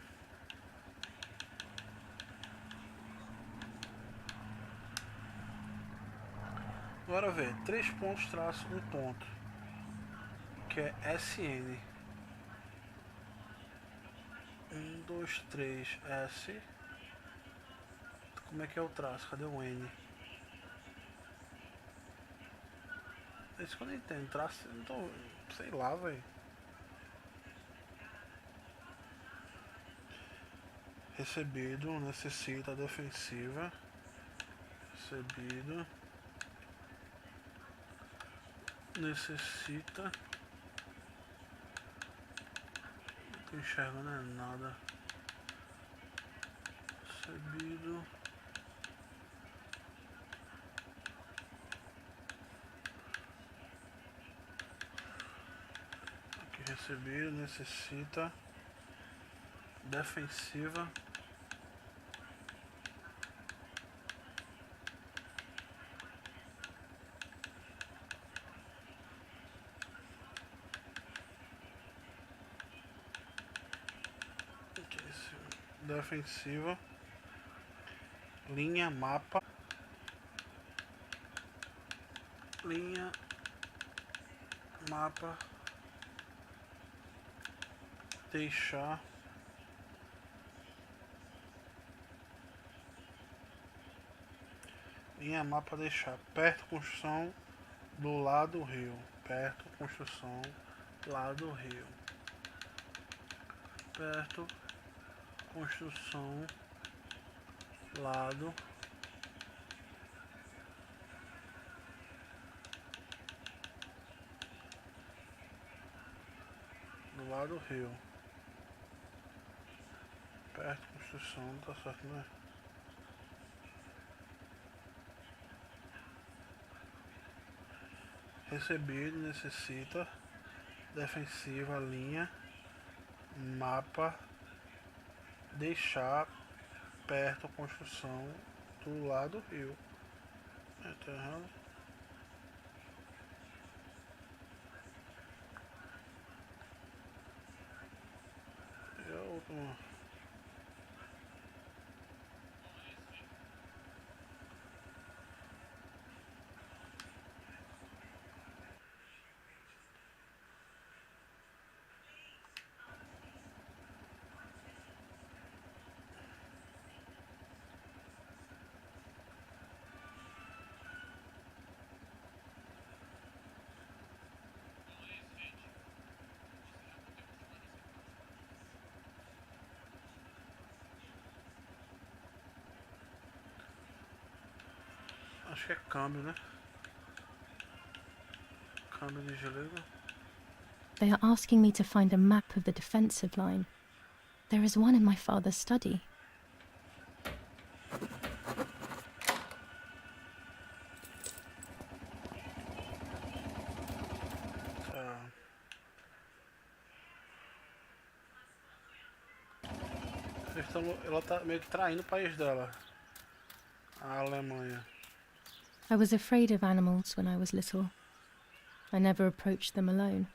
Speaker 1: Agora ver, 3 pontos traço 1 ponto, que é SN. 1, 2, 3, S. Como é que é o traço? Cadê o N? Isso que eu não entendo, traço, não tô, sei lá, velho. Recebido, necessita, defensiva. Recebido. Necessita. Não tô enxergando nada. Recebido. Aqui recebido, necessita. Defensiva. Defensiva, linha, mapa, linha, mapa, deixar, linha, mapa, deixar, perto, construção, do lado do rio, perto, construção, lado do rio, perto, construção, lado, lado rio. Perto, construção, não tá certo, né? Recebido, necessita, defensiva, linha, mapa, deixar, perto, construção, do lado rio. Tá errado. E a última. Acho que é câmbio, né? Câmbio de geleiro.
Speaker 2: They are asking me to find a map of the defensive line. There is one in my father's study.
Speaker 1: Ela tá meio que traindo o país dela, a Alemanha.
Speaker 2: I was afraid of animals when I was little. I never approached them alone.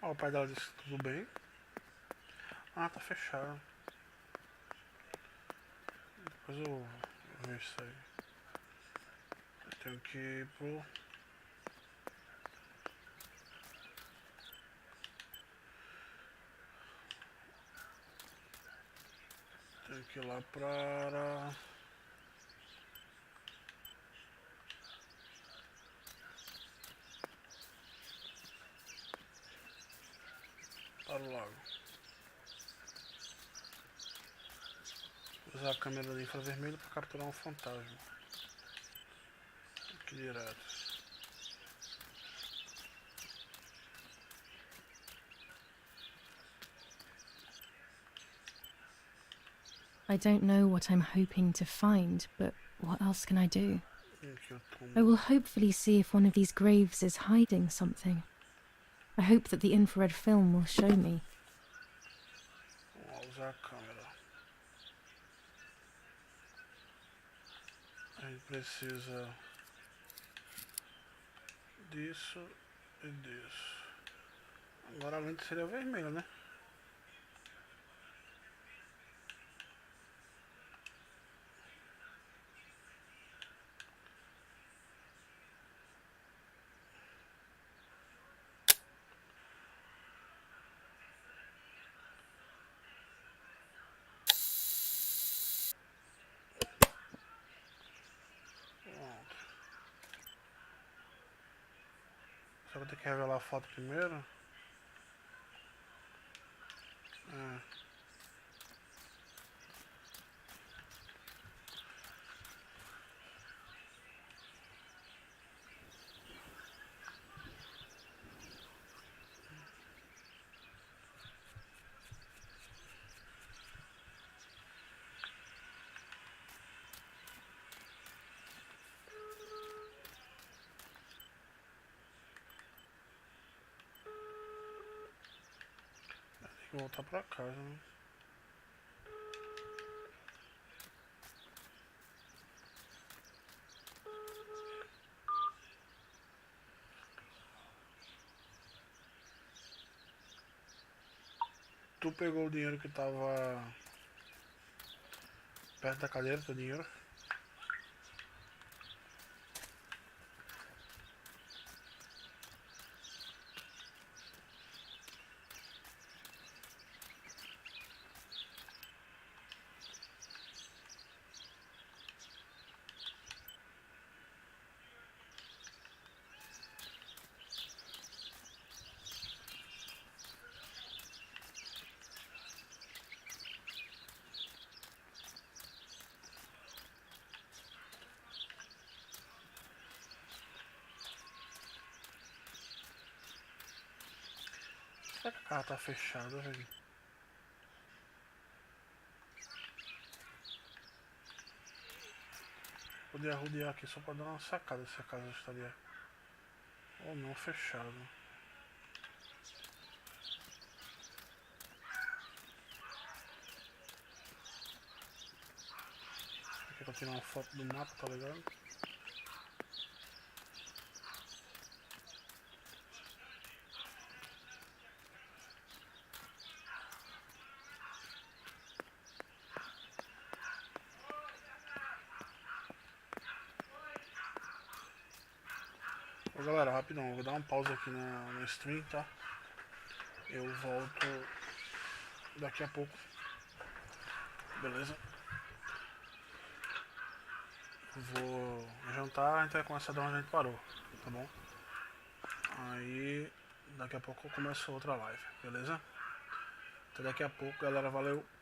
Speaker 1: Ó, o pai dela disse que tudo bem. Ah, tá fechado. Depois eu vejo isso aí. Eu tenho que ir pro... Tenho que ir lá para... Para o lago. Usar a câmera de infravermelho para capturar um fantasma. Aqui direto.
Speaker 2: I don't know what I'm hoping to find, but what else can I do? I will hopefully see if one of these graves is hiding something. I hope that the infrared film will show me.
Speaker 1: Vamos usar a câmera. A gente precisa disso e disso. Agora a lente seria vermelha, né? Só vou ter que revelar a foto primeiro. Tem que voltar pra casa, né? Tu pegou o dinheiro que tava perto da cadeira, teu dinheiro? Será que a casa tá fechada, velho? Podia rodear aqui só pra dar uma sacada se a casa estaria ou não fechada. Aqui pra tirar uma foto do mapa, tá ligado? Ô, galera, rapidão, eu vou dar uma pausa aqui no stream, tá? Eu volto daqui a pouco, beleza? Vou jantar, a gente vai começar de onde a gente parou, tá bom? Aí daqui a pouco eu começo outra live, beleza? Até daqui a pouco, galera, valeu!